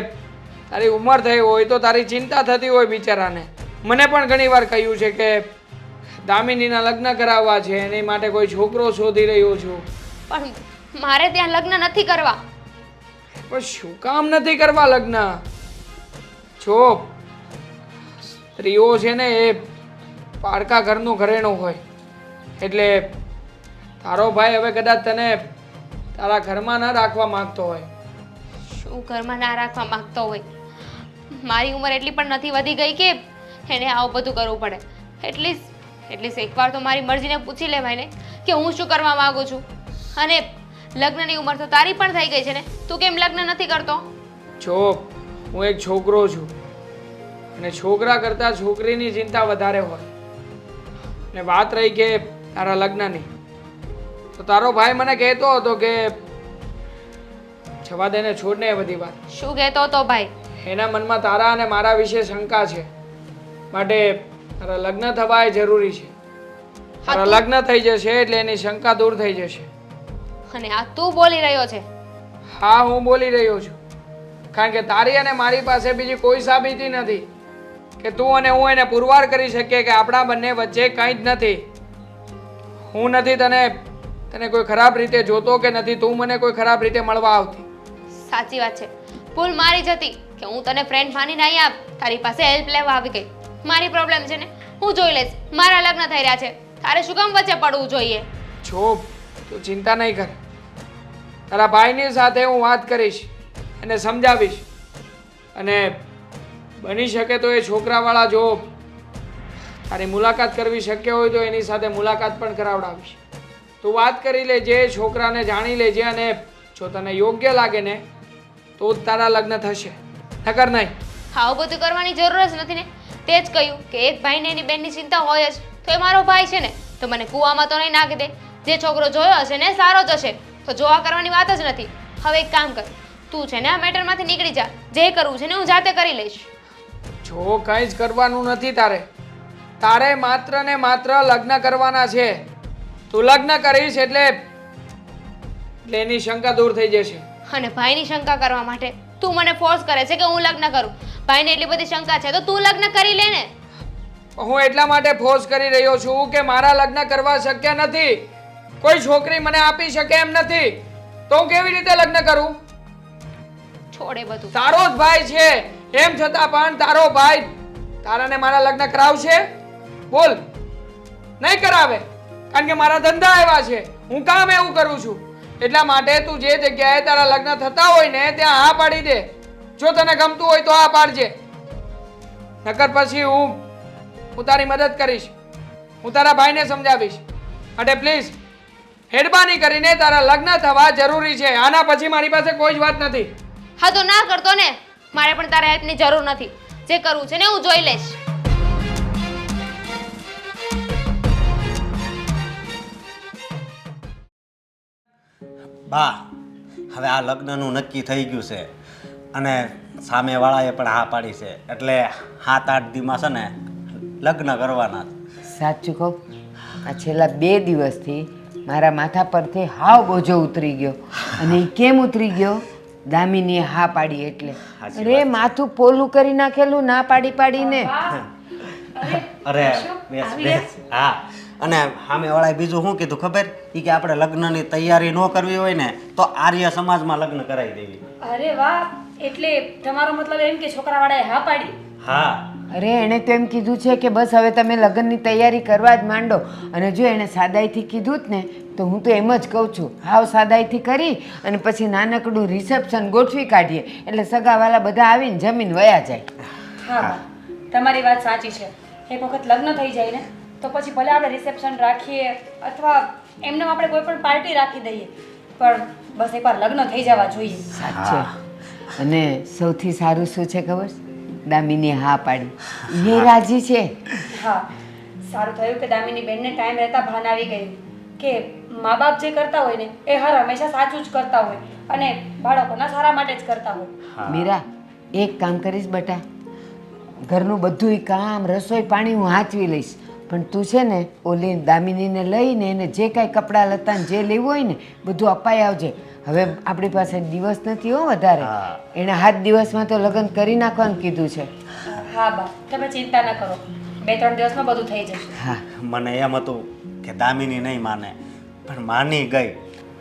S3: તારી ઉંમર થઈ હોય તો તારી ચિંતા થતી હોય બિચારાને. મને પણ ઘણી વાર કહ્યું છે કે દામિનીના લગ્ન કરાવવા છે, એની માટે કોઈ છોકરો શોધી રહ્યો છું.
S1: પણ મારે ત્યાં લગ્ન નથી કરવા.
S3: પણ શું કામ નથી કરવા લગ્ન? જો સ્ત્રીઓ છે ને એ પારકા ઘરનું ઘરેણું હોય. એટલે તારો ભાઈ હવે કદાચ તને તારા ઘરમાં ન રાખવા માંગતો હોય.
S1: શું ઘરમાં ના રાખવા માંગતો હોય? મારી ઉંમર એટલી પણ નથી વધી ગઈ કે એને આવું બધું કરવું પડે. એટલીસ્ટ એકવાર તો મારી મરજીને પૂછી લેવાય ને કે હું શું કરવા માંગુ છું. અને લગ્નની ઉંમર તો તારી પણ થઈ ગઈ છે ને, તું કેમ લગ્ન નથી કરતો?
S3: જો હું એક છોકરો છું અને છોકરા કરતાં છોકરીની ચિંતા વધારે હોય. ને વાત રહી કે તારા લગ્નની, તો તારો ભાઈ મને કહેતો હતો કે જવા દેને, છોડ ને એ બધી વાત.
S1: શું કહેતો હતો ભાઈ?
S3: એના મનમાં તારા અને મારા વિશે શંકા છે, માટે તારા લગ્ન થવા એ જરૂરી છે. તારા લગ્ન થઈ જશે એટલે એની શંકા દૂર થઈ જશે.
S1: અને આ તું બોલી રહ્યો છે?
S3: હા હું બોલી રહ્યો છું, કારણ કે તારી અને મારી પાસે બીજી કોઈ સાબિતી નથી કે તું અને હું એને પુરવાર કરી શકીએ કે આપણા બંને વચ્ચે કંઈ જ નથી. હું નથી તને કોઈ ખરાબ રીતે જોતો કે નથી તું મને કોઈ ખરાબ રીતે મળવા આવતી.
S1: સાચી વાત છે, ભૂલ મારી જ હતી કે હું તને ફ્રેન્ડ માનીને અહીંયા તારી પાસે હેલ્પ લેવા આવી ગઈ. મારી પ્રોબ્લેમ છે ને, હું જોઈ લઈશ. મારા લગ્ન થઈ રહ્યા છે, તારે શું કામ વચ્ચે પડવું જોઈએ?
S3: જો તું ચિંતા નહીં કર, તારા ભાઈની સાથે હું વાત કરીશ, એને સમજાવીશ. અને બની શકે તો એ છોકરાવાળા જો તારી મુલાકાત કરવી શક્ય હોય તો એની સાથે મુલાકાત પણ કરાવડાવીશ. તું વાત કરી લેજે, છોકરાને જાણી લેજે, અને જો તને યોગ્ય લાગે ને તો જ તારા લગ્ન થશે. નકર નહીં.
S1: આવું બધું કરવાની જરૂર જ નથી ને. તે જ કહ્યું કે એક ભાઈને એની બેનની ચિંતા હોય જ, તો એ મારો ભાઈ છે ને, તો મને કૂવામાં તો નહીં નાખી દે. જે છોકરો જોયો હશે ને સારો જ હશે, તો જોવા કરવાની વાત જ નથી. હવે એક કામ કર, તું છે ને આ મેટરમાંથી નીકળી જા. જે કરવું છે ને હું જાતે કરી લઈશ.
S3: જો કંઈ જ કરવાનું નથી તારે. તારે માત્ર ને માત્ર લગ્ન કરવાના છે. તું લગ્ન કરીશ એટલે એની શંકા દૂર થઈ જશે.
S1: અને ભાઈની શંકા કરવા માટે તું મને ફોર્સ કરે છે કે હું લગ્ન કરું. ભાઈને એટલી બધી શંકા છે તો તું લગ્ન કરી લે ને.
S3: હું એટલા માટે ફોર્સ કરી રહ્યો છું કે મારા લગ્ન કરવા શક્ય નથી. કોઈ છોકરી મને આપી શકે એમ નથી. તો હું કેવી રીતે લગ્ન કરું?
S1: છોડે બધું.
S3: તારો જ ભાઈ છે, એમ છતાં પણ તારો ભાઈ તારાને મારા લગ્ન કરાવશે? બોલ. નહીં કરાવે, કારણ કે મારા ધંધા એવા છે. હું કામ એવું કરું છું. એટલા માટે તું જે જગ્યાએ તારા લગ્ન થતા હોય ને ત્યાં હા પાડી દે. જો તને ગમતું હોય તો હા પાડજે, નકર પછી હું તારી મદદ કરીશ. હું તારા ભાઈને સમજાવીશ. અને પ્લીઝ મહેરબાની કરીને તારા લગ્ન થવા જરૂરી છે. આના પછી મારી પાસે કોઈ જ વાત નથી.
S1: હા તો ના કરતો ને. મારે પણ તારા હેલ્પની જરૂર નથી. જે કરવું છે ને હું જોઈ લઈશ.
S5: બા, હવે આ લગ્નનું નક્કી થઈ ગયું છે અને સામેવાળાએ પણ હા પાડી છે. એટલે 7-8 દીમાં છે ને લગ્ન કરવાના.
S4: સાચું કહું, આ છેલ્લા 2 દિવસથી મારા માથા પરથી હાવ બોજો ઉતરી ગયો. અને એ કેમ ઉતરી ગયો? દામિનીએ હા પાડી એટલે. અરે માથું પોલું કરી નાખેલું ના પાડી પાડીને.
S5: અરે બેસ બેસ. હા, અને સામેવાળાએ બીજું શું કીધું ખબર? એ કે આપણે લગ્નની તૈયારી ન કરવી હોય ને તો આર્ય સમાજમાં લગ્ન કરાવી દેવી.
S2: અરે વાહ, એટલે તમારો મતલબ એમ કે છોકરાવાળાએ હા પાડી?
S5: હા.
S4: અરે એણે તો એમ કીધું છે કે બસ હવે તમે લગ્નની તૈયારી કરવા જ માંડો. અને જો એણે સાદાઈથી કીધું જ ને તો હું તો એમ જ કહું છું, હાવ સાદાઈથી કરી અને પછી નાનકડું રિસેપ્શન ગોઠવી કાઢીએ એટલે સગાવાલા બધા આવીને જમીન વયા જાય.
S2: હા બા, તમારી વાત સાચી છે. એક વખત લગ્ન થઈ જાય ને તો પછી ભલે આપણે રિસેપ્શન રાખીએ અથવા એમને આપણે કોઈ પણ પાર્ટી રાખી દઈએ, પણ બસ એકવાર લગ્ન થઈ જવા જોઈએ.
S4: સાચે. અને સૌથી સારું શું છે ખબર? દામિનીએ હા પાડી. એ રાજી છે.
S2: હા, સારું થયું કે દામિની બેનને ટાઈમ રહેતા ભાન આવી ગયું કે મા બાપ જે કરતા હોય ને એ હર હંમેશા સાચું જ કરતા હોય અને બાળકોના સારા માટે જ કરતા હોય.
S4: મીરા, એક કામ કરીશ બેટા, ઘરનું બધું કામ રસોઈ પાણી હું હાચવી લઈશ, પણ તું છે ને ઓલી દામિનીને લઈને એને જે કાંઈ કપડાં લતાને જે લેવું હોય ને બધું અપાઈ આવજે. હવે આપણી પાસે દિવસ નથી હો વધારે. એણે 7 દિવસમાં તો લગ્ન કરી નાખવાનું કીધું છે.
S2: હા બા, તમે ચિંતા ન કરો, 2-3 દિવસમાં બધું થઈ જશે.
S4: હા.
S5: મને એમ હતું કે દામિની નહીં માને, પણ માની ગઈ.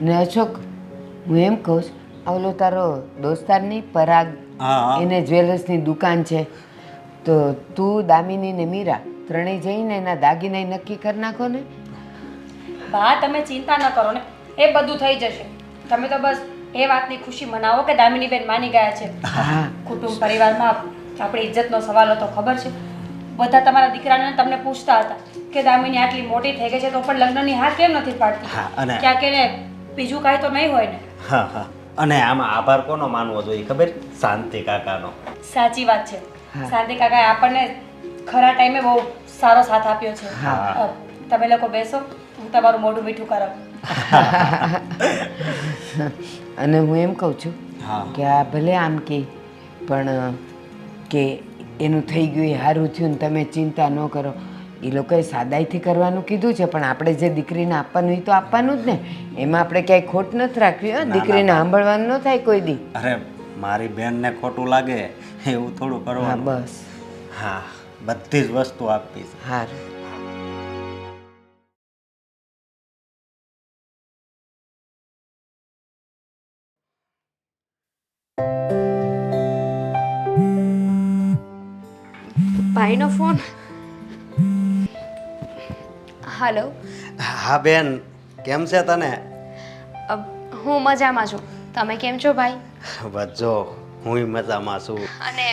S4: ને અશોક, હું એમ કહું છું, ઓલો તારો દોસ્તાર નહીં પરાગ,
S5: હા.
S4: એને જ્વેલર્સની દુકાન છે, તો તું દામિની ને મીરા ત્રણેય જઈને એના દાગીના નક્કી કરી નાખો ને.
S2: બા, તમે ચિંતા ન કરો ને, એ બધું થઈ જશે. તમે તો બસ એ વાતની ખુશી મનાવો કે દામિની બેન માની ગયા છે.
S4: હા.
S2: કુટુંબ પરિવારમાં આપણી ઇજ્જતનો સવાલ હતો, ખબર છે? બધા તમારા દીકરાને તમને પૂછતા હતા કે દામિની આટલી મોટી થઈ ગઈ છે તો પણ લગ્નની હા કેમ નથી પાડતી?
S5: હા, અને
S2: ક્યાંક એને બીજું કાંઈ તો નહીં હોય ને?
S5: હા હા. અને આમાં આભાર કોનો માનવો જોઈએ ખબર? શાંતિ કાકાનો.
S2: સાચી વાત છે.
S4: હા.
S2: શાંતિ કાકાએ આપણને ખરા ટાઈમે બહુ સારો સાથ આપ્યો છે.
S5: હા.
S2: તમે લોકો બેસો, હું તમારું મોઢું મીઠું કરાવું.
S4: અને હું એમ કહું છું
S5: હા.
S4: કે આ ભલે આમ કે પણ કે એનું થઈ ગયું એ સારું થયું ને તમે ચિંતા ન કરો. એ લોકોએ સાદાઈથી કરવાનું કીધું છે પણ આપણે જે દીકરીને આપવાનું એ તો આપવાનું જ ને. એમાં આપણે ક્યાંય ખોટ નથી રાખવી. દીકરીને સાંભળવાનું ન થાય કોઈ દી.
S5: અરે મારી બેનને ખોટું લાગે એવું થોડું
S4: હા
S5: કરવાનું.
S4: બસ.
S5: હા, બધી જ વસ્તુ આપી છે.
S4: સારું.
S1: ભાઈનો ફોન. હાલો.
S5: હા બેન, કેમ છે તને?
S1: હું મજામાં છું. તમે કેમ છો ભાઈ?
S5: બસ જો હું મજામાં છું.
S1: અને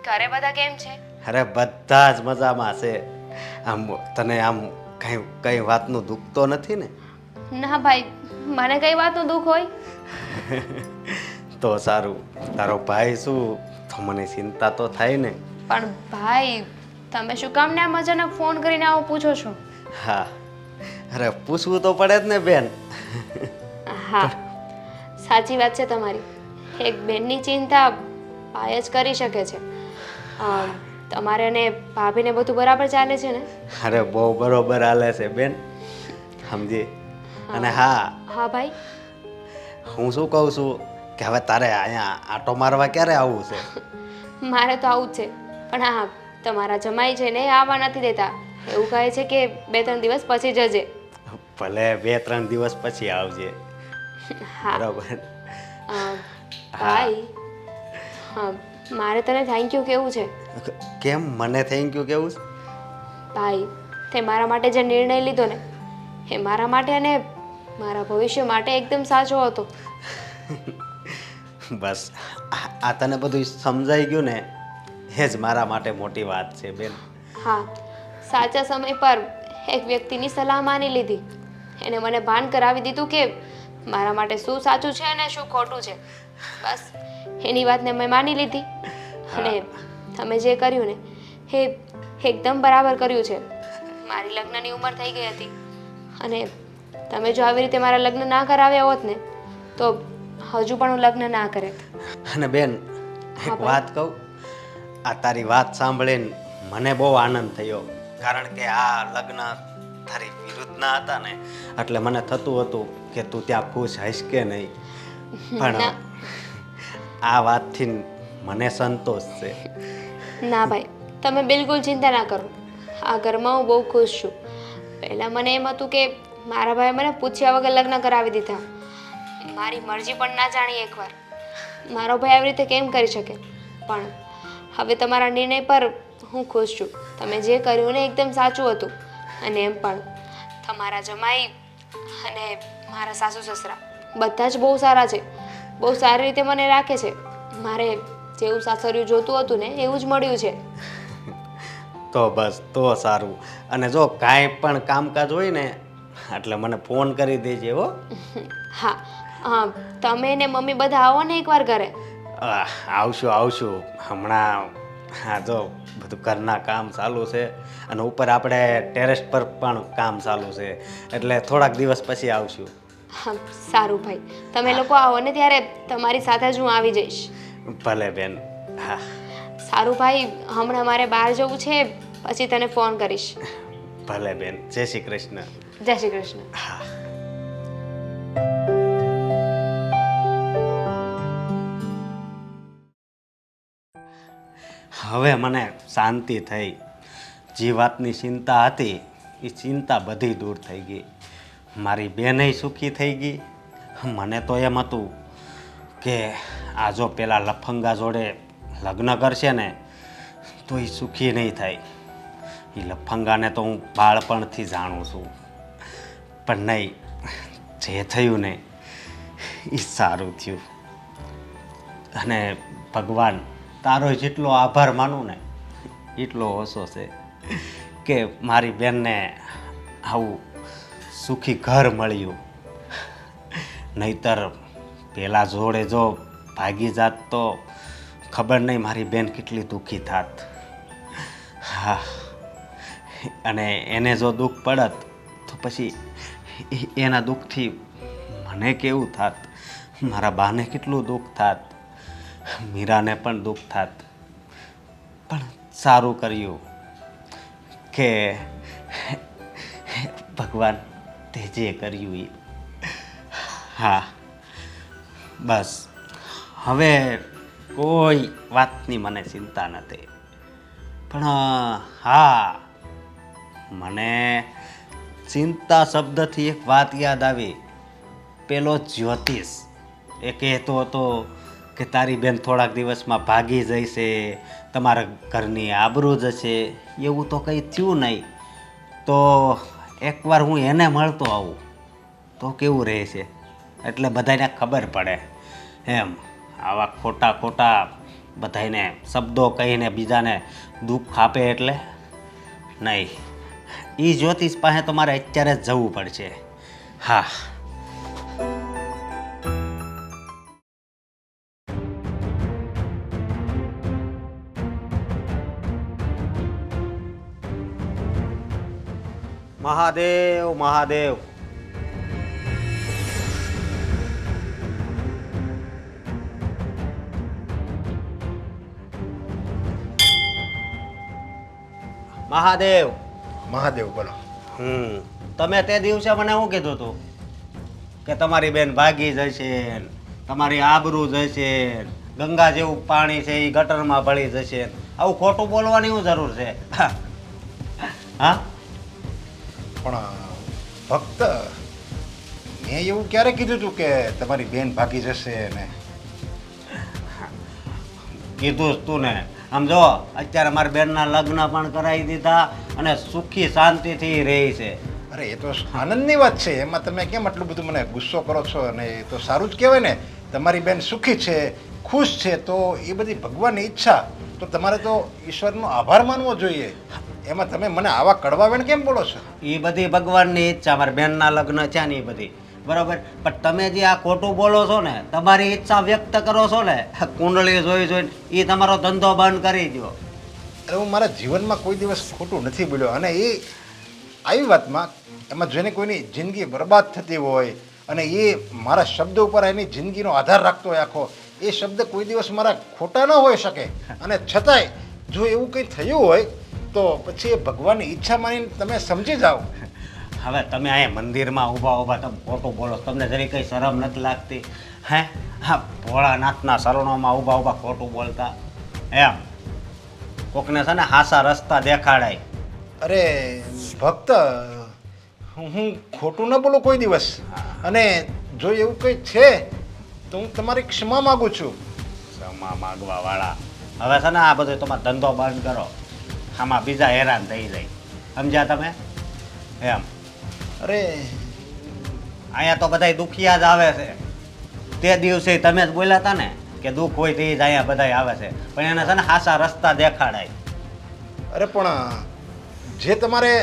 S1: ઘરે બધા કેમ છે?
S5: અરે બધા જ મજામાં છે. આમ તને આમ કઈ વાતનું દુઃખ તો નથી ને?
S1: ના ભાઈ, મને કઈ વાતનું દુઃખ હોય?
S5: તો સારું. તારો ભાઈ શું તો મને ચિંતા તો થાય ને.
S1: પણ ભાઈ તમે શું કામ ને આમ અચાનક ફોન કરીને આવું પૂછો છો?
S5: હા, અરે પૂછવું તો પડે જ ને બેન.
S1: હા, સાચી વાત છે તમારી. એક બેનની ચિંતા ભાઈ જ કરી શકે છે. તમારે ને ભાભીને બધું બરાબર ચાલે છે ને?
S5: અરે બહુ બરોબર હાલે છે બેન, સમજી. અને હા,
S1: હા ભાઈ.
S5: હું શું કહું છું કે હવે તારે અહીંયા આટો મારવા ક્યારે આવવું છે?
S1: મારે તો આવું જ છે, પણ હા તમારા જમાઈ છે ને એ આવવા નથી દેતા. એવું કહે છે કે 2-3 દિવસ પછી જજે.
S5: ભલે 2-3 દિવસ પછી આવજે.
S1: હા
S5: બરોબર.
S1: ભાઈ, હા મારે તને થેન્ક યુ કેવું છે.
S5: કેમ મને થેન્ક યુ કેવું છે?
S1: ભાઈ, તે મારા માટે જે નિર્ણય લીધો ને એ મારા માટે અને મારા ભવિષ્ય માટે એકદમ સાચો હતો.
S5: બસ આ તને બધું સમજાઈ ગયું ને, એ જ મારા માટે મોટી વાત છે બેન.
S1: હા, સાચા સમય પર એક વ્યક્તિની સલાહ માની લીધી. એને મને ભાન કરાવી દીધું કે મારા માટે શું સાચું છે અને શું ખોટું છે. બસ એની વાતને મેં માની લીધી અને તમે જે કર્યું ને એ એકદમ બરાબર કર્યું છે. મારી લગ્નની ઉંમર થઈ ગઈ હતી અને તમે જો આવી રીતે મારા લગ્ન ના કરાવ્યા હોત ને તો હજુ પણ હું લગ્ન ના કરે.
S5: અને બેન એક વાત કહું, આ તારી વાત સાંભળીને મને બહુ આનંદ થયો, કારણ કે આ લગ્ન તારી વિરુદ્ધના હતા ને એટલે મને થતું હતું કે તું ત્યાં ખુશ હઈશ કે નહીં. પણ આ વાતથી મને સંતોષ છે.
S1: ના ભાઈ, તમે બિલકુલ ચિંતા ના કરો. આ ઘરમાં હું બહુ ખુશ છું. પહેલાં મને એમ હતું કે મારા ભાઈએ મને પૂછ્યા વગર લગ્ન કરાવી દીધા. મારી મરજી પણ ના જાણી એકવાર. મારો ભાઈ આવી રીતે કેમ કરી શકે? પણ હવે તમારા નિર્ણય પર હું ખુશ છું. તમે જે કર્યું ને એકદમ સાચું હતું. અને એમ પણ તમારા જમાઈ અને મારા સાસુ સસરા બધા જ બહુ સારા છે. બહુ સારી રીતે મને રાખે છે. મારે જેવું સાસરિયું જોતું હતું ને એવું જ મળ્યું છે.
S5: તો બસ તો સારું. અને જો કાંઈ પણ કામકાજ હોય ને એટલે મને ફોન કરી દેજે હો.
S1: હા, તમે ને મમ્મી બધા આવો ને એકવાર ઘરે.
S5: આવશું આવશું. હમણાં હા જો બધું ઘરના કામ ચાલુ છે અને ઉપર આપણે ટેરેસ પર પણ કામ ચાલુ છે, એટલે થોડાક દિવસ પછી આવશું.
S1: હા સારું ભાઈ, તમે લોકો આવો ને ત્યારે તમારી સાથે જ હું આવી જઈશ.
S5: ભલે બેન. હા
S1: સારું ભાઈ, હમણાં મારે બહાર જવું છે, પછી તને ફોન કરીશ.
S5: ભલે બેન. જય શ્રી કૃષ્ણ.
S1: જય શ્રી કૃષ્ણ.
S5: હા. હવે મને શાંતિ થઈ. જે વાતની ચિંતા હતી એ ચિંતા બધી દૂર થઈ ગઈ. મારી બેનય સુખી થઈ ગઈ. મને તો એમ હતું કે આ જો પેલા લફંગા જોડે લગ્ન કરશે ને તો એ સુખી નહીં થાય. એ લફંગાને તો હું બાળપણથી જાણું છું, પણ નહીં, જે થયું ને એ સારું થયું. અને ભગવાન તારો જેટલો આભાર માનું ને એટલો ઓછો છે કે મારી બેનને આવું સુખી ઘર મળ્યું. નહીતર પેલા જોડે જો ભાગી જાત તો ખબર નહીં મારી બેન કેટલી દુઃખી થાત. હા, અને એને જો દુઃખ પડત તો પછી એના દુઃખથી મને કેવું થાત, મારા બાને કેટલું દુઃખ થાત, મીરાને પણ દુઃખ થાત. પણ સારું કર્યું કે ભગવાન તે જે કર્યું એ. હા બસ હવે કોઈ વાતની મને ચિંતા નથી. પણ હા, મને ચિંતા શબ્દથી એક વાત યાદ આવી. પેલો જ્યોતિષ એ કહેતો હતો કે તારી બેન થોડાક દિવસમાં ભાગી જશે, તમારા ઘરની આબરૂ જશે. એવું તો કંઈ થયું નહીં. તો એકવાર હું એને મળતો આવું તો કેવું રહેશે, એટલે બધાને ખબર પડે. એમ આવા ખોટા ખોટા બધાને શબ્દો કહીને બીજાને દુઃખ આપે એટલે નહીં. એ જ્યોતિષ પાસે તો મારે અત્યારે જ જવું પડશે. હા. મહાદેવ મહાદેવ. મહાદેવ.
S6: મહાદેવ બોલો.
S5: તમે તે દિવસે મને શું કીધું હતું કે તમારી બેન ભાગી જશે ને, તમારી આબરૂ જશે ને, ગંગા જેવું પાણી છે એ ગટરમાં ભળી જશે ને. આવું ખોટું બોલવાની શું જરૂર છે? હા,
S6: પણ ભક્ત, મેં એવું ક્યારે કીધું હતું કે તમારી બેન ભાગી જશે ને?
S5: કીધું જ તું ને. આમ જો અત્યારે મારી બેનના લગ્ન પણ કરાવી દીધા અને સુખી શાંતિથી રહી છે.
S6: અરે એ તો આનંદની વાત છે, એમાં તમે કેમ આટલું બધું મને ગુસ્સો કરો છો? અને એ તો સારું જ કહેવાય ને. તમારી બેન સુખી છે, ખુશ છે, તો એ બધી ભગવાનની ઈચ્છા. તો તમારે તો ઈશ્વરનો આભાર માનવો જોઈએ. એમાં તમે મને આવા કડવા વેણ કેમ બોલો છો?
S5: એ બધી ભગવાનની ઈચ્છા. મારા બેનના લગ્ન છે ને એ બધી બરાબર, પણ તમે જે આ ખોટું બોલો છો ને, તમારી ઈચ્છા વ્યક્ત કરો છો ને, કુંડળી જોઈ જોઈને, એ તમારો ધંધો બંધ કરી દો.
S6: અરે હું મારા જીવનમાં કોઈ દિવસ ખોટું નથી બોલ્યો. અને એ આવી વાતમાં એમાં જોઈને કોઈની જિંદગી બરબાદ થતી હોય અને એ મારા શબ્દ ઉપર એની જિંદગીનો આધાર રાખતો હોય આખો, એ શબ્દ કોઈ દિવસ મારા ખોટા ન હોઈ શકે. અને છતાંય જો એવું કંઈ થયું હોય તો પછી એ ભગવાનની ઈચ્છા માનીને તમે સમજી જાઓ.
S5: હવે તમે અહીંયા મંદિરમાં ઊભા ઊભા તમે ખોટું બોલો, તમને જરી કંઈ શરમ નથી લાગતી? હે, હા, ભોળાનાથના શરણોમાં ઊભા ઊભા ખોટું બોલતા એમ કોકને છે ને હાસા રસ્તા દેખાડાય.
S6: અરે ભક્ત, હું ખોટું ન બોલું કોઈ દિવસ. અને જો એવું કંઈ છે તો હું તમારી ક્ષમા માગું છું.
S5: ક્ષમા માગવા વાળા, હવે છે ને આ બધું તમારો ધંધો બંધ કરો. આમાં બીજા હેરાન થઈ જાય, સમજ્યા તમે? એમ
S6: અરે
S5: અહીંયા તો બધાય દુખિયા જ આવે છે. તે દિવસે તમે જ બોલ્યા હતા ને કે દુઃખ હોય તે જ અહીંયા બધાય આવે છે, પણ એને છે ને હાસા રસ્તા દેખાડાય.
S6: અરે પણ જે તમારે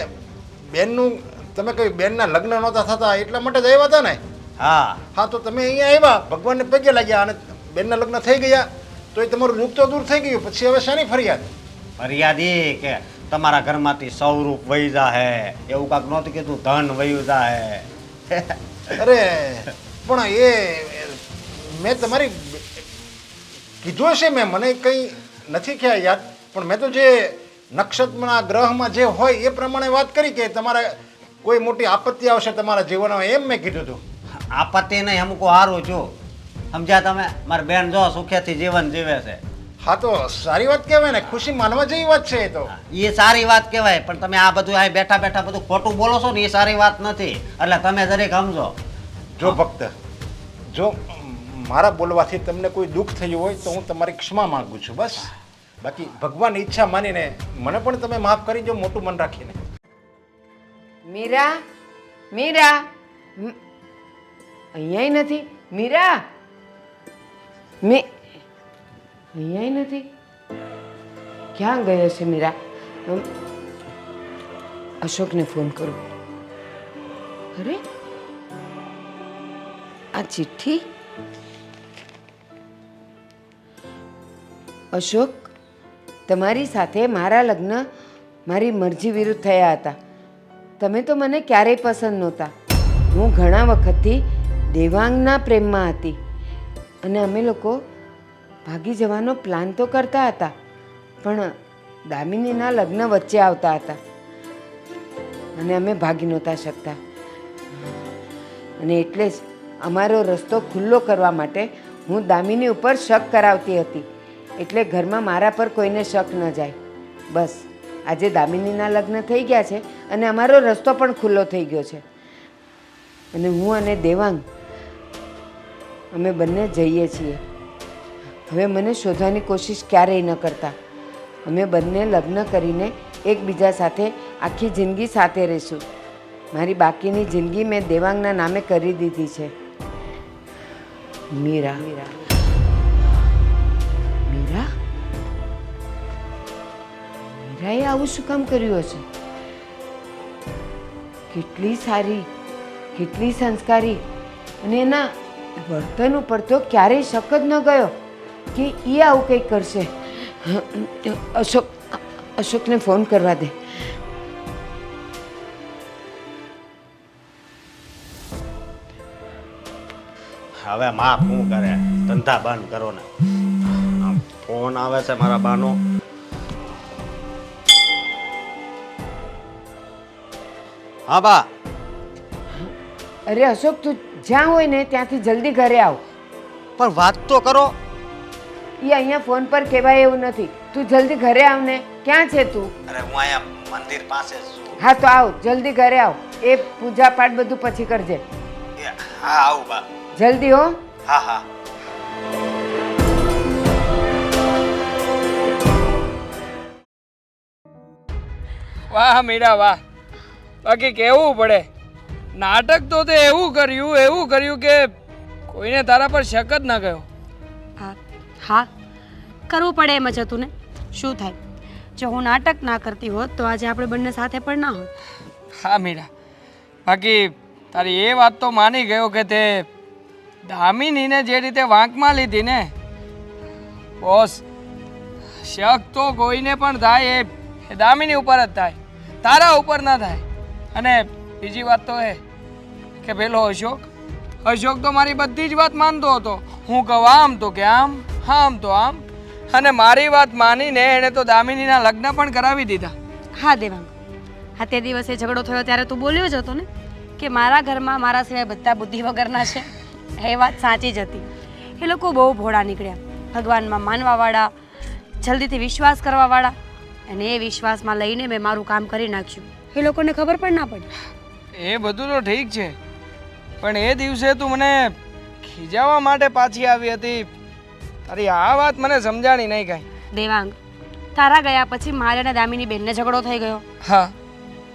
S6: બેનનું, તમે કઈ બેનના લગ્ન નહોતા થતા એટલા માટે જ આવ્યા હતા ને?
S5: હા,
S6: હા, તો તમે અહીંયા આવ્યા, ભગવાનને પગે લાગ્યા અને બેનના લગ્ન થઈ ગયા, તો એ તમારું દુઃખ તો દૂર થઈ ગયું. પછી હવે શાની ફરિયાદ?
S5: ફરિયાદ એ કે તમારા ઘરમાંથી સૌરૂપ વહી જાહે, એવું કાંક નહોતું કીધું, ધન વહ્યું જાહે.
S6: અરે પણ એ મેં તમારી કીધું હશે, મને કંઈ નથી ખ્યાલ યાદ, પણ મેં તો જે નક્ષત્રના ગ્રહમાં જે હોય એ પ્રમાણે વાત કરી કે તમારે કોઈ મોટી આપત્તિ આવશે તમારા જીવનમાં, એમ મેં કીધું હતું.
S5: આપત્તિ નહીં, અમુક હારું છું, સમજ્યા તમે? મારી બેન જો સુખેથી જીવન જીવે છે.
S6: હા, તો સારી વાત કહેવાય ને, ખુશી માનવા જેવી વાત છે એ તો.
S5: એ સારી વાત કહેવાય, પણ તમે આ બધું અહીં બેઠા બેઠા બધું ખોટું બોલો છો ને, એ સારી વાત નથી. એટલે તમે જરીક સમજો.
S6: જો ભક્ત, જો મારા બોલવાથી તમને કોઈ દુઃખ થયું હોય તો હું તમારી ક્ષમા માંગુ છું, બસ. બાકી ભગવાનની ઈચ્છા માનીને મને પણ તમે માફ કરી દો, મોટું મન રાખીને.
S4: મીરા, મીરા, અહીંયા નથી. મીરા, અહીંયા નથી. ક્યાં ગયો છે મીરા? અશોકને ફોન કરું. અરે આ ચિઠ્ઠી. અશોક, તમારી સાથે મારા લગ્ન મારી મરજી વિરુદ્ધ થયા હતા. તમે તો મને ક્યારેય પસંદ નહોતા. હું ઘણા વખતથી દેવાંગના પ્રેમમાં હતી અને અમે લોકો ભાગી જવાનો પ્લાન તો કરતા હતા, પણ દામિનીના લગ્ન વચ્ચે આવતા હતા અને અમે ભાગી નહોતા શકતા. અને એટલે જ અમારો રસ્તો ખુલ્લો કરવા માટે હું દામિની ઉપર શક કરાવતી હતી, એટલે ઘરમાં મારા પર કોઈને શક ન જાય. બસ આજે દામિનીના લગ્ન થઈ ગયા છે અને અમારો રસ્તો પણ ખુલ્લો થઈ ગયો છે. અને હું અને દેવાંગ અમે બંને જઈએ છીએ. હવે મને શોધવાની કોશિશ ક્યારેય ન કરતા. અમે બંને લગ્ન કરીને એકબીજા સાથે આખી જિંદગી સાથે રહીશું. મારી બાકીની જિંદગી મેં દેવાંગના નામે કરી દીધી છે. મીરા, મીરા, મીરાએ આવું શું કામ કર્યું હશે? કેટલી સારી, કેટલી સંસ્કારી, અને એના વર્તન ઉપર તો ક્યારેય શક જ ન ગયો કે એ આવું કંઈક કરશે. અશોકને ફોન કરવા દે.
S5: હવે માં શું કરે, ધંધા બંધ કરો ને. આમ ફોન આવે છે મારા બાનો. હા બા.
S4: અરે અશોક, તું જ્યાં હોય ને ત્યાંથી જલ્દી ઘરે આવ.
S5: પણ વાત તો કરો.
S4: એ અહીંયા ફોન પર કહેવાય એવું નથી. તું જલ્દી ઘરે આવ ને. ક્યાં છે તું?
S5: અરે હું અહીંયા મંદિર પાસે જ છું.
S4: હા તો આવ, જલ્દી ઘરે આવ. એ પૂજા પાઠ બધું પછી કરજે.
S5: હા આવું બા.
S4: જલ્દી હો.
S5: હા હા.
S3: વાહ મીરા વાહ, બાકી કેવું પડે. નાટક તો તે એવું કર્યું કે કોઈને તારા પર શક જ ન ગયો.
S2: હા હા, કરવું પડે એમ જ હતું ને. શું થાય જો હું નાટક ના કરતી હોત તો આજે આપણે બંને સાથે પણ ના હોત.
S3: હા મીરા, બાકી તારી એ વાત તો માની ગયો કે તે દામિનીને જે રીતે વાંકમાં લીધી ને, બોસ, શક તો કોઈને પણ થાય એ દામિની ઉપર જ થાય, તારા ઉપર ના થાય. અને બીજી વાત તો એ કે પેલો અશોક તો મારી બધી જ વાત માનતો હતો. હું કહું આમ તો કે આમ, આમ તો આમ, અને મારી વાત માનીને એણે તો દામિનીના લગ્ન પણ કરાવી દીધા.
S2: હા દેવાંગ, હા તે દિવસે ઝઘડો થયો ત્યારે તું બોલ્યો જ હતો ને કે મારા ઘરમાં મારા સિવાય બધા બુદ્ધિ વગરના છે. એ વાત સાચી જ હતી. એ લોકો બહુ ભોળા નીકળ્યા, ભગવાનમાં માનવાવાળા, જલ્દીથી વિશ્વાસ કરવાવાળા, અને એ વિશ્વાસમાં લઈને મેં મારું કામ કરી નાખ્યું. એ લોકોને ખબર પણ ના પડી.
S3: એ બધું તો ઠીક છે, પણ એ દિવસે તું મને ખીજાવવા માટે પાછી આવી હતી. તારી આ વાત મને સમજાણી નહીં કાંઈ.
S2: દેવાંગ, તારા ગયા પછી મારે અને દામિની બેનને ઝઘડો થઈ ગયો.
S3: હા,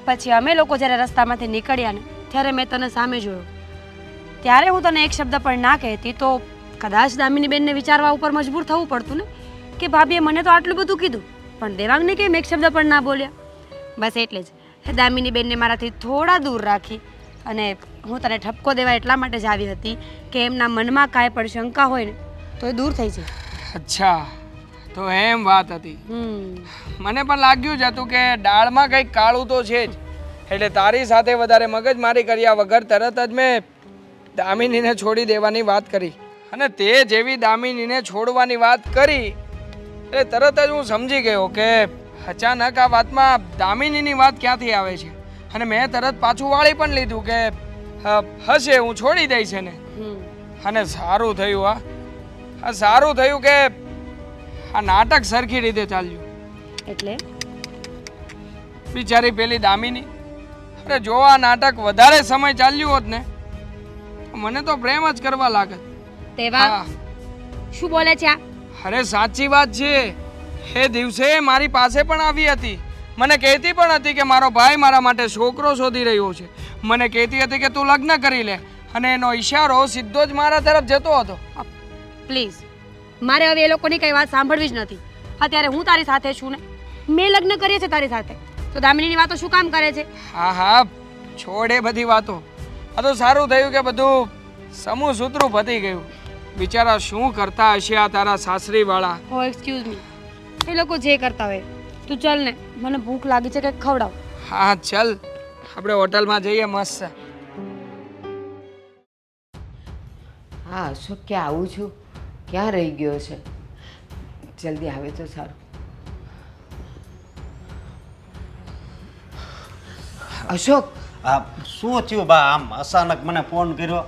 S2: પછી અમે લોકો જ્યારે રસ્તામાંથી નીકળ્યા ને ત્યારે મેં તને સામે જોયો. ત્યારે હું તને એક શબ્દ પણ ના કહેતી તો કદાચ દામિની બેનને વિચારવા ઉપર મજબૂર થવું પડતું ને કે ભાભીએ મને તો આટલું બધું કીધું પણ દેવાંગને કેમ એક શબ્દ પણ ના બોલ્યા. બસ એટલે જ દામિની બેનને મારાથી થોડા દૂર રાખી અને હું તને ઠપકો દેવા એટલા માટે જ આવી હતી કે એમના મનમાં કાંઈ પણ શંકા હોય ને તો એ દૂર થઈ જાય.
S3: અચ્છા, તો એમ વાત હતી. મને પણ લાગ્યું જ હતું કે દાળમાં કંઈક કાળું તો છે જ, એટલે તારી સાથે વધારે મગજમારી કર્યા વગર તરત જ મેં દામિનીને છોડી દેવાની વાત કરી. અને તે જેવી દામિનીને છોડવાની વાત કરી એટલે તરત જ હું સમજી ગયો કે અચાનક આ વાતમાં દામિનીની વાત ક્યાંથી આવે છે. અને મેં તરત પાછું વાળી પણ લીધું કે હશે હું છોડી દઈશ એને. અને સારું થયું, હા સારું થયું કે આ નાટક સરખી રીતે ચાલ્યું.
S2: એટલે
S3: બિચારી પેલી દામિની, અરે જો આ નાટક વધારે સમય ચાલ્યું હોત ને તો મને તો પ્રેમ જ કરવા લાગત.
S2: તેવા શું બોલે છે આ?
S3: અરે સાચી વાત છે. એ દિવસે મારી પાસે પણ આવી હતી, મને કહેતી પણ હતી કે મારો ભાઈ મારા માટે છોકરો શોધી રહ્યો છે. મને કહેતી હતી કે તું લગ્ન કરી લે, અને એનો ઈશારો સીધો જ મારા તરફ જતો હતો.
S2: પ્લીઝ, મારે હવે એ લોકોની કઈ વાત સાંભળવી જ નથી. અત્યારે હું તારી સાથે છું ને, મેં લગ્ન કરીએ છે તારી સાથે, તો દામિનીની વાતો શું કામ કરે છે?
S3: હા હા, છોડ એ બધી વાતો. આ તો સારું થયું કે બધું સમૂહ સૂત્રું પતી ગયું. બિચારા શું કરતા હશે આ તારા સાસરી વાળા.
S2: ઓ એક્સક્યુઝ મી, એ લોકો જે કરતા હોય. તું ચાલ ને, મને ભૂખ લાગી છે, કંઈક ખવડાવ.
S3: હા ચલ, આપણે હોટલમાં જઈએ મસ્ત.
S4: હા અશોક, ક્યાં આવું છું? ક્યાં રહી ગયો છે? જલ્દી આવે તો સારું. અશોક,
S5: આ શું થયું બા? આમ અચાનક મને ફોન કર્યો.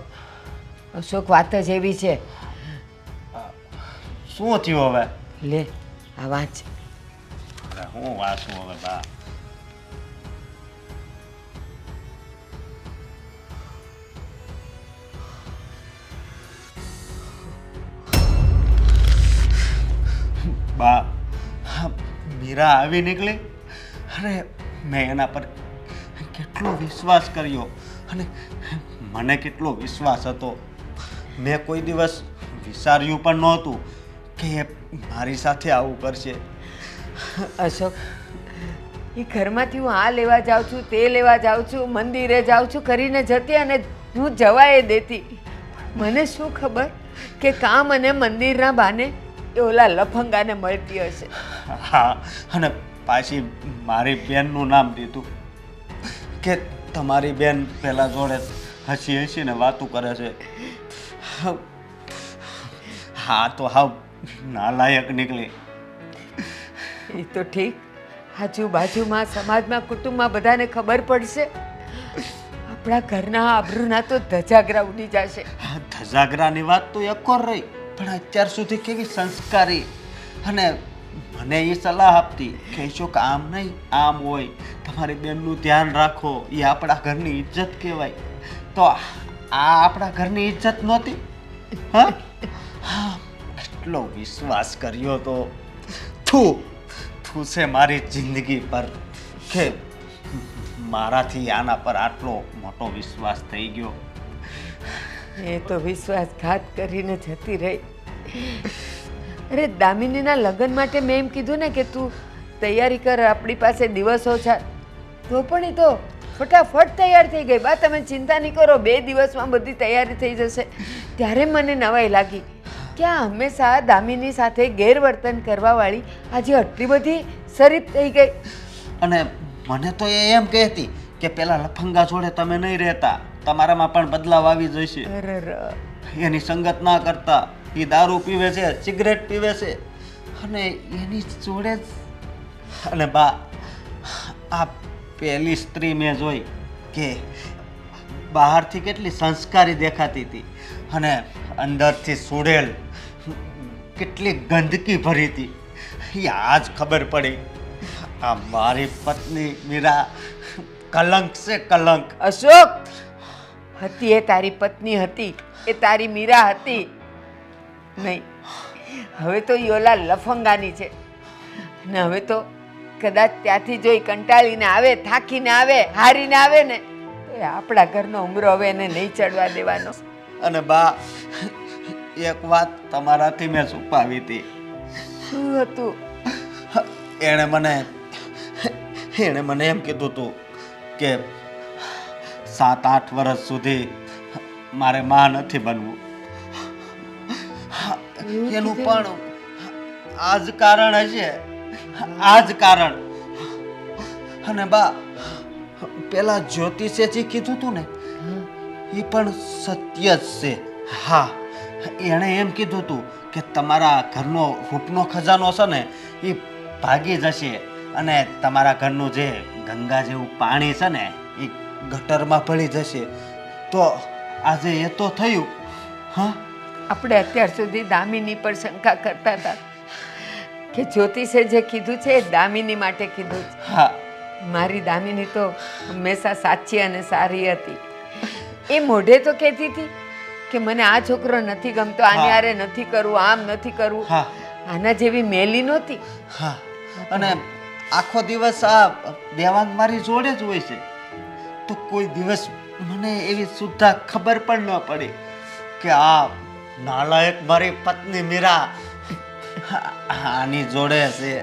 S4: અશોક, વાત જ એવી છે.
S5: શું થયું હવે?
S4: લે આ વાત.
S5: અરે હું વાંચું હવે બા? બા, મીરા આવી નીકળી. અરે મેં એના પર કેટલો વિશ્વાસ કર્યો, અને મને કેટલો વિશ્વાસ હતો. મેં કોઈ દિવસ વિચાર્યું પણ નહોતું કે એ મારી સાથે આવું કરશે.
S4: અશોક, એ ઘરમાંથી હું આ લેવા જાઉં છું, તે લેવા જાઉં છું, મંદિરે જાઉં છું કરીને જતી, અને હું જવાય દેતી. મને શું ખબર કે કામ અને મંદિરના બાને એ ઓલા લફંગાને મળતી હશે.
S5: હા, અને પાછી મારી બેનનું નામ દીધું કે તમારી બેન પેલા જોડે હસી હસીને વાતું કરે છે. હા તો હાવ નાલાયક નીકળી.
S4: એ તો ઠીક, આજુબાજુમાં સમાજમાં કુટુંબમાં બધાને ખબર પડશે, આપણા ઘરના આબરૂના તો ધજાગરા ઉડી જશે.
S5: હા, ધજાગરાની વાત તો એકોર રહી, પણ અત્યાર સુધી કેવી સંસ્કારી અને મને એ સલાહ આપતી કે શું કે આમ નહીં આમ હોય, તમારી બેનનું ધ્યાન રાખો, એ આપણા ઘરની ઇજ્જત કહેવાય. તો આ આપણા ઘરની ઇજ્જત નહોતી. હા હા, એટલો વિશ્વાસ કર્યો તો થૂ છે મારી જિંદગી પર કે મારાથી આના પર આટલો મોટો વિશ્વાસ થઈ ગયો.
S4: એ તો વિશ્વાસઘાત કરીને જતી રહી. અરે દામિનીના લગ્ન માટે મેં એમ કીધું ને કે તું તૈયારી કર, આપણી પાસે દિવસો છે, તો પણ એ તો ફટાફટ તૈયાર થઈ ગઈ. બા તમે ચિંતા નહીં કરો, 2 દિવસમાં બધી તૈયારી થઈ જશે. ત્યારે મને નવાઈ લાગી કે આ હંમેશા દામિની સાથે ગેરવર્તન કરવાવાળી આજે આટલી બધી શરીફ થઈ ગઈ.
S5: અને મને તો એ એમ કહેતી કે પેલા લફંગા જોડે તમે નહીં રહેતા, તમારામાં પણ બદલાવ આવી જશે.
S4: અરર,
S5: એની સંગત ના કરતા, એ દારૂ પીવે છે, સિગરેટ પીવે છે, અને એની જોડે જ. અને બા આ પહેલી સ્ત્રી મેં જોઈ કે બહારથી કેટલી સંસ્કારી દેખાતી હતી અને અંદરથી સુડેલ, કેટલી ગંદકી ભરી હતી. એ આજ ખબર પડી આ મારી પત્ની મીરા કલંક છે, કલંક.
S4: અશોક, હતી એ તારી પત્ની હતી, એ તારી મીરા હતી નહીં. હવે તો યોલા લફંગાની છે. અને હવે તો કદાચ ત્યાંથી જોઈ કંટાળીને આવે, થાકીને આવે, હારીને આવે ને તો એ આપણા ઘરનો ઉમરો હવે એને નહીં ચડવા દેવાનો.
S5: અને બા એક વાત તમારાથી મેં છુપાવી હતી.
S4: શું હતું?
S5: એણે મને એમ કીધું હતું કે 7-8 વર્ષ સુધી મારે માં નથી બનવું. એનું પણ આ જ કારણ હશે, આ જ કારણ. અને બા પેલા જ્યોતિષે જે કીધું હતું ને એ પણ સત્ય જ છે. હા, એણે એમ કીધું હતું કે તમારા ઘરનો રૂપનો ખજાનો છે ને એ ભાગી જશે અને તમારા ઘરનું જે ગંગા જેવું પાણી છે ને એ ગટરમાં ભળી જશે. તો આજે એ તો થયું. હા,
S4: આપણે અત્યાર સુધી દામિની પર શંકા કરતા હતા કે જ્યોતિષે જે કીધું છે એ દામિની માટે કીધું છે.
S5: હા,
S4: મારી દામિની તો હંમેશા સાચી અને સારી હતી. એ મોઢે તો કહેતી હતી કે મને આ છોકરો નથી ગમતો, આની હારે નથી કરવું, આમ નથી કરવું.
S5: હા,
S4: આના જેવી મેલી નહોતી.
S5: હા. અને આખો દિવસ આ દેવાંગ મારી જોડે જ હોય છે, તો કોઈ દિવસ મને એવી સુદ્ધા ખબર પણ ન પડી કે આ નાલાયક મારી પત્ની મીરા આની જોડે છે.